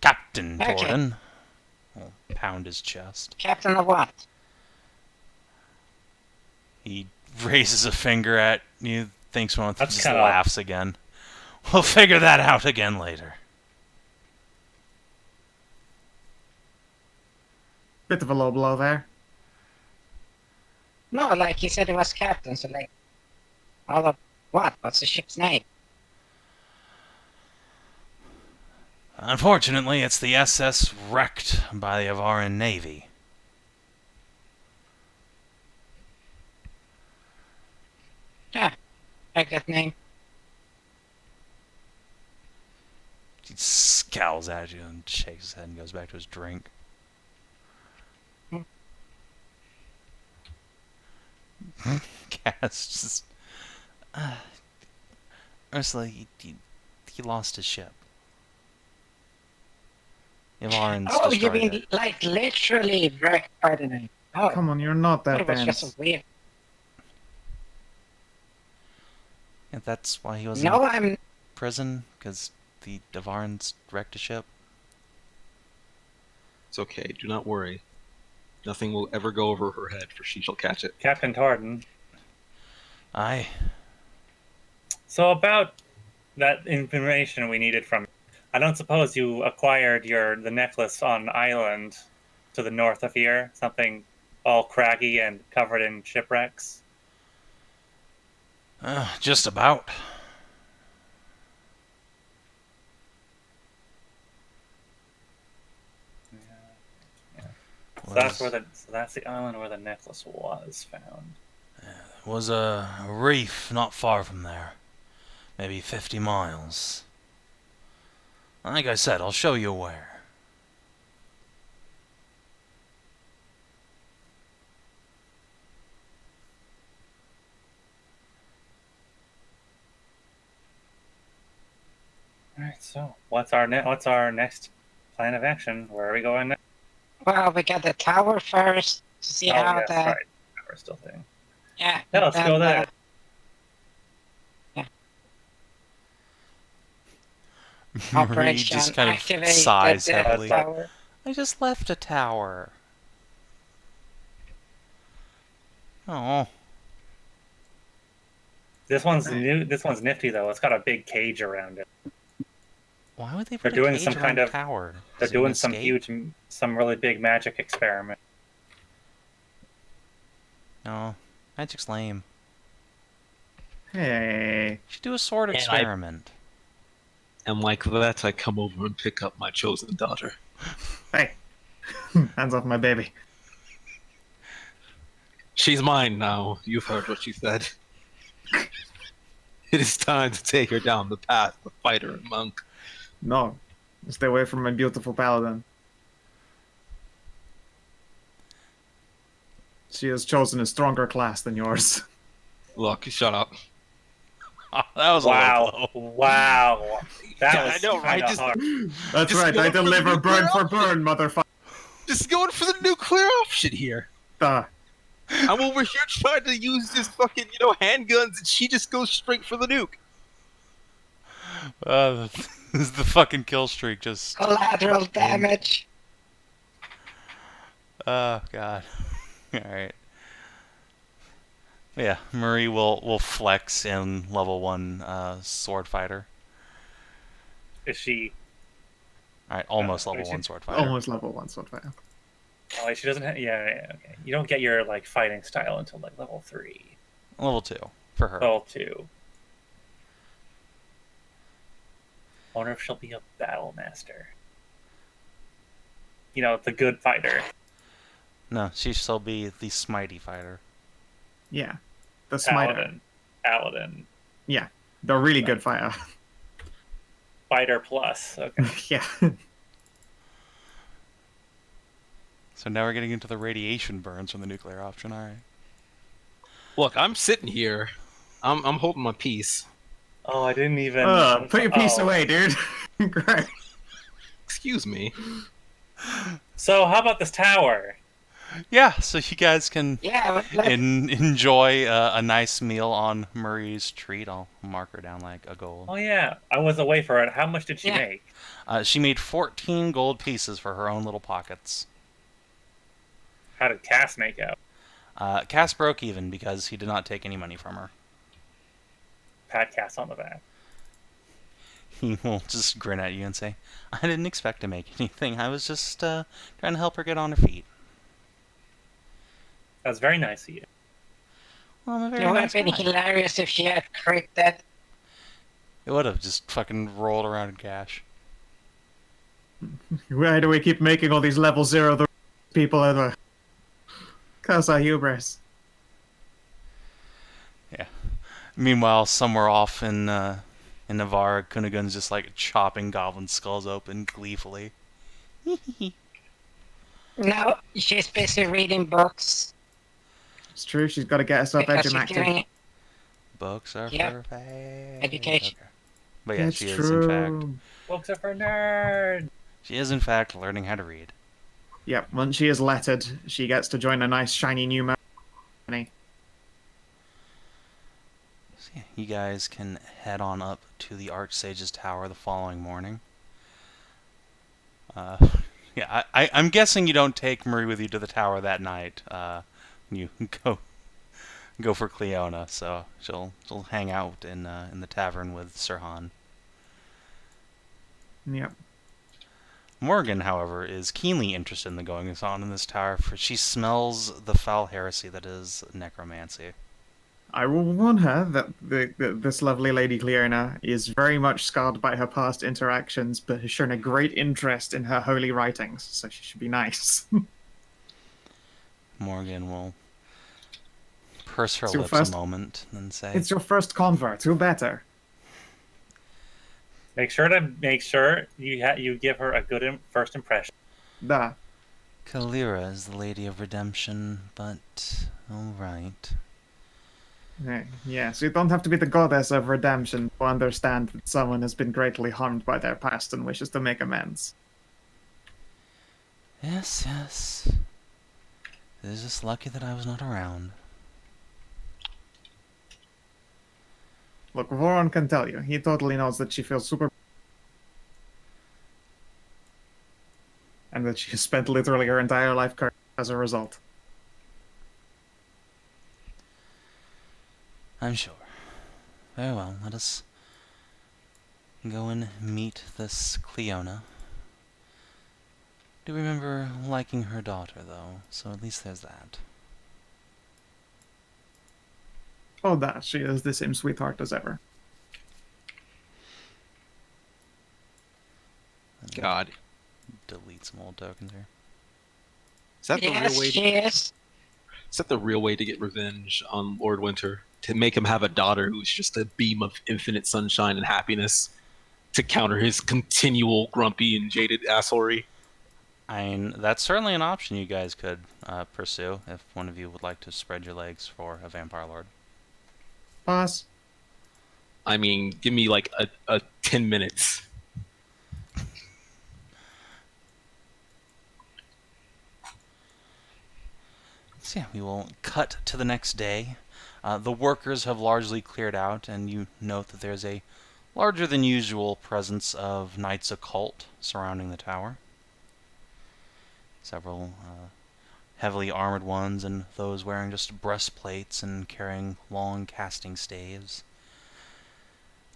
Captain Okay. Torden. I'll pound his chest. Captain of what? He raises a finger at you, thinks one, That's just kinda- laughs again. We'll figure that out again later. Bit of a low blow there. No, like he said it was captain, so like, all of what? What's the ship's name? Unfortunately, it's the SS wrecked by the Avaran Navy. Yeah, like that name. He scowls at you and shakes his head and goes back to his drink. Cass just... Ursula, he lost his ship. Yavarin's Oh, you destroyed mean it. like literally wrecked by the name? Oh, Come on, you're not that it was dense. just weird. Yeah, that's why he was in No, I'm prison, because the Yavarin's wrecked a ship. It's okay. Do not worry. Nothing will ever go over her head, for she shall catch it. Captain Torden. Aye. So about that information we needed from, I don't suppose you acquired the necklace on island to the north of here, something all craggy and covered in shipwrecks. Just about. So that's the island where the necklace was found. Was a reef not far from there. Maybe 50 miles. Like I said, I'll show you where. Alright, so what's our next plan of action? Where are we going next? well, we got the tower first to see how yes, the right. We're still thing. yeah. Yeah, let's then, go there. Marie Operation just kind of activate sighs the heavily. tower. I just left a tower. Oh. This one's new. This one's nifty though. It's got a big cage around it. Why would they put They're a doing cage some around kind a of- tower? They're Is it gonna doing escape? some really big magic experiment. No. Magic's lame. Hey. You should do a sword And experiment. And like that, I come over and pick up my chosen daughter. Hey. Hands off my baby. She's mine now. You've heard what she said. It is time to take her down the path of fighter and monk. No. Stay away from my beautiful paladin. She has chosen a stronger class than yours. Look, shut up. That was a low blow. Wow. That Yeah, was I know, right? kinda Just- hard. That's Just right, go I for the deliver burn for nuclear burn, motherfucker. Just going for the nuclear option here. I'm over here trying to use this fucking, handguns, and she just goes straight for the nuke. The fucking kill streak just... Collateral damage. Oh, God. Alright. Yeah, Marie will flex in level 1 sword fighter. Is she? Alright, almost level Is 1 she? sword fighter. Almost level 1 sword fighter. Oh, she doesn't have. Yeah, okay. You don't get your like fighting style until like level 3, Level 2 for her. level 2. I wonder if she'll be a battle master. You know, the good fighter. No, she shall be the smitey fighter. Yeah. The smiter. Paladin. Yeah. The really good fighter. Fighter plus. Okay. Yeah. So now we're getting into the radiation burns from the nuclear option. Alright. Look, I'm sitting here. I'm holding my peace. Oh, I didn't even. Put your piece away, dude. Great. Excuse me. So, how about this tower? Yeah, so you guys can Yeah, let's, enjoy a nice meal on Marie's treat. I'll mark her down like a gold. Oh yeah, I was away for it. How much did she Yeah. make? She made 14 gold pieces for her own little pockets. How did Cass make out? Cass broke even because he did not take any money from her. Pat Cass on the back. He will just grin at you and say, I didn't expect to make anything. I was just trying to help her get on her feet. That was very nice of you. Well, I'm a very it would nice have been guy. hilarious if she had crit that. It would have just fucking rolled around in cash. Why do we keep making all these level 0 the people ever? Casa hubris. Yeah. Meanwhile, somewhere off in Navarre, Kunagun's just like chopping goblin skulls open gleefully. No, she's busy reading books. It's true, she's got to get herself Because she's edumated. doing Books are Yep. for fags. Education. Okay. But yeah, It's she is true. in fact. Books are for nerds. She is in fact learning how to read. Yep, once she is lettered, she gets to join a nice shiny new company. So yeah, you guys can head on up to the Archsage's tower the following morning. Yeah, I'm guessing you don't take Marie with you to the tower that night. You go for Leona, so she'll hang out in the tavern with Sirhan. Yep. Morgan, however, is keenly interested in the goings on in this tower, for she smells the foul heresy that is necromancy. I will warn her that this lovely lady Leona is very much scarred by her past interactions, but has shown a great interest in her holy writings, so she should be nice. Morgan will purse her It's your lips first- a moment and say, It's your first convert, who better? Make sure you give her a good first impression. Da. Kalira is the Lady of Redemption, but alright. Yeah, so you don't have to be the goddess of redemption to understand that someone has been greatly harmed by their past and wishes to make amends. Yes, yes. It is just lucky that I was not around. Look, Voron can tell you. He totally knows that she feels super... and that she has spent literally her entire life cursed as a result. I'm sure. Very well, let us go and meet this Leona. Do remember liking her daughter, though, so at least there's that. Oh, that. She is the same sweetheart as ever. God. Delete some old tokens here. Is that the yes, real way? she is. Is that the real way to get revenge on Lord Winter? To make him have a daughter who's just a beam of infinite sunshine and happiness, to counter his continual grumpy and jaded assholery? I mean, that's certainly an option you guys could pursue if one of you would like to spread your legs for a vampire lord. Pass. I mean, give me like a 10 minutes. So yeah, we will cut to the next day. The workers have largely cleared out, and you note that there's a larger than usual presence of Knights Occult surrounding the tower. Several heavily armored ones and those wearing just breastplates and carrying long casting staves.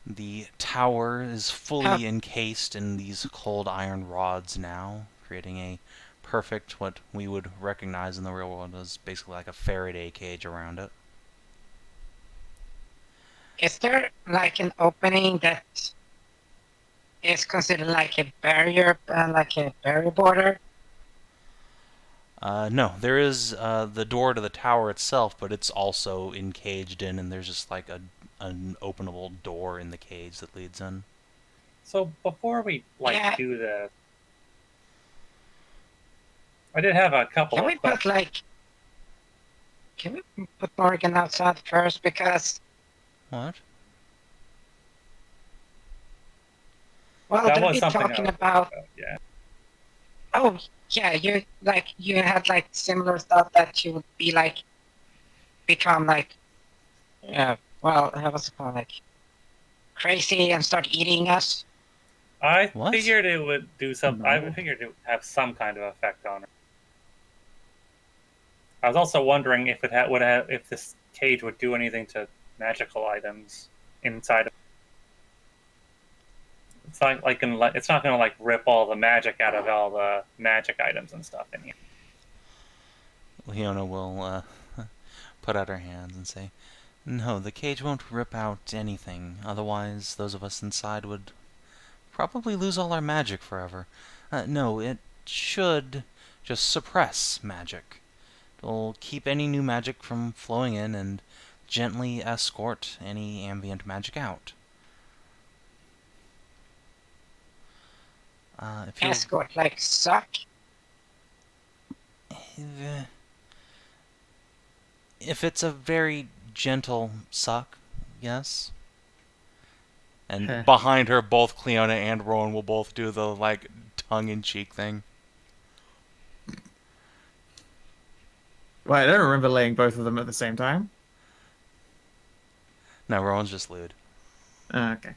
The tower is fully encased in these cold iron rods now, creating a perfect, what we would recognize in the real world as basically like a Faraday cage around it. Is there like an opening that is considered like a barrier border? No, there is the door to the tower itself, but it's also encaged in, and there's just like an openable door in the cage that leads in. So before we Yeah. do this, I did have a couple Can of we questions. can we put Morgan outside first, because What? well, That they'll was be something I talking was about. yeah. Oh yeah, you had like similar stuff that you would be like become like well, how was it called, like crazy and start eating us. I What? figured it would do some. I No. figured it would have some kind of effect on her. I was also wondering if it would have, if this cage would do anything to magical items inside of. It's not like it's not going to like rip all the magic out of all the magic items and stuff in here. Leona will put out her hands and say, "No, the cage won't rip out anything. Otherwise, those of us inside would probably lose all our magic forever. No, it should just suppress magic. It'll keep any new magic from flowing in and gently escort any ambient magic out. If you're Escort like suck. if it's a very gentle suck, yes." And Heh. behind her, both Cleona and Rowan will both do the like tongue-in-cheek thing. Well, I don't remember laying both of them at the same time. No, Rowan's just lewd. Okay.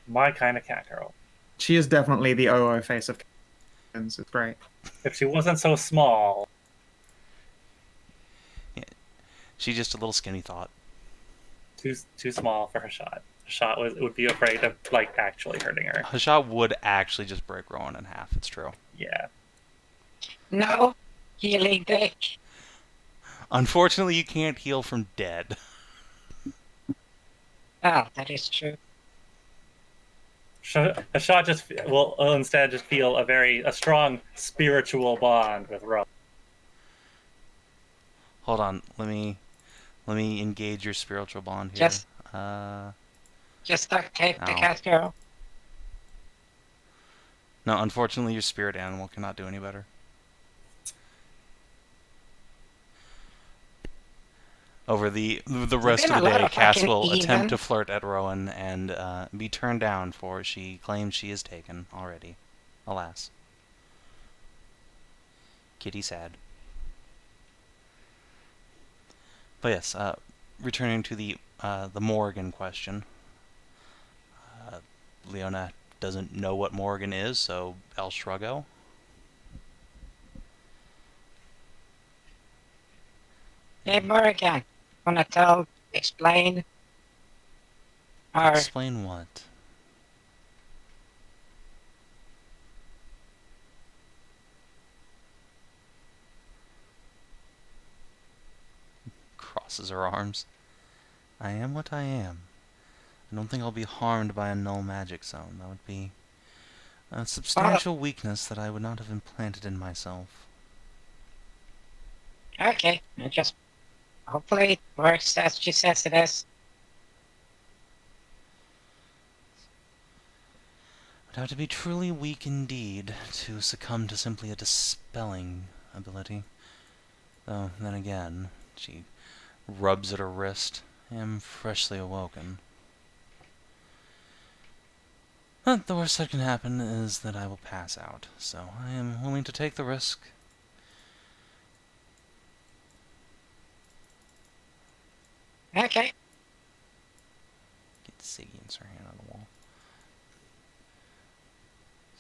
My kind of cat girl. She is definitely the OO face of kittens. It's great. If she wasn't so small, She's just a little skinny thought. too small for Hashat. Hashat would be afraid of like actually hurting her. Hashat would actually just break Rowan in half. It's true. Yeah. No, healing dick. Unfortunately, you can't heal from dead. Oh, that is true. Hashat just will instead just feel a strong spiritual bond with Rowan. Hold on, let me engage your spiritual bond here. Just Uh, Just duct tape the Ow. cat girl. no, unfortunately, your spirit animal cannot do any better. Over the rest been of a the lot day, of Cass fucking will attempt even. to flirt at Rowan and be turned down for she claims she is taken already. Alas. Kitty sad. But yes, returning to the Morrigan question. Leona doesn't know what Morrigan is, so El Shruggo. Hey, Morrigan, wanna explain? Or Explain what? Crosses her arms. I am what I am. I don't think I'll be harmed by a null magic zone. That would be a substantial weakness that I would not have implanted in myself. okay, just hopefully it works as she says it is. I'd have to be truly weak indeed to succumb to simply a dispelling ability. Though, then again, she rubs at her wrist. I am freshly awoken. But the worst that can happen is that I will pass out, so I am willing to take the risk. Okay. Get Siggy's her hand on the wall.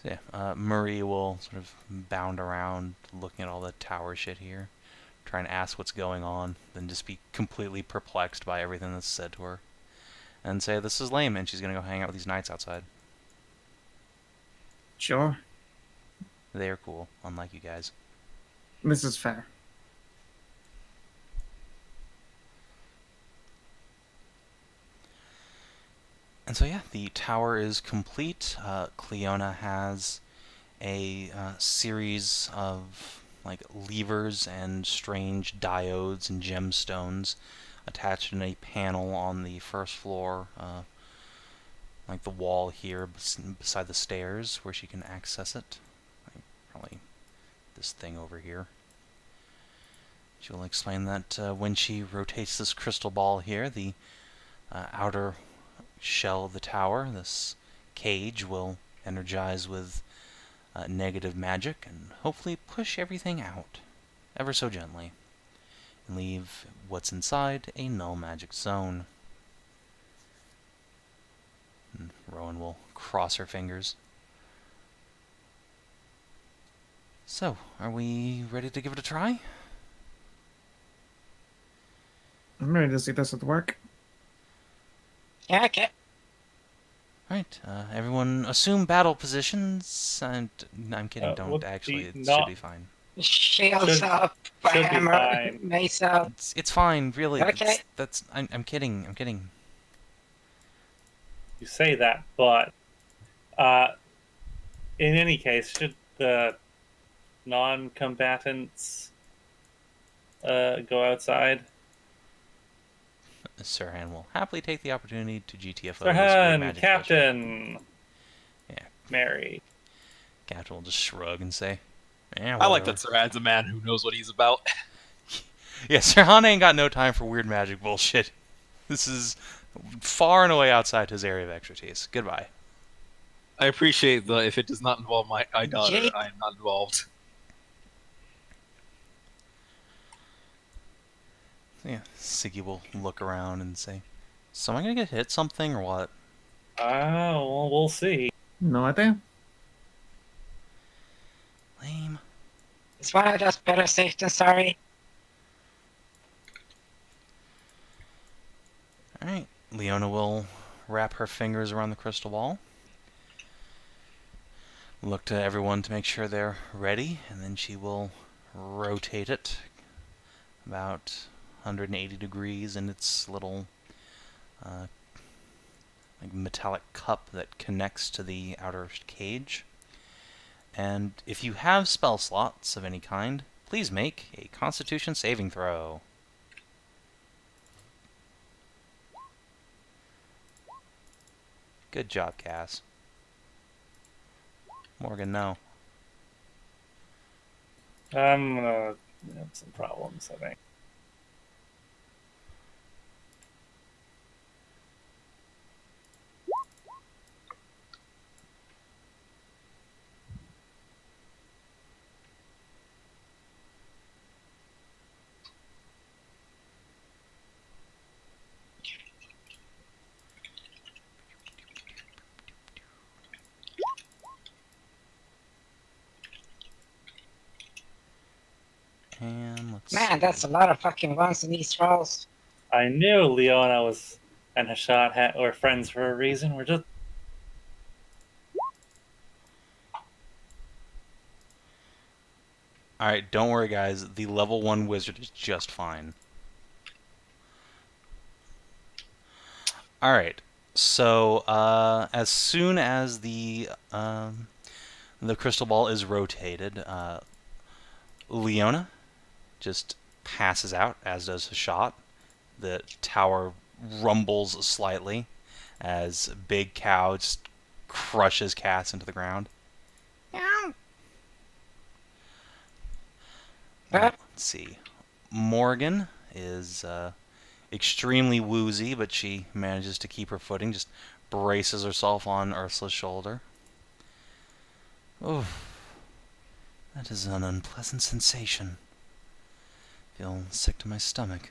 So yeah, Murray will sort of bound around looking at all the tower shit here. try and ask what's going on, then just be completely perplexed by everything that's said to her. And say, this is lame, and she's going to go hang out with these knights outside. Sure. They are cool, unlike you guys. This is fair. And so yeah, the tower is complete. Leona has a series of like levers and strange diodes and gemstones attached in a panel on the first floor, like the wall here beside the stairs where she can access it. Like, probably this thing over here. She will explain that when she rotates this crystal ball here, the outer shell of the tower, this cage, will energize with negative magic and hopefully push everything out ever so gently and leave what's inside a null magic zone. And Rowan will cross her fingers. So, are we ready to give it a try? I'm ready to see this at work. Yeah, okay. Alright, everyone assume battle positions, and I'm kidding, don't actually, it should be fine. Shields up, should be hammer, fine. mace up. It's fine, really. Okay. I'm kidding, I'm kidding. You say that, but in any case, should the non-combatants go outside? Sirhan will happily take the opportunity to GTFO this Sirhan, magic Captain! Yeah. Mary. Captain will just shrug and say, "Yeah, I like whatever." that Sirhan's a man who knows what he's about. Yeah, Sirhan ain't got no time for weird magic bullshit. This is far and away outside his area of expertise. Goodbye. I appreciate the if it does not involve my daughter, Jake. I am not involved. Yeah, Siggy will look around and say, "So am I gonna get hit something or what?" Well, we'll see. No idea. Lame. It's one of those better safe than sorry. Alright, Leona will wrap her fingers around the crystal ball. Look to everyone to make sure they're ready, and then she will rotate it about 180 degrees in its little like metallic cup that connects to the outer cage. And if you have spell slots of any kind, please make a Constitution saving throw. Good job, Cass. Morgan, no. I'm gonna have some problems, I think. And let's Man, see. that's a lot of fucking ones in these rolls. I knew Leona and Hashat were friends for a reason. We're just Alright, don't worry, guys. The level 1 wizard is just fine. Alright, so as soon as the crystal ball is rotated, Leona just passes out, as does Hashat. The tower rumbles slightly as Big Cow just crushes Cass into the ground. Let's see. Morgan is extremely woozy, but she manages to keep her footing, just braces herself on Ursula's shoulder. Oof. That is an unpleasant sensation. Feel sick to my stomach.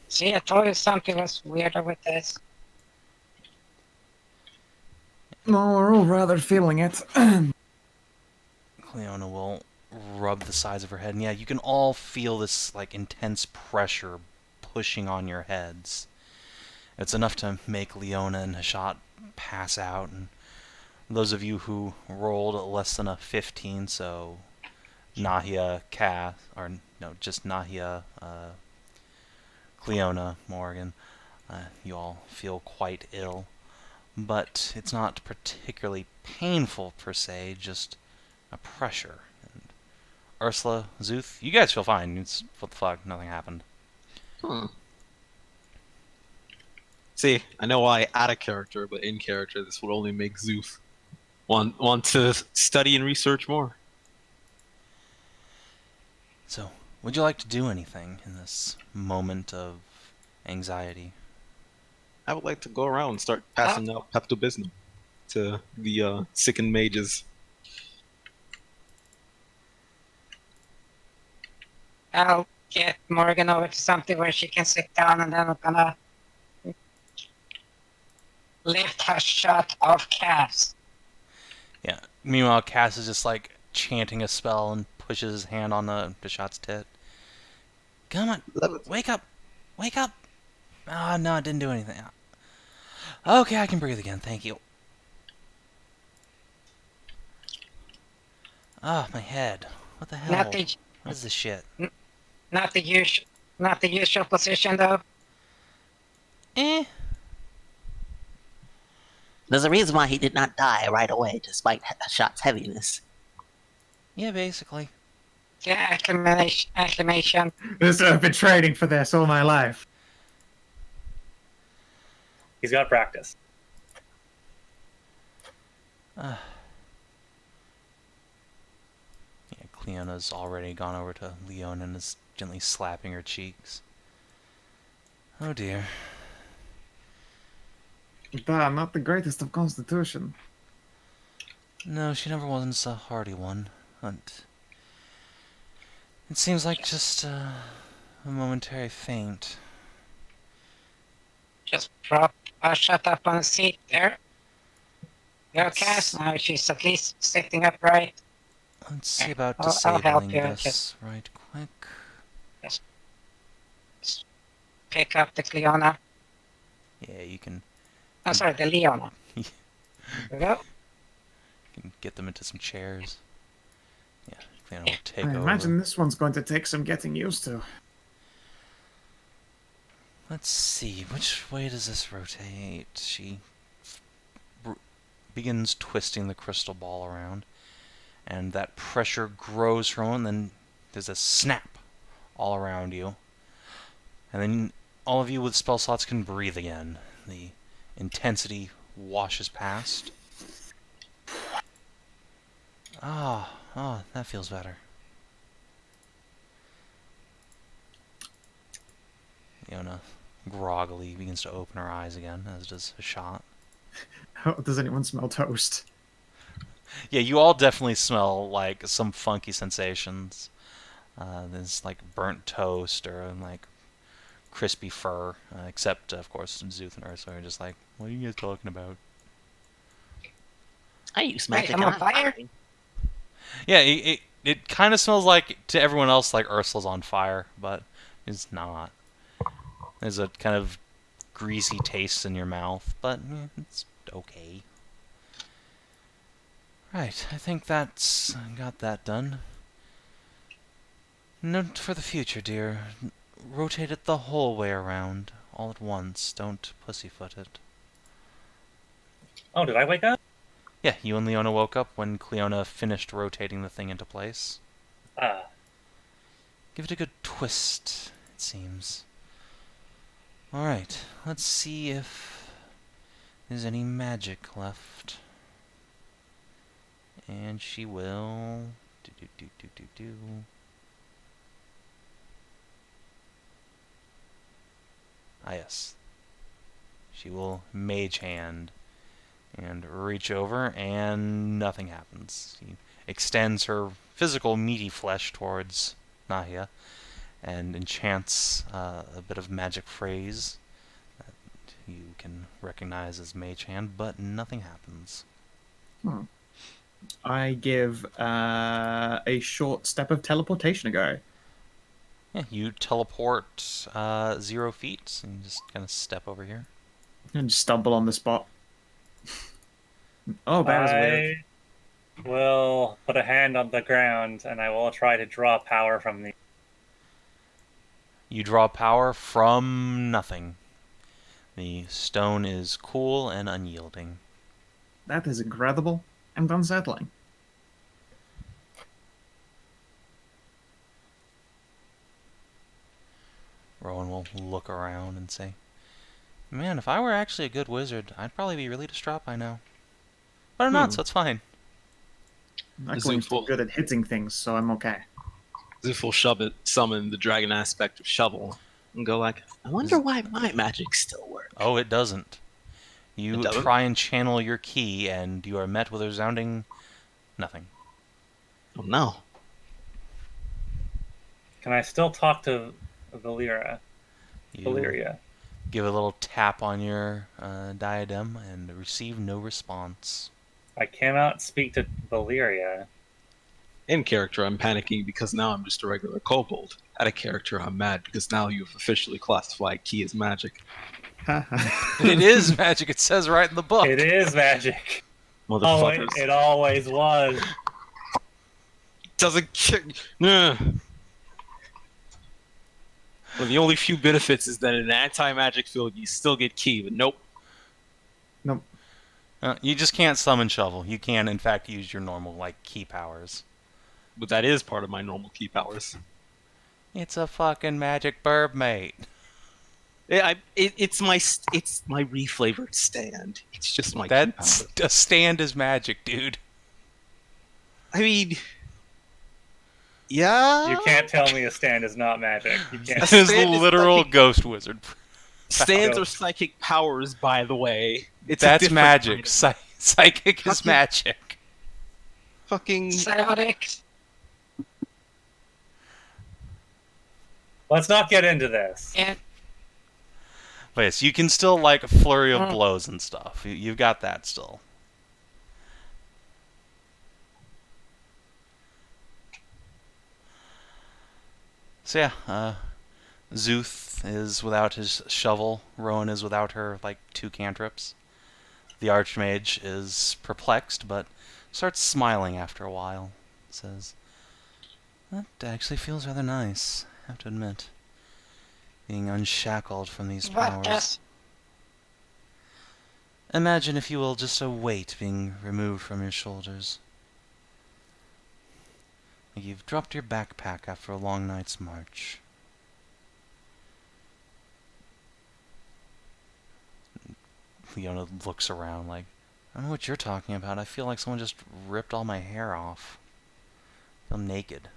See, I told you something was weirder with this. No, we're all rather feeling it. Leona will rub the sides of her head, and yeah, you can all feel this like intense pressure pushing on your heads. It's enough to make Leona and Hashat pass out, and those of you who rolled less than a 15, so Nahia, or no, just Nahia, Leona, Morgan, you all feel quite ill. But it's not particularly painful per se, just a pressure. And Ursula, Szooth, you guys feel fine. It's what the fuck, nothing happened. See, I know why out of character, but in character, this would only make Szooth want to study and research more. So, would you like to do anything in this moment of anxiety? I would like to go around and start passing out Pepto-Bismol to the sickened mages. I'll get Morgan over to something where she can sit down, and then I'm gonna lift her shot off Cass. Yeah. Meanwhile, Cass is just like chanting a spell and pushes his hand on the Hashat's tit. Come on, wake up! Wake up! Ah, no, I didn't do anything. Okay, I can breathe again, thank you. Ah, my head. What the hell? What is this shit? Not the usual position though. There's a reason why he did not die right away, despite Hashat's heaviness. Yeah, basically. Yeah, acclimation. I've been training for this all my life. He's got practice. Yeah, Cleona's already gone over to Leona and is gently slapping her cheeks. Oh dear. Not the greatest of constitution. No, she never was a hardy one. But it seems like just a momentary faint. Just prop her shut up on the seat there. Go, Cass. Now she's at least sitting upright. Let's see about I'll help disabling you. this Just right quick. pick up the Leona. Yeah, you can, Oh, sorry, the Leona. There we go. you can get them into some chairs. Yeah, Leona will take I over. imagine this one's going to take some getting used to. Let's see, which way does this rotate? She begins twisting the crystal ball around, and that pressure grows from it, and then there's a snap all around you. And then all of you with spell slots can breathe again. The intensity washes past. Ah, that feels better. Leona groggily begins to open her eyes again, as does Hashat. Does anyone smell toast? Yeah, you all definitely smell like some funky sensations. There's like burnt toast or like crispy fur, except of course Szooth and Ursula are just like, what are you guys talking about? Hey, you smell Wait, I'm on fire? Yeah, it kind of smells like, to everyone else, like Ursula's on fire, but it's not. There's a kind of greasy taste in your mouth, but it's okay. Right, I think that's got that done. Note for the future, dear. Rotate it the whole way around, all at once. Don't pussyfoot it. Oh, did I wake up? Yeah, you and Leona woke up when Cleona finished rotating the thing into place. Give it a good twist, it seems. Alright, let's see if there's any magic left. And she will... Ah, yes. She will Mage Hand and reach over, and nothing happens. She extends her physical meaty flesh towards Nahia and enchants a bit of magic phrase that you can recognize as Mage Hand, but nothing happens. I give a short step of teleportation a go. Yeah, you teleport 0 feet and just kind of step over here. And stumble on the spot. Oh, that was weird. I will put a hand on the ground and I will try to draw power from the. You draw power from nothing. The stone is cool and unyielding. That is incredible and unsettling. Rowan will look around and say, "Man, if I were actually a good wizard, I'd probably be really distraught by now. But I'm not, so it's fine." I'm actually good at hitting things, so I'm okay. Szooth will summon the dragon aspect of Shovel and go like, I wonder why my magic still works. Oh, it doesn't. You It doesn't? try and channel your ki, and you are met with a resounding nothing. Oh no. Can I still talk to Valyria? You Valyria. give a little tap on your diadem and receive no response. I cannot speak to Valyria. In character, I'm panicking because now I'm just a regular kobold. Out of character, I'm mad because now you've officially classified ki as magic. It is magic. It says right in the book. It is magic. Motherfuckers. It always was. Doesn't care. Nah. One of the only few benefits is that in an anti-magic field, you still get ki, but nope. Nope. You just can't summon Shovel. You can, in fact, use your normal ki powers. But that is part of my normal ki powers. It's a fucking magic burb, mate. Yeah, it's my reflavored stand. It's just my ki That's power. a stand is magic, dude. I mean, yeah. You can't tell me a stand is not magic. You can't. That is stand is literal psychic. ghost wizard. Stands are psychic powers, by the way. It's a That's different magic. item. Psychic is Fucking- magic. Fucking. Psionic. Let's not get into this. And But yes, you can still flurry of blows and stuff. You've got that still. So yeah, Szooth is without his shovel. Rowan is without her 2 cantrips. The Archmage is perplexed, but starts smiling after a while. Says, "That actually feels rather nice, I have to admit. Being unshackled from these what powers. does Imagine, if you will, just a weight being removed from your shoulders. Like you've dropped your backpack after a long night's march." Leona looks around like, "I don't know what you're talking about. I feel like someone just ripped all my hair off. I feel naked."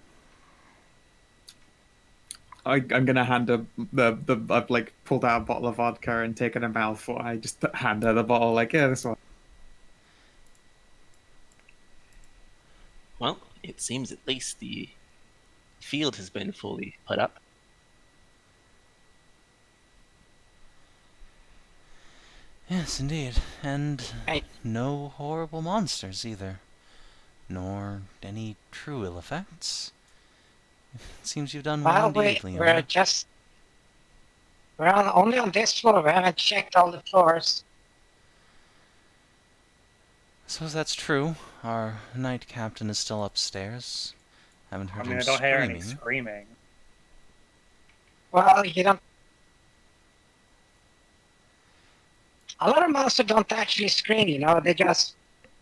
I'm gonna hand her I've pulled out a bottle of vodka and taken a mouthful. I just hand her the bottle yeah, this one. Well, it seems at least the field has been fully put up. Yes, indeed. And Right. no horrible monsters either. Nor any true ill effects. It seems you've done well well, indeed, we're Leona. just only on this floor. We haven't checked all the floors. I suppose that's true. Our knight captain is still upstairs. Haven't I heard mean, him I don't hear any screaming. screaming. Well, you don't. A lot of monsters don't actually scream. They just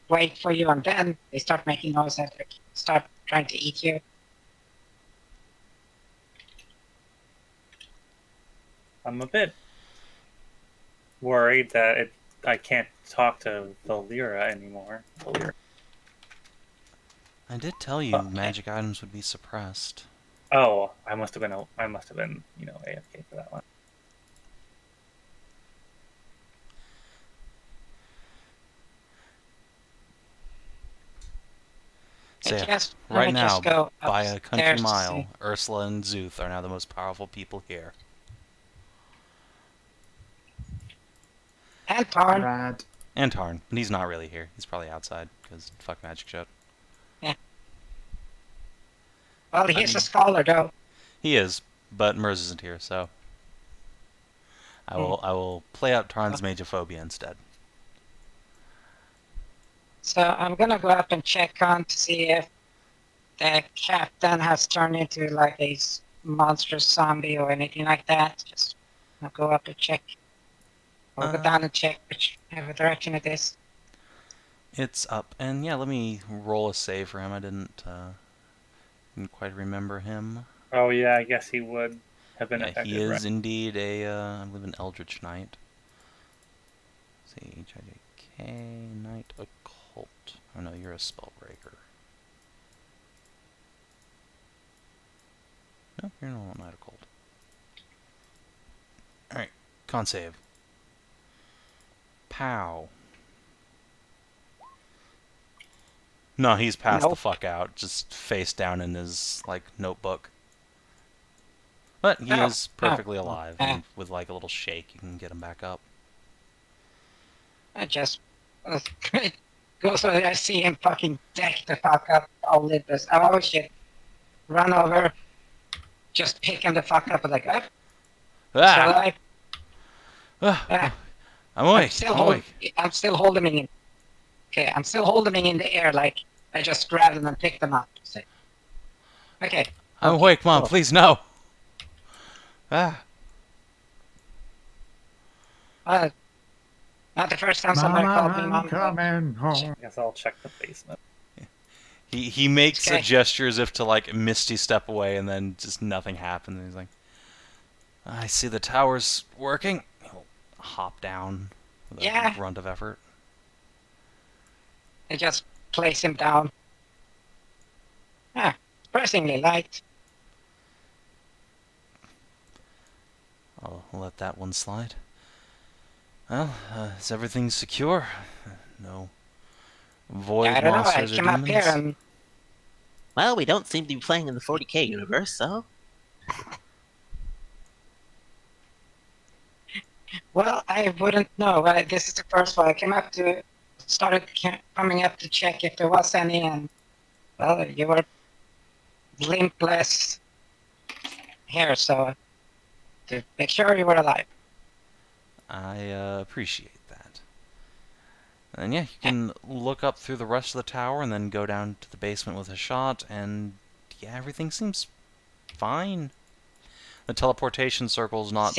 wait for you, and then they start making noise and start trying to eat you. I'm a bit worried that I can't talk to Valyria anymore. I did tell you Okay. magic items would be suppressed. Oh, I must have been AFK for that one. So yeah, Let right me now, just go by a country upstairs to mile, see. Ursula and Szooth are now the most powerful people here. And Tarn. Rad. And Tarn, but he's not really here. He's probably outside, because fuck magic shit. Well, he's a scholar, though. He is, but Merz isn't here, so I will play out Tarn's Magophobia instead. So I'm gonna go up and check on to see if the captain has turned into like a monstrous zombie or anything like that. Just I'll go up and check. Or go down and check whichever direction it is. It's up, and yeah, let me roll a save for him. I didn't quite remember him. Oh yeah, I guess he would have been Yeah, affected. he is right? indeed I believe an Eldritch Knight. Let's see, HIJK, Knight Occult. Oh no, you're a Spellbreaker. No, you're not Knight Occult. Alright, con save. Pow. No, he's passed the fuck out, just face down in his, like, notebook. But he is perfectly alive, and with, like, a little shake, you can get him back up. I just go so I see him fucking deck the fuck up Olympus. Oh shit. Run over. Just pick him the fuck up and like, shall I? I'm awake. I'm still holding him in. Okay, I'm still holding him in the air like I just grabbed him and picked him up. So, okay. I'm awake, Mom. Cool. Please, no. Not the first time somebody called me Mom. Coming home. I guess I'll check the basement. He makes Okay. a gesture as if to, like, misty step away, and then just nothing happens. And he's like, I see the tower's working. He'll hop down with a grunt of effort. I just place him down. Surprisingly light. I'll let that one slide. Well, is everything secure? No void I don't know, I monsters or came up here demons? and Well, we don't seem to be playing in the 40k universe, so well, I wouldn't know. This is the first one. I came up to, started coming up to check if there was any, and well, you were limpless here, so to make sure you were alive. I appreciate that. And yeah, you can look up through the rest of the tower and then go down to the basement with Hashat, and yeah, everything seems fine. The teleportation circle's not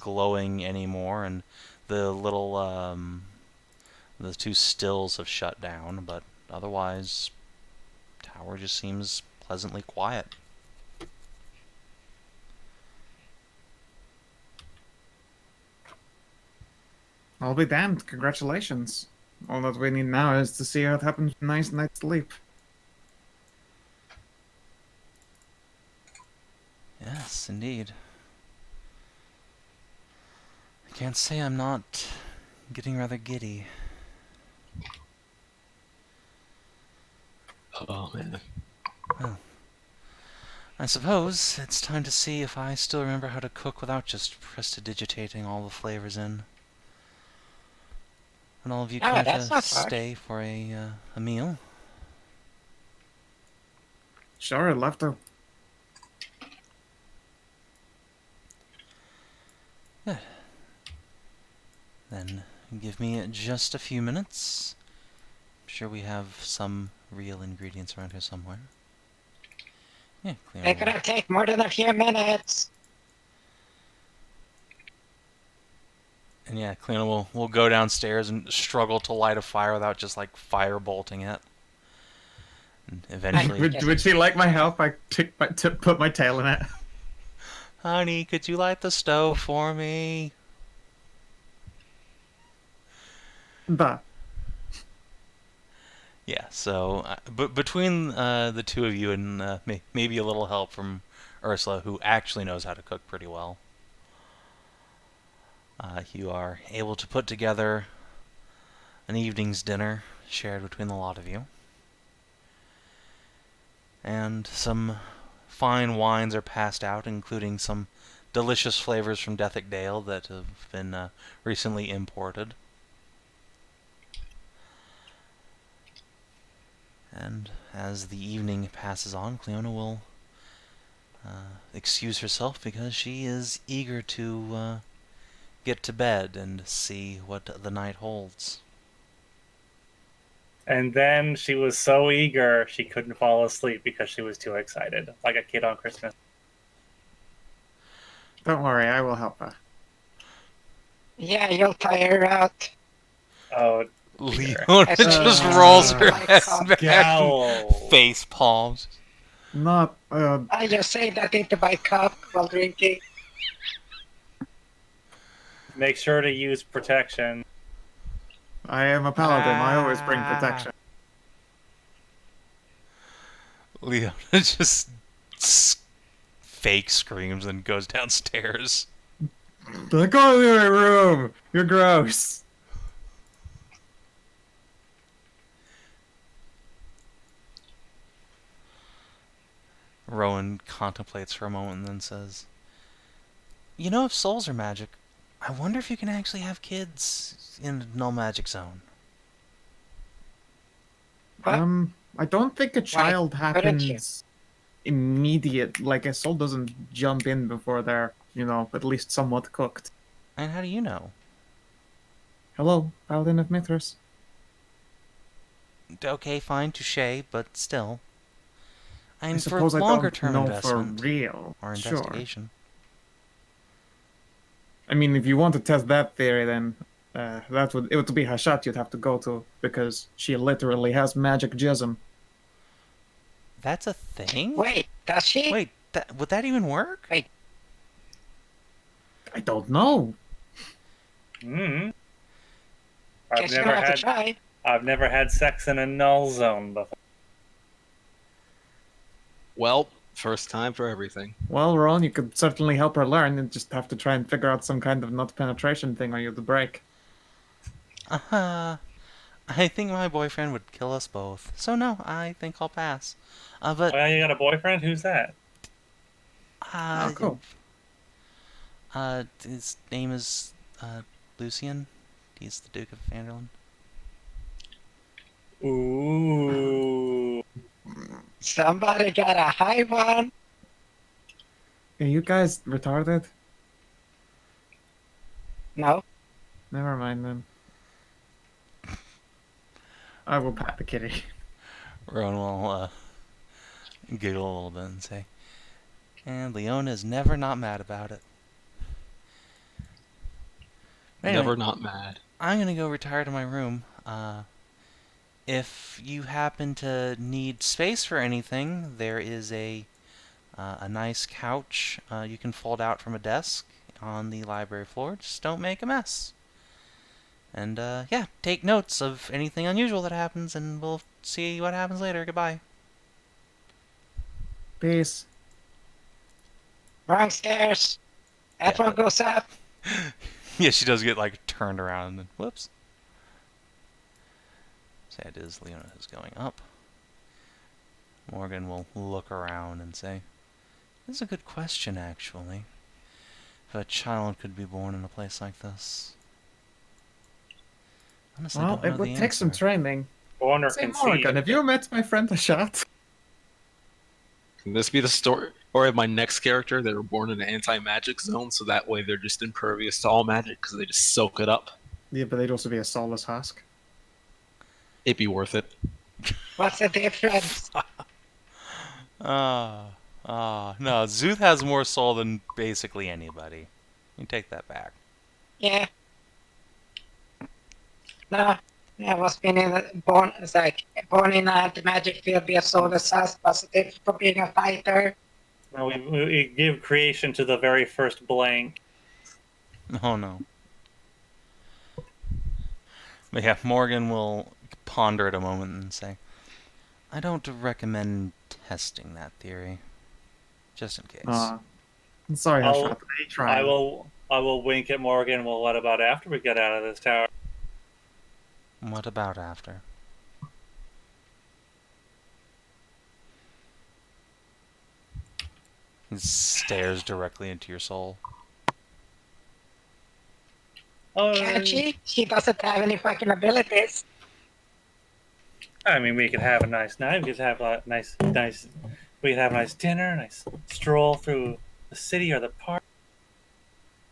glowing anymore, and the little, the two stills have shut down, but otherwise, tower just seems pleasantly quiet. I'll be damned. Congratulations. All that we need now is to see how it happens with a nice night's sleep. Yes, indeed. I can't say I'm not getting rather giddy. Oh, man. Well, I suppose it's time to see if I still remember how to cook without just prestidigitating all the flavors in. And all of you care to stay for a meal? Sure, I'd love to. Good. Then give me just a few minutes. I'm sure we have some real ingredients around here somewhere. Yeah, clear. It could take more than a few minutes. And yeah, Cleona will go downstairs and struggle to light a fire without just like fire bolting it. And eventually, Would she like my help? I put my tail in it. honey, could you light the stove for me? Bah. Yeah, so between the two of you and maybe a little help from Ursula, who actually knows how to cook pretty well, you are able to put together an evening's dinner shared between the lot of you. And some fine wines are passed out, including some delicious flavors from Dethick Dale that have been recently imported. And as the evening passes on, Cleona will excuse herself because she is eager to get to bed and see what the night holds. And then she was so eager she couldn't fall asleep because she was too excited, like a kid on Christmas. Don't worry, I will help her. Yeah, you'll tire her out. Oh, Leona just rolls her head back Gowl. and face palms. Not, I just say that into my cup while drinking. Make sure to use protection. I am a paladin. I always bring protection. Leona just fake screams and goes downstairs. Go to my room. You're gross. Rowan contemplates for a moment and then says, "You know, if souls are magic, I wonder if you can actually have kids in the null magic zone." What? I don't think a child couldn't you? happens immediate. Like, a soul doesn't jump in before they're, at least somewhat cooked. And how do you know? Hello, Paladin of Mithras. Okay, fine, touche, but still. I I'm for suppose I longer don't term know investment for real. or Sure. investigation. I mean, if you want to test that theory, then it would be Hashat you'd have to go to, because she literally has magic jism. That's a thing? Wait, does she? Wait, would that even work? Wait. I don't know. Hmm. Guess you have to try. I've never had sex in a null zone before. Well, first time for everything. Well, Ron, you could certainly help her learn, and just have to try and figure out some kind of nut penetration thing on you to break. I think my boyfriend would kill us both. So no, I think I'll pass. But Oh, you got a boyfriend? Who's that? Oh, cool. His name is Lucian. He's the Duke of Vanderland. Ooh. Somebody got a high one. Are you guys retarded? No. Never mind then. I will pat the kitty. Rowan will giggle a little bit and say, "And Leona is never not mad about it." Anyway, Never not mad. I'm gonna go retire to my room. If you happen to need space for anything, there is a nice couch you can fold out from a desk on the library floor. Just don't make a mess. And yeah, take notes of anything unusual that happens, and we'll see what happens later. Goodbye. Peace. Wrong stairs. That one goes up. Yeah, she does get turned around and then whoops. So it is Leona who's going up. Morgan will look around and say, "This is a good question, actually. If a child could be born in a place like this." Honestly, Well, don't know it would the take some answer. training. Born or Say, conceived. Morgan, have you met my friend Hashat? Can this be the story? Or my next character, they were born in an anti-magic zone, so that way they're just impervious to all magic because they just soak it up. Yeah, but they'd also be a soulless husk. It'd be worth it. What's the difference? No, Szooth has more soul than basically anybody. You take that back. Yeah. No. I was born in a magic field, be a soulless husk, positive for being a fighter. No, we give creation to the very first blank. Oh no. But yeah, Morgan will ponder it a moment and say, "I don't recommend testing that theory. Just in case." I'm sorry, I'll- Hashat. I tried. I will wink at Morgan. Well, what about after we get out of this tower? What about after? He stares directly into your soul. Oh, Can't she? She doesn't have any fucking abilities. I mean, we could have a nice night. We could have a nice. We'd have a nice dinner, a nice stroll through the city or the park,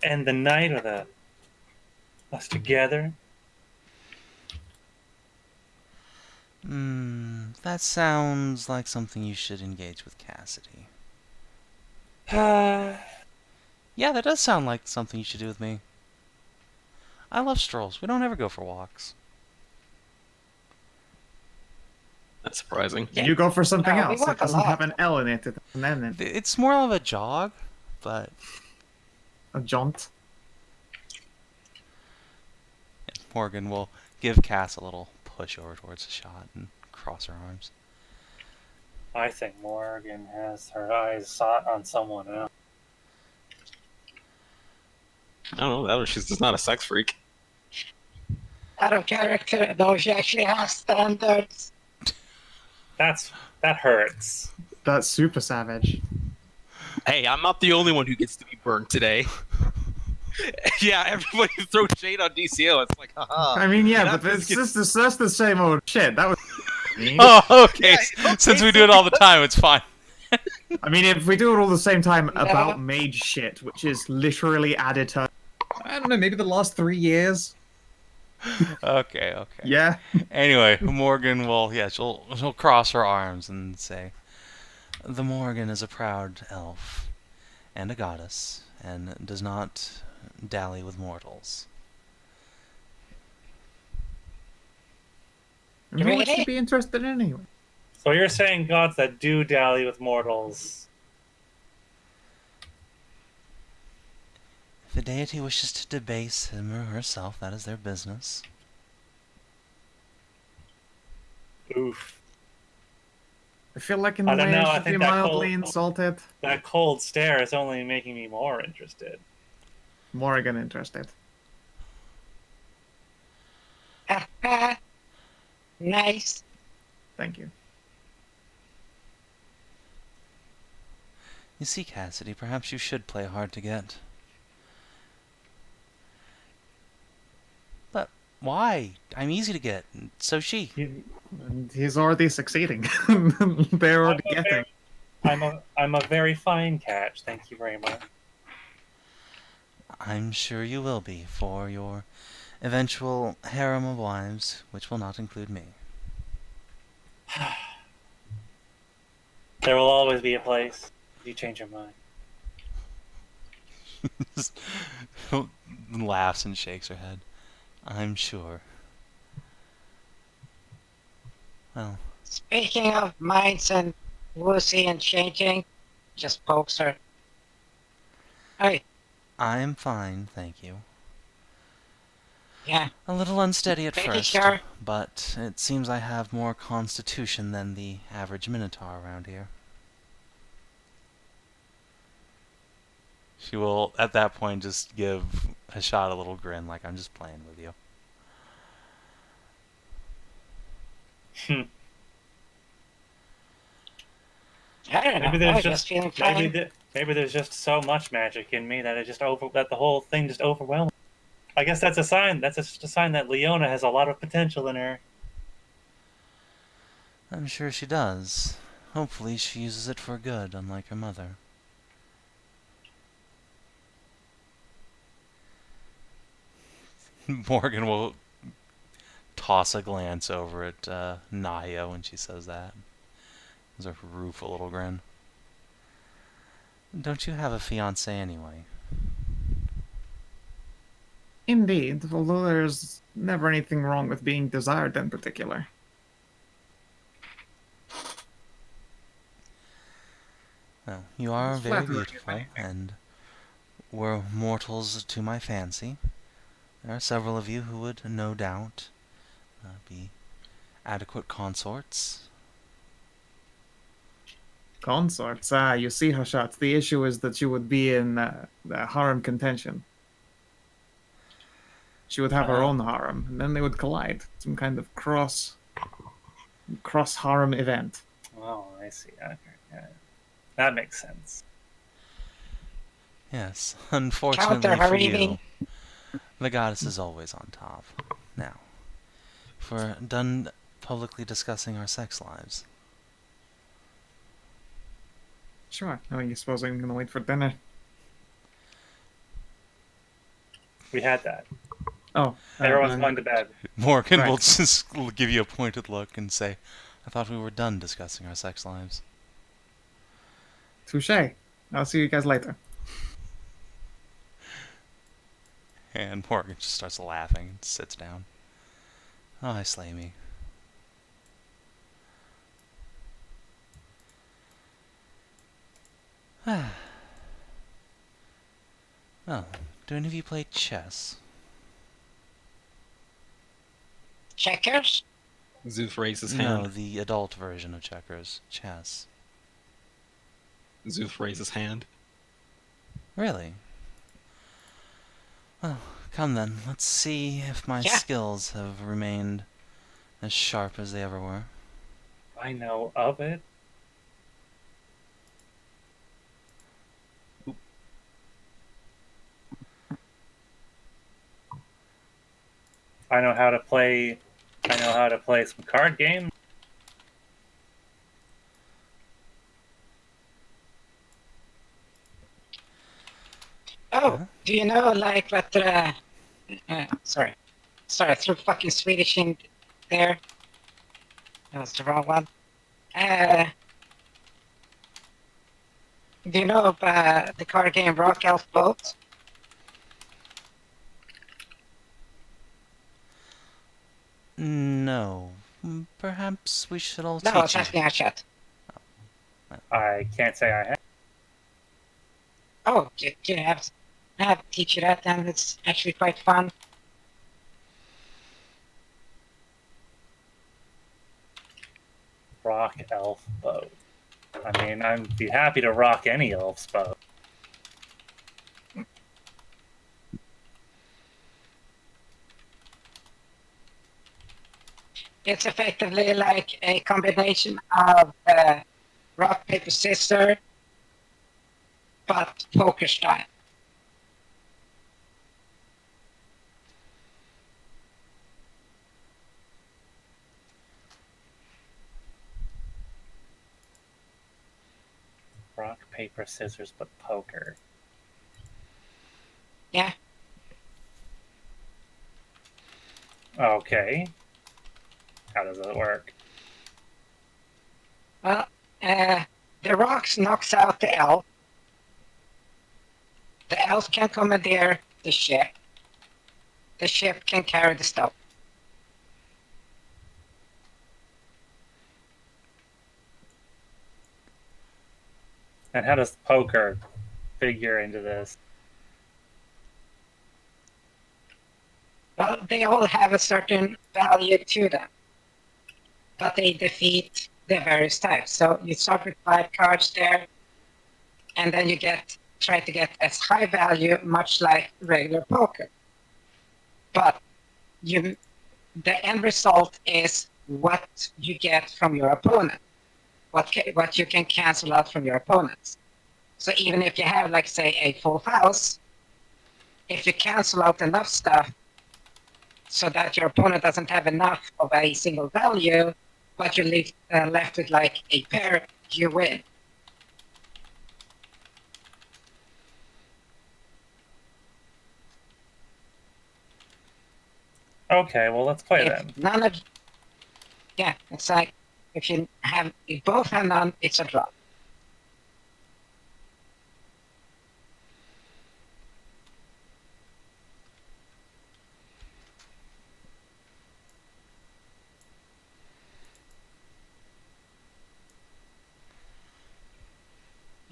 end the night with us together. That sounds like something you should engage with Cassidy. Uh, Yeah, that does sound like something you should do with me. I love strolls. We don't ever go for walks. That's surprising. Yeah. You go for something No, we else. It walk a doesn't lot. have an L in it. It's an N in it. It's more of a jog, but A jaunt. Morgan will give Cass a little push over towards the shot and cross her arms. I think Morgan has her eyes sought on someone else. I don't know. That was she's just not a sex freak. Out of character, though, she actually has standards. That hurts. That's super savage. Hey, I'm not the only one who gets to be burnt today. Yeah, everybody throws shade on DCO. It's like, haha. I mean, yeah, Kinathis but it's gets- just that's the same old shit. That was. Oh, okay. Yeah, Since okay, we do so it all the time, it's fine. I mean, if we do it all the same time Yeah. about mage shit, which is literally added to, I don't know, maybe the last 3 years. Okay. Yeah. Anyway, Morgan will, she'll cross her arms and say, "The Morgan is a proud elf and a goddess, and does not dally with mortals." I mean, who would Really? she be interested in anyway? So you're saying gods that do dally with mortals. If the deity wishes to debase him or herself, that is their business. Oof. I feel like in I the don't way know, I I should be think that mildly whole- insulted. That cold stare is only making me more interested. Morgan interested. Nice. Thank you. You see, Cassidy, perhaps you should play hard to get. But why? I'm easy to get. And so she. And he's already succeeding. They're already getting. I'm a very fine catch. Thank you very much. I'm sure you will be for your eventual harem of wives, which will not include me. There will always be a place if you change your mind. Laughs and shakes her head. I'm sure. Well, Speaking of minds and woozy and changing, just pokes her. Hey, I'm fine, thank you. yeah, A little unsteady at Pretty first, sure. but it seems I have more constitution than the average minotaur around here. She will, at that point, just give Hashat a little grin, like, I'm just playing with you. I don't know. Maybe I there's was just just feeling fine. maybe there's just so much magic in me that that the whole thing just overwhelms. I guess that's a sign. That's just a sign that Leona has a lot of potential in her. I'm sure she does. Hopefully she uses it for good, unlike her mother. Morgan will toss a glance over at Nahia when she says that. There's a rueful little grin. Don't you have a fiancé anyway? Indeed, although there's never anything wrong with being desired in particular. Well, you are It's very flattering, if beautiful, anything. and were mortals to my fancy. There are several of you who would, no doubt, be adequate consorts. Consorts. Ah, you see, Hashat, the issue is that you would be in the harem contention. She would have her own harem, and then they would collide. Some kind of cross harem event. Oh, I see. Okay, yeah. That makes sense. Yes, unfortunately for Counter-hareming. you, the goddess is always on top. Now, if we're done publicly discussing our sex lives, Sure. I mean, you suppose I'm gonna wait for dinner? We had that. Oh, Everyone's going to bed. Morgan will Right. just give you a pointed look and say, I thought we were done discussing our sex lives. touche. I'll see you guys later. And Morgan just starts laughing and sits down. Oh, I slay me. Oh, do any of you play chess? Checkers? Szooth raises his No, hand. the adult version of checkers. Chess. Szooth raises his hand. Really? Well, come then. Let's see if my Yeah. skills have remained as sharp as they ever were. I know of it. I know how to play. I know how to play some card games. Oh, Huh? do you know, like, what sorry. Sorry, I threw fucking Swedish in there. That was the wrong one. Do you know about the card game Rock Elf Boat? No. Perhaps we should all No, I was teach you. asking Hashat. I can't say I have. Oh, do you have to teach you that then? It's actually quite fun. Rock elf boat. I mean, I'd be happy to rock any elf's boat. It's effectively like a combination of rock, paper, scissors, but poker style. Rock, paper, scissors, but poker. Yeah. Okay. How does it work? Well, the rocks knocks out the elf. The elf can commandeer the ship. The ship can carry the stuff. And how does poker figure into this? Well, they all have a certain value to them, but they defeat the various types. So you start with 5 cards there, and then you try to get as high value, much like regular poker. But the end result is what you get from your opponent, what you can cancel out from your opponents. So even if you have, like, say, a full house, if you cancel out enough stuff so that your opponent doesn't have enough of a single value, but you're left with like a pair, you win. Okay, well, let's play then. If none of, yeah, it's like if both have none, it's a draw.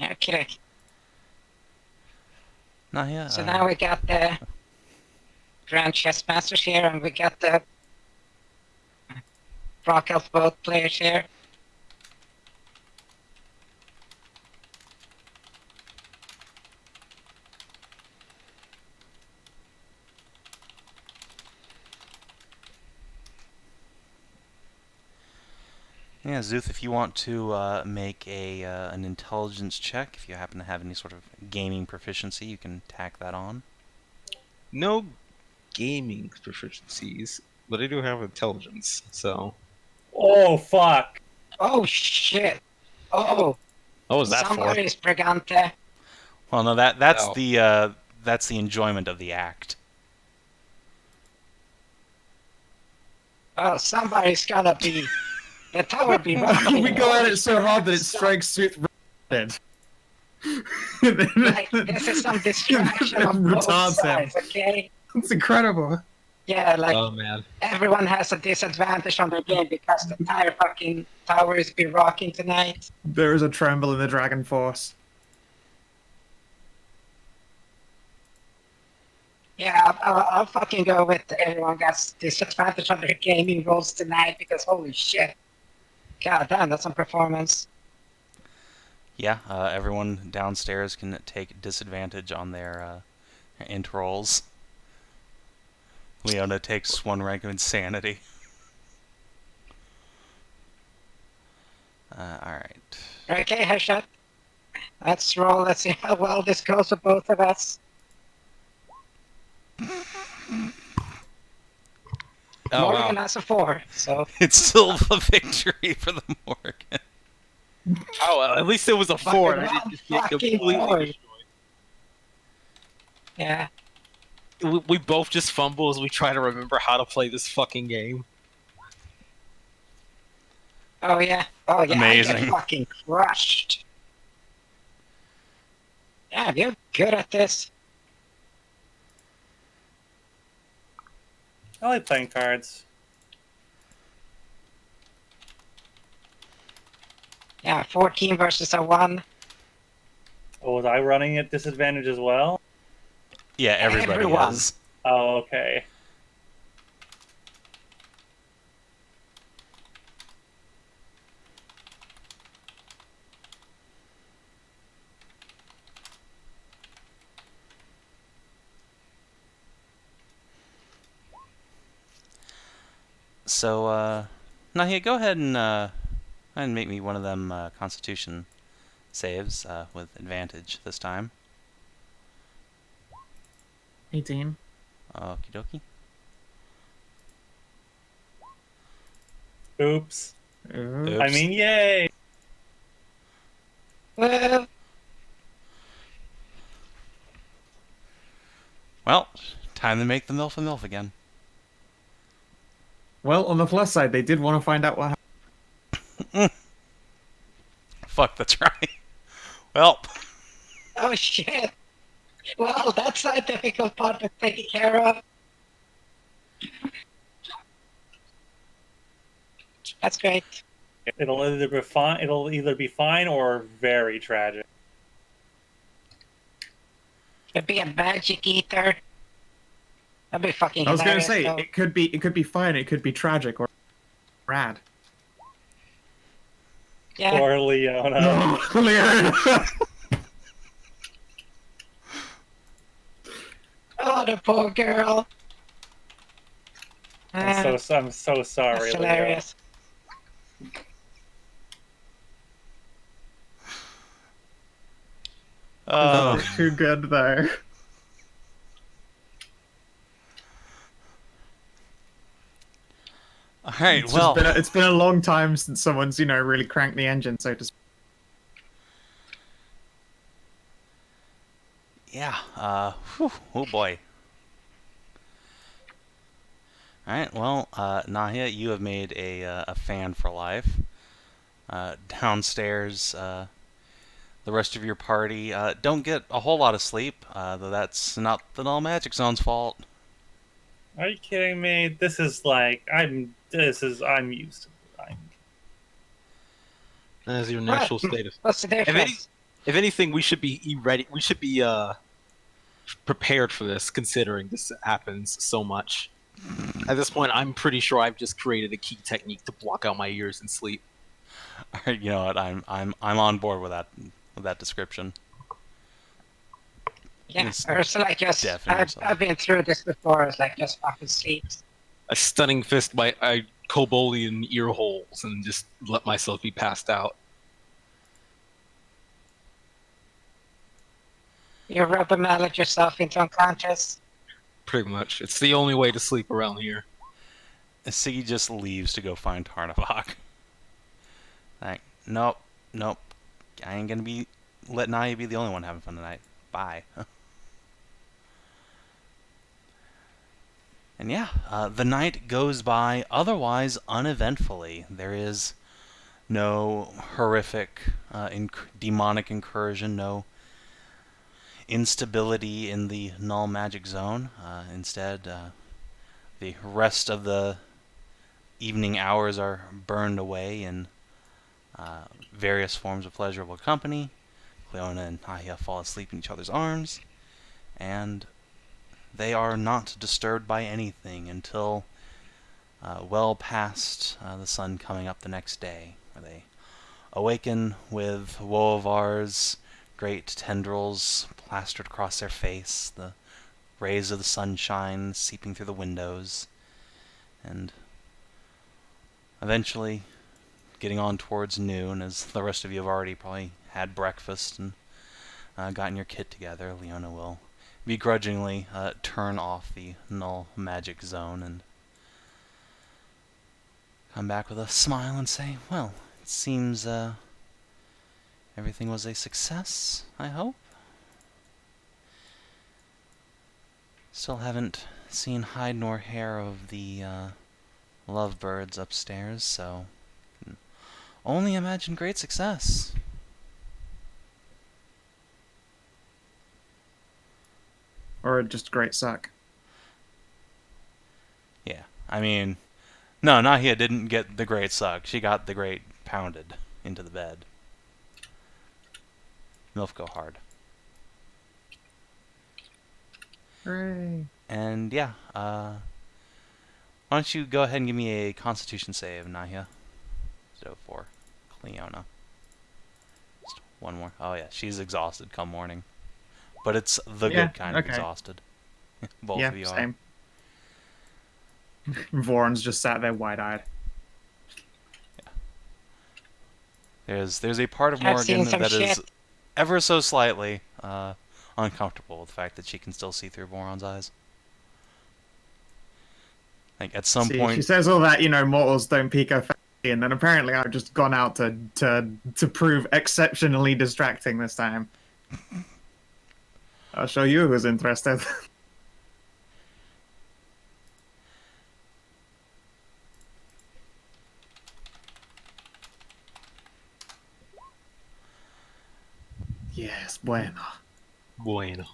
Okay. Nahia, So now we got the Grand Chess Masters here, and we got the Rock Elf both players here. yeah, Szooth, if you want to make an intelligence check, if you happen to have any sort of gaming proficiency, you can tack that on. No gaming proficiencies, but I do have intelligence, so. Oh, fuck! Oh shit! Oh, What was that for? Somebody's Brigante. Well, no, that's Oh. the enjoyment of the act. Oh, somebody's gotta be. The tower be rocking. We go at it so hard that it strikes Szooth dead. Like, this is some distraction on both Retards him. sides, okay? It's incredible. Yeah, like, Oh man. everyone has a disadvantage on their game because the entire fucking tower is be rocking tonight. There is a tremble in the Dragon Force. Yeah, I'll fucking go with everyone gets disadvantage on their gaming rolls tonight because holy shit. God damn, that's some performance. Yeah, everyone downstairs can take disadvantage on their int rolls. Leona takes 1 rank of insanity. Alright. Okay, Hashat. Let's roll. Let's see how well this goes for both of us. Oh Morgan wow. has a 4, so It's still a victory for the Morgan. Oh well, at least it was a 4. And I Fucking didn't just get fucking completely four. destroyed. yeah. We both just fumble as we try to remember how to play this fucking game. Oh yeah. Oh yeah. I Amazing. get fucking crushed. Yeah, you're good at this. I like playing cards. Yeah, 14 versus a 1. Oh, was I running at disadvantage as well? Yeah, everybody Everyone. is. Oh, okay. So, Nahia, go ahead and make me one of them Constitution saves with advantage this time. 18. Okie dokie. Oops. Ooh. I mean, yay! Well, Well, time to make the MILF a MILF again. Well, on the plus side, they did want to find out what happened. Fuck, that's right. Well, oh shit. Well, that's a difficult part to take care of. That's great. It'll either be fine. It'll either be fine or very tragic. It'd be a magic eater. That'd be fucking I was going to hilarious, say, though. it could be fine, it could be tragic, or rad. Yeah. Poor Leona. No, Leona. Oh, the poor girl. I'm so sorry, That's Leona. hilarious. Too good there. all right. It's Well, it's been a long time since someone's really cranked the engine, so to speak. yeah. Oh boy. All right. Well, Nahia, you have made a fan for life. Downstairs, the rest of your party don't get a whole lot of sleep, though that's not the Null Magic Zone's fault. Are you kidding me? This is like I'm used to it. As your natural state of. What's the difference? If anything, we should be ready. We should be prepared for this, considering this happens so much. At this point, I'm pretty sure I've just created a key technique to block out my ears and sleep. All right, you know what? I'm on board with that description. Yeah, It's Ursula, just definitely I've been through this before. It's like just fucking sleep. A stunning fist by Koboldian ear holes and just let myself be passed out. You rubber mallet yourself into unconscious. Pretty much. It's the only way to sleep around here. Siggy just leaves to go find Tarnavak. Like, nope. I ain't gonna let Nahia be the only one having fun tonight. Bye. And yeah, the night goes by otherwise uneventfully. There is no horrific demonic incursion, no instability in the null magic zone. Instead, the rest of the evening hours are burned away in various forms of pleasurable company. Leona and Nahia fall asleep in each other's arms, and they are not disturbed by anything until well past the sun coming up the next day, where they awaken with Woavar's great tendrils plastered across their face, the rays of the sunshine seeping through the windows, and eventually getting on towards noon, as the rest of you have already probably had breakfast and gotten your kit together. Leona will begrudgingly turn off the null magic zone and come back with a smile and say, well, it seems everything was a success, I hope. Still haven't seen hide nor hair of the lovebirds upstairs, so can only imagine great success. Or just great suck. Yeah, I mean, no, Nahia didn't get the great suck. She got the great pounded into the bed. Milf go hard. Hooray. And yeah, why don't you go ahead and give me a Constitution save, Nahia? So for Leona. Just one more. Oh yeah, she's exhausted come morning. But it's the good kind of exhausted. Both of you are. Same. Vorn's just sat there wide-eyed. Yeah. There's a part of I've Morgan seen some that shit. is ever so slightly uncomfortable with the fact that she can still see through Boron's eyes. Like at some point, she says all that, mortals don't peek her fancy, and then apparently I've just gone out to prove exceptionally distracting this time. I'll show you who's interested. Yes, bueno. Bueno.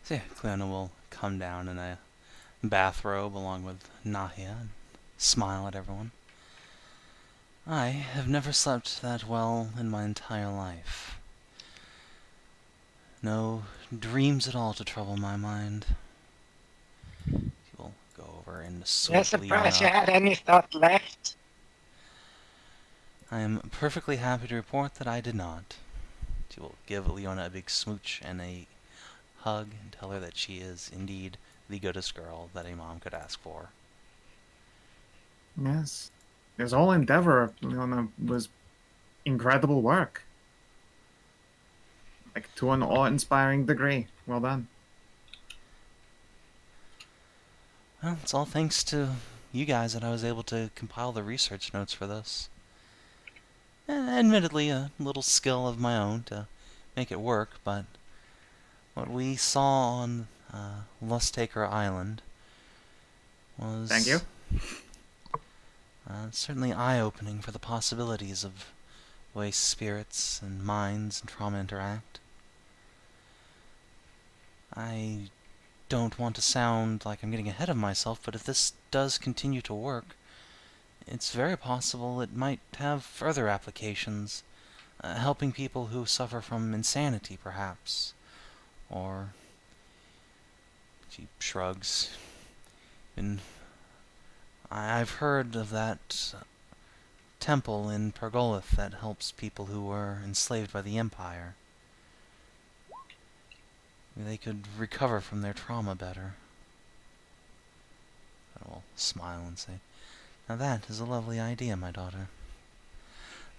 so yeah, Leona will come down in a bathrobe along with Nahia and smile at everyone. I have never slept that well in my entire life. No dreams at all to trouble my mind. She will go over and You're sweep surprised you Leona. had any thought left. I am perfectly happy to report that I did not. She will give Leona a big smooch and a hug and tell her that she is indeed the goodest girl that a mom could ask for. Yes. His whole endeavor, was incredible work. Like, to an awe-inspiring degree. Well done. Well, it's all thanks to you guys that I was able to compile the research notes for this. Admittedly, a little skill of my own to make it work, but what we saw on Losstaker Island was... Thank you. Certainly eye-opening for the possibilities of the way spirits and minds and trauma interact. I don't want to sound like I'm getting ahead of myself, but if this does continue to work, it's very possible it might have further applications, helping people who suffer from insanity, perhaps. Or... She shrugs. I've heard of that temple in Pergolith that helps people who were enslaved by the Empire. Maybe they could recover from their trauma better. I will smile and say, now that is a lovely idea, my daughter.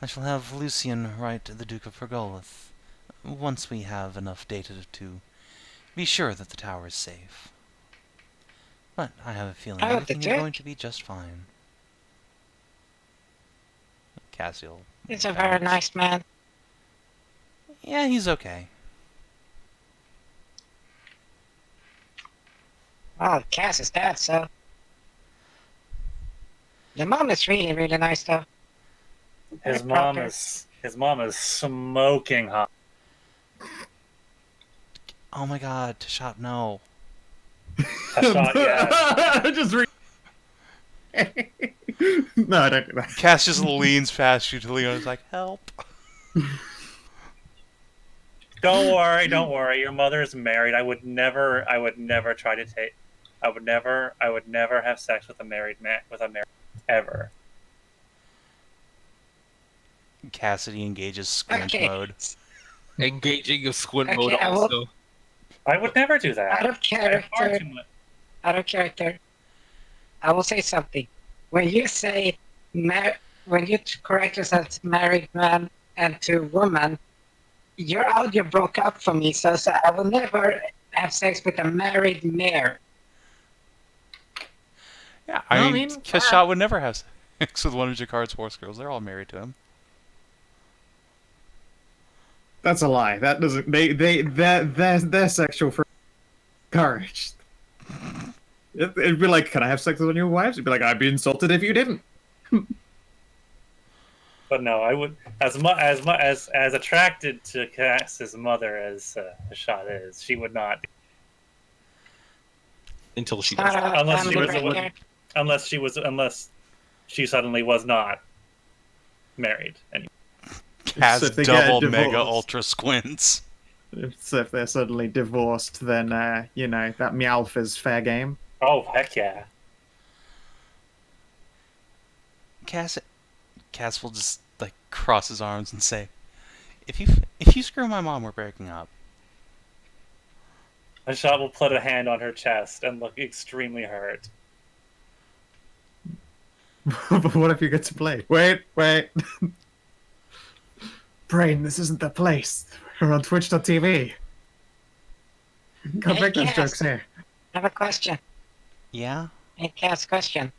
I shall have Lucian write to the Duke of Pergolith, once we have enough data to be sure that the tower is safe. But I have a feeling Oh, the everything is going Duke? to be just fine. Cassie will He's a very nice man. Yeah, he's okay. Well, Cass is dead, so. The mom is really, really nice, though. His Very mom proper. is smoking hot. Oh my god, Hashat, no. Hashat, yeah. Just no, I don't do that. Cass just leans past you to Leona's like, help. Don't worry. Your mother is married. I would never try to take. I would never have sex with a married man, ever. Cassidy engages squint Okay. mode. Engaging a squint Okay, mode I will- also. I would never do that. Out of character. Out of character. I will say something. When you say when you correct yourself as married man and to woman, your audio broke up for me, so I will never have sex with a married mare. Yeah, No, I I mean, mean, Hashat would never have sex with one of Jakkar's horse girls. They're all married to him. That's a lie. That doesn't. Their sexual courage. It'd be like, can I have sex with one of your wives? It'd be like, I'd be insulted if you didn't. But no, I would as attracted to Cass's mother as Hashat is. She would not, Until she Not does. a Unless she family was a breaker. unless she suddenly was not married. Anyway. Cass if they get double mega divorced. ultra squints. So if they're suddenly divorced, then that Meowth is fair game. Oh heck yeah! Cass will just like cross his arms and say, "If you screw my mom, we're breaking up." Hashat will put a hand on her chest and look extremely hurt. But what if you get to play? Wait. Brain, this isn't the place. We're on Twitch.tv. Can't Hey, make those Cass. jokes here. I have a question. Yeah. Hey, Cass, question.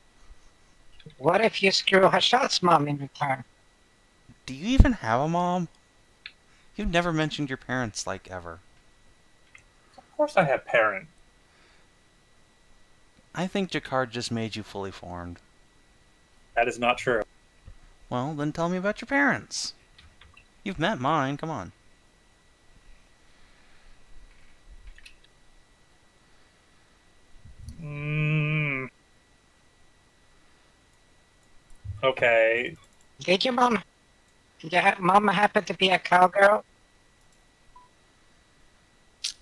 What if you screw Hashat's mom in return? Do you even have a mom? You've never mentioned your parents, like, ever. Of course, I have parents. I think Jakkar just made you fully formed. That is not true. Well, then tell me about your parents. You've met mine, come on. Okay. Did your mom happen to be a cowgirl?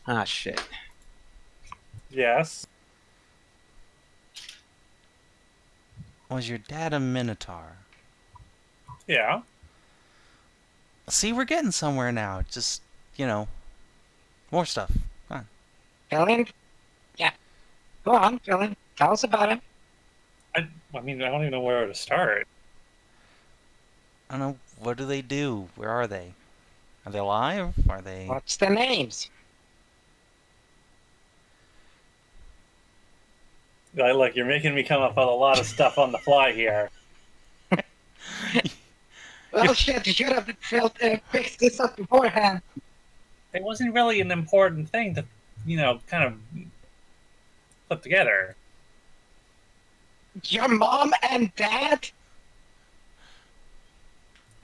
Ah, shit. Yes. Was your dad a minotaur? Yeah. See, we're getting somewhere now. Just, more stuff. Come on. Fill in? Yeah. Go on, fill in. Tell us about him. I mean, I don't even know where to start. I don't know. What do they do? Where are they? Are they alive? Are they... What's the names? Look, you're making me come up with a lot of stuff on the fly here. Well, shit, you should have fixed this up beforehand. It wasn't really an important thing to, kind of put together. Your mom and dad?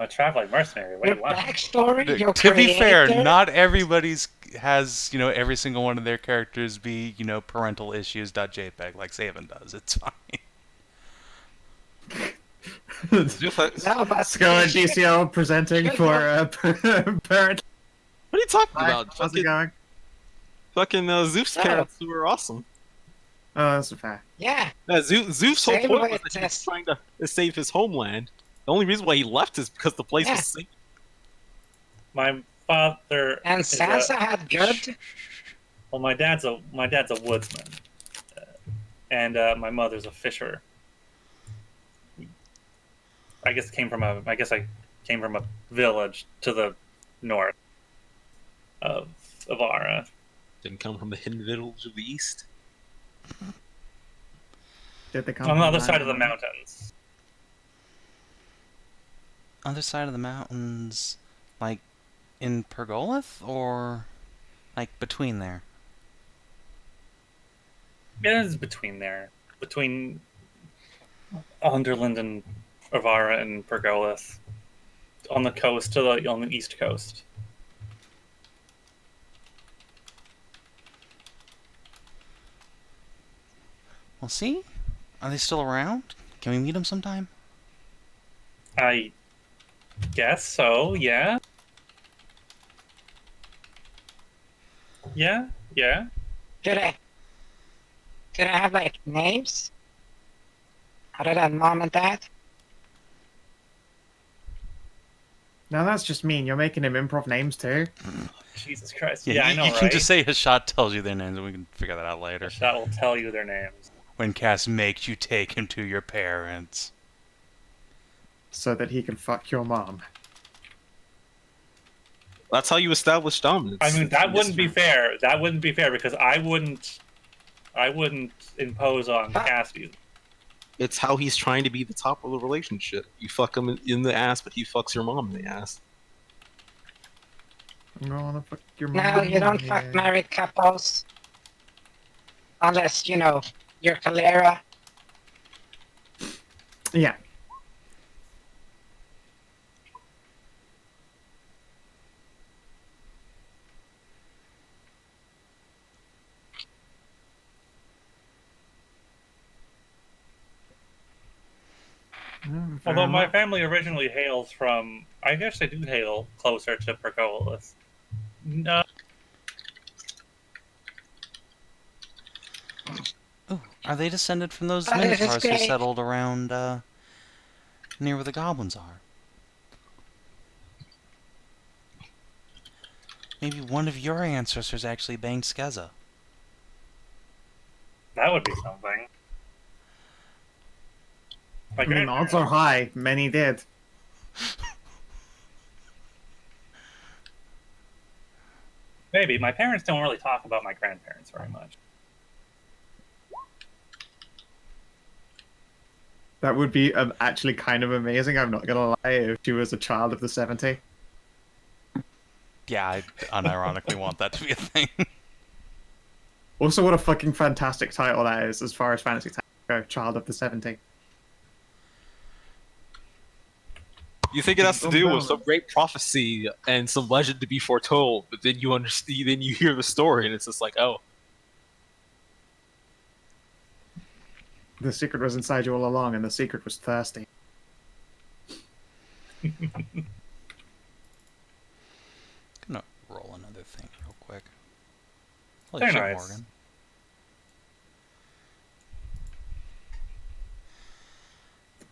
A traveling mercenary. Your Wait, what? backstory? Your To be fair, creator? not everybody's has, every single one of their characters be, parental issues.jpg like Savin does. It's fine. No, but Sco and DCO presenting for parent. What are you talking Hi, about? how's it going? Fucking Szooth's Oh. parents were awesome. Oh, that's fair. yeah, Yeah, Szooth's whole Same point way was it that he was says. trying to save his homeland. The only reason why he left is because the place Yeah. was sinking. My father. and is Sansa had good. Well, my dad's a woodsman, and my mother's a fisher. I came from a village to the north of Avara. Didn't come from the hidden village of the east. Did they come On the from other that? side of the mountains. other side of the mountains, like in Pergolith, or like between there? It is between there. Between Underland and Avara and Pergolith. On the coast, on the east coast. Well, see? Are they still around? Can we meet them sometime? I guess so, yeah. Yeah. Do they have like names? Other than mom and dad? Now that's just mean. You're making him improv names too. Jesus Christ. Yeah, I know, you right? can just say Hashat tells you their names and we can figure that out later. Hashat will tell you their names. When Cass makes you take him to your parents. So that he can fuck your mom. That's how you establish dominance. I mean, that wouldn't be fair. That wouldn't be fair because I wouldn't impose on Cassidy. It's how he's trying to be the top of the relationship. You fuck him in the ass, but he fucks your mom in the ass. I'm gonna fuck your mom. No, you don't fuck married couples. Unless, you know, you're Calera. Yeah. Although my family originally hails from, I guess they do hail closer to Pergolith. No. Ooh, are they descended from those Oh, this is Minotaurs who great. settled around, near where the goblins are? Maybe one of your ancestors actually banged Skeza. That would be something. I mean, odds are high. Many did. Maybe. My parents don't really talk about my grandparents very much. That would be actually kind of amazing, I'm not gonna lie, if she was a child of the 70. Yeah, I unironically want that to be a thing. Also, what a fucking fantastic title that is, as far as fantasy titles go, Child of the 70. You think it has to do with some great prophecy and some legend to be foretold, but then you understand, then you hear the story, and it's just like, oh. The secret was inside you all along, and the secret was thirsty. Gonna roll another thing real quick. Holy Very shit, nice. Morgan.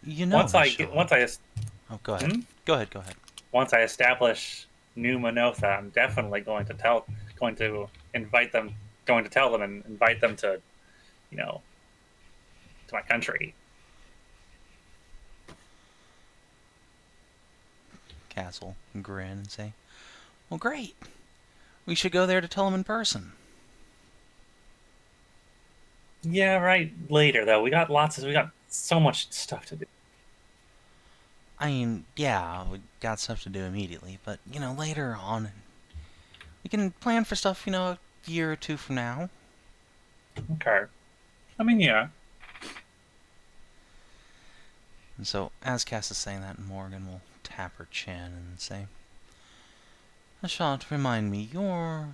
You know, Oh, go ahead. Hmm? Go ahead. Once I establish New Manotha, I'm definitely going to tell them and invite them to, you know, to my country. Castle grin and say, "Well, great. We should go there to tell them in person." Yeah, right. Later though, we got so much stuff to do. I mean, yeah, we got stuff to do immediately, but, you know, later on, we can plan for stuff, you know, a year or two from now. Okay. I mean, yeah. And so, as Cass is saying that, Morgan will tap her chin and say, "Hashat, remind me, your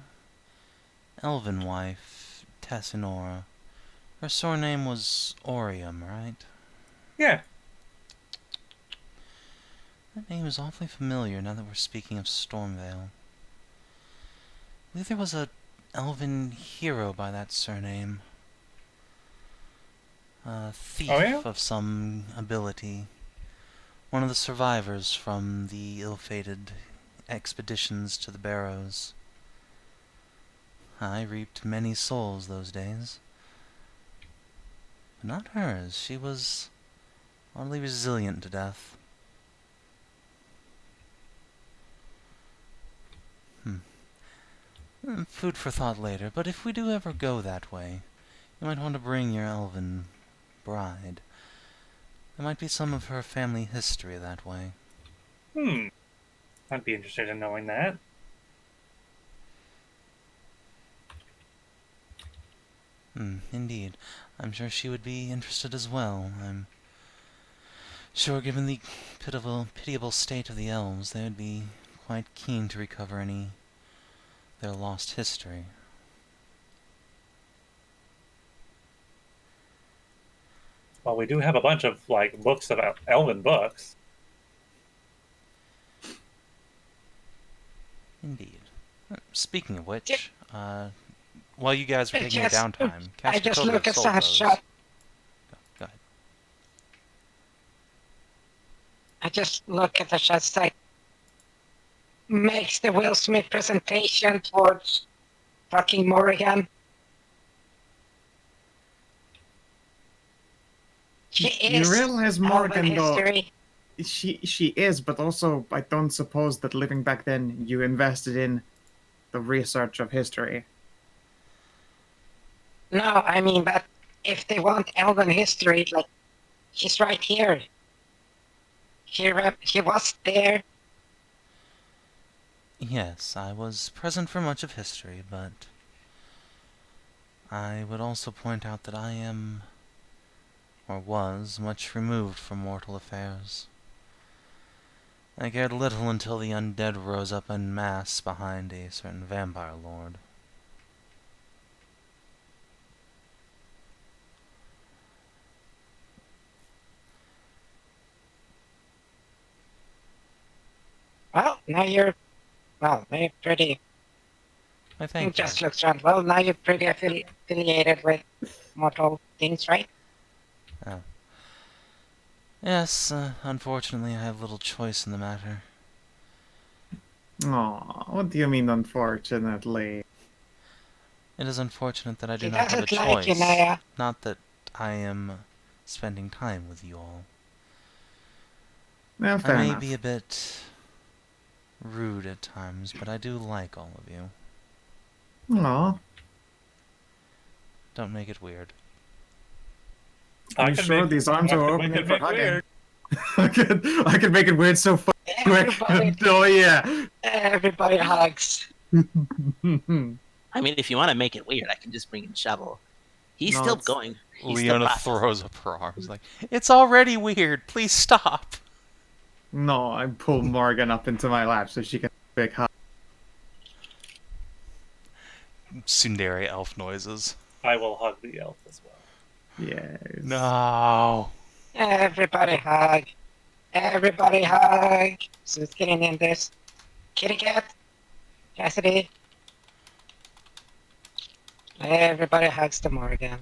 elven wife, Tessinora, her surname was Orium, right?" Yeah. That name is awfully familiar now that we're speaking of Stormvale. I believe there was a elven hero by that surname. A thief of some ability. One of the survivors from the ill-fated expeditions to the Barrows. I reaped many souls those days. But not hers. She was oddly resilient to death. Food for thought later, but if we do ever go that way, you might want to bring your elven bride. There might be some of her family history that way. I'd be interested in knowing that. Indeed. I'm sure she would be interested as well. I'm sure given the pitiable state of the elves, they would be quite keen to recover any their lost history. Well, we do have a bunch of, like, books about elven books. Indeed. Speaking of which, while you guys were taking your downtime, I cast a just Code look of at Soul Foes. Hashat. Go ahead. I just look at Hashat like makes the Will Smith presentation towards fucking Morrigan. She is You realize Morgan, elven though, history. she is, but also I don't suppose that living back then you invested in the research of history. No, I mean, but if they want elven history, like, she's right here. She was there. Yes, I was present for much of history, but I would also point out that I am, or was, much removed from mortal affairs. I cared little until the undead rose up en masse behind a certain vampire lord. Well, now you're pretty. I thank you. Just looks around. Well, now you're pretty affiliated with mortal things, right? Oh. Yes, unfortunately I have little choice in the matter. Aw, what do you mean, unfortunately? It is unfortunate that I do He not have a doesn't like you, choice. Nahia. Not that I am spending time with you all. Well, I fair may enough. be a bit rude at times, but I do like all of you. Aw, Don't make it weird. are you sure these arms are opening for hugging? I could make it weird so quick. Oh yeah. Everybody hugs. I mean, if you want to make it weird, I can just bring in Shovel. He's No, still it's- going. He's Leona still throws up her arms like, it's already weird, please stop! No, I pull Morgan up into my lap so she can big hug. Tsundere elf noises. I will hug the elf as well. Yes. No! Everybody hug. Everybody hug. So it's getting in this. Kitty cat. Cassidy. Everybody hugs the Morgan.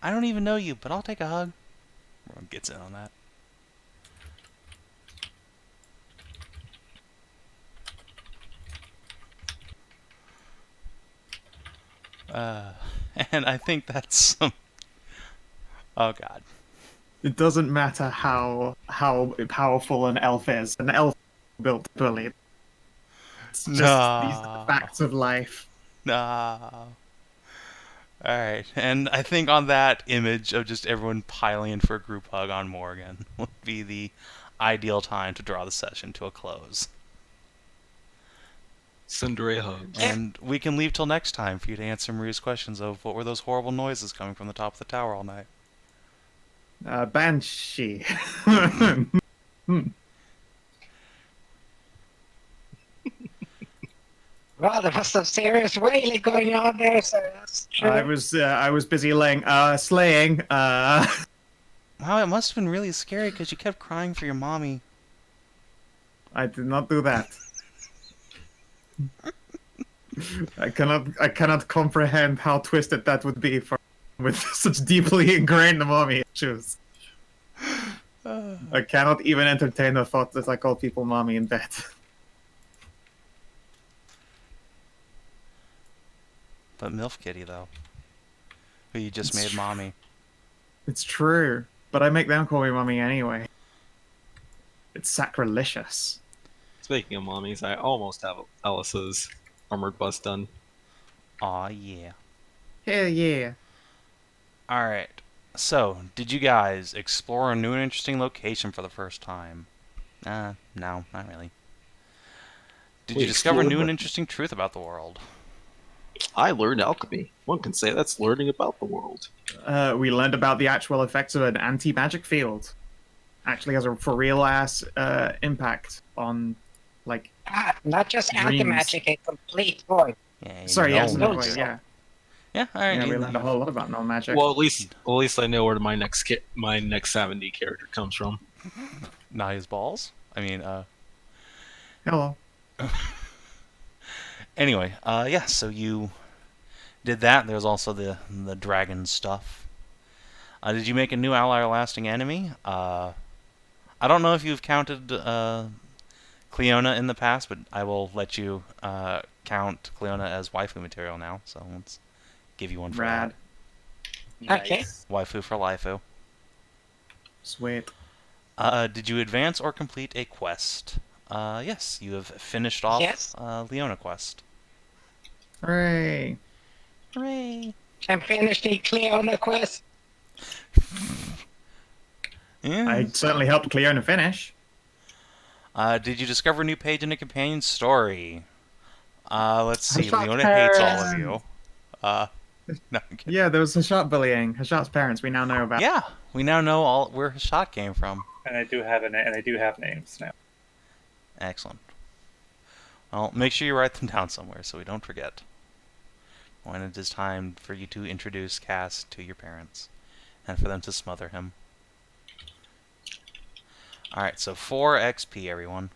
I don't even know you, but I'll take a hug. Everyone gets in on that. And I think that's some... Oh god. It doesn't matter how powerful an elf is. An elf is built to bully. It's just these are the facts of life. No. Alright, and I think on that image of just everyone piling in for a group hug on Morgan would be the ideal time to draw the session to a close. Tsundere hugs. And we can leave till next time for you to answer Maria's questions of what were those horrible noises coming from the top of the tower all night. Banshee. Well, there was some serious wailing going on there, so that's true. I was busy slaying. Wow, it must have been really scary because you kept crying for your mommy. I did not do that. I cannot comprehend how twisted that would be for with such deeply ingrained mommy issues. I cannot even entertain the thought that I call people mommy in bed. But MILF Kitty, though. Who you just It's made mommy. It's true, but I make them call me mommy anyway. It's sacrilegious. Speaking of mommies, I almost have Alice's armored bust done. Aw, yeah. Hell yeah. Alright. So, did you guys explore a new and interesting location for the first time? No, not really. Did you discover new and interesting truth about the world? I learned alchemy. One can say that's learning about the world. We learned about the actual effects of an anti-magic field. Actually has a for real ass impact on, like. Not just Dreams. anti-magic, a complete void. Yeah, Sorry, yes, no no, magic. wait, yeah. Yeah, all right. Yeah, we learned a whole lot about no magic. Well, at least I know where my next Sav&D character comes from. Nahia's balls. I mean, Hello. Anyway, yeah. So you did that. There's also the dragon stuff. Did you make a new ally or lasting enemy? I don't know if you've counted Cleona in the past, but I will let you count Cleona as waifu material now. So let's give you one for Rad. Okay. Nice. that. Waifu for Laifu. Sweet. Did you advance or complete a quest? Yes, you have finished off Yes. Leona quest. Hooray. Hooray! I'm finishing Cleona quest. Yeah. I certainly helped Cleona finish. Did you discover a new page in a companion story? Let's see. Hashat's Leona hates all of parents. you. No, I'm kidding. Yeah, there was Hashat bullying. Hashat's parents we now know about. Yeah, we now know all where Hashat came from. And I do have names now. Excellent. Well, make sure you write them down somewhere so we don't forget. When it is time for you to introduce Cass to your parents, and for them to smother him. Alright, so 4 XP, everyone.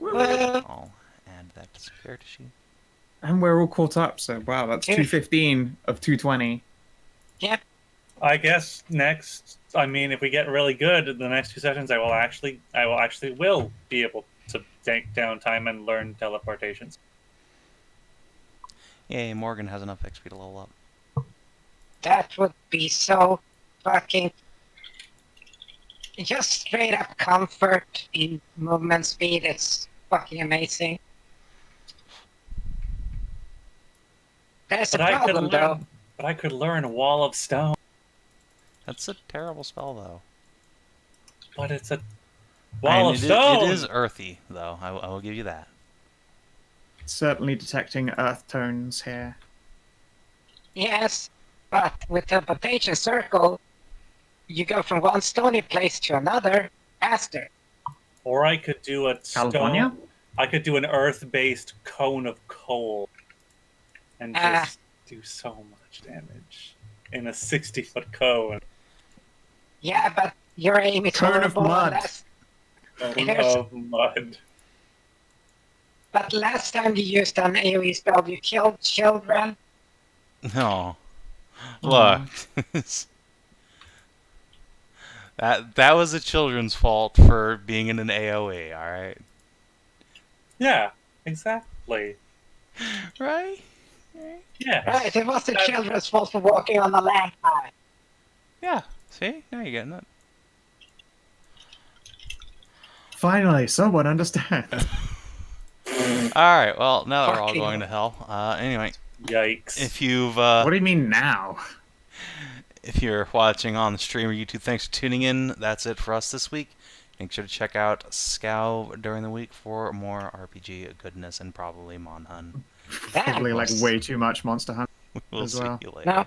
I'll add that to the character sheet. And we're all caught up, so wow, that's 215 of 220. Yep. I guess next, I mean, if we get really good in the next 2 sessions, I will actually be able to take down time and learn teleportations. Yay, Morgan has enough XP to level up. That would be so fucking... Just straight up comfort in movement speed. It's fucking amazing. There's a problem, though. But I could learn Wall of Stone. That's a terrible spell, though. But it's a Wall of Stone! It is earthy, though. I will give you that. Certainly detecting earth tones here. Yes, but with teleportation circle, you go from one stony place to another faster. Or I could do a California? stone. I could do an earth-based cone of coal, and just do so much damage in a 60-foot cone. Yeah, but your aim is Cone of horrible mud. unless... Cone There's- of mud. But last time you used an AoE spell, you killed children. No. Look. that was the children's fault for being in an AoE, alright? Yeah, exactly. Right? Yeah. Right, it was the children's fault for walking on the landmine. Yeah. See? Now you're getting it. Finally, someone understands. Alright, well, now that we're all Fucking going to hell. Anyway, Yikes. if you've... What do you mean now? If you're watching on the stream or YouTube, thanks for tuning in. That's it for us this week. Make sure to check out Scow during the week for more RPG goodness and probably Monhun. Probably like way too much Monster Hunter. We'll As see well. you later. No,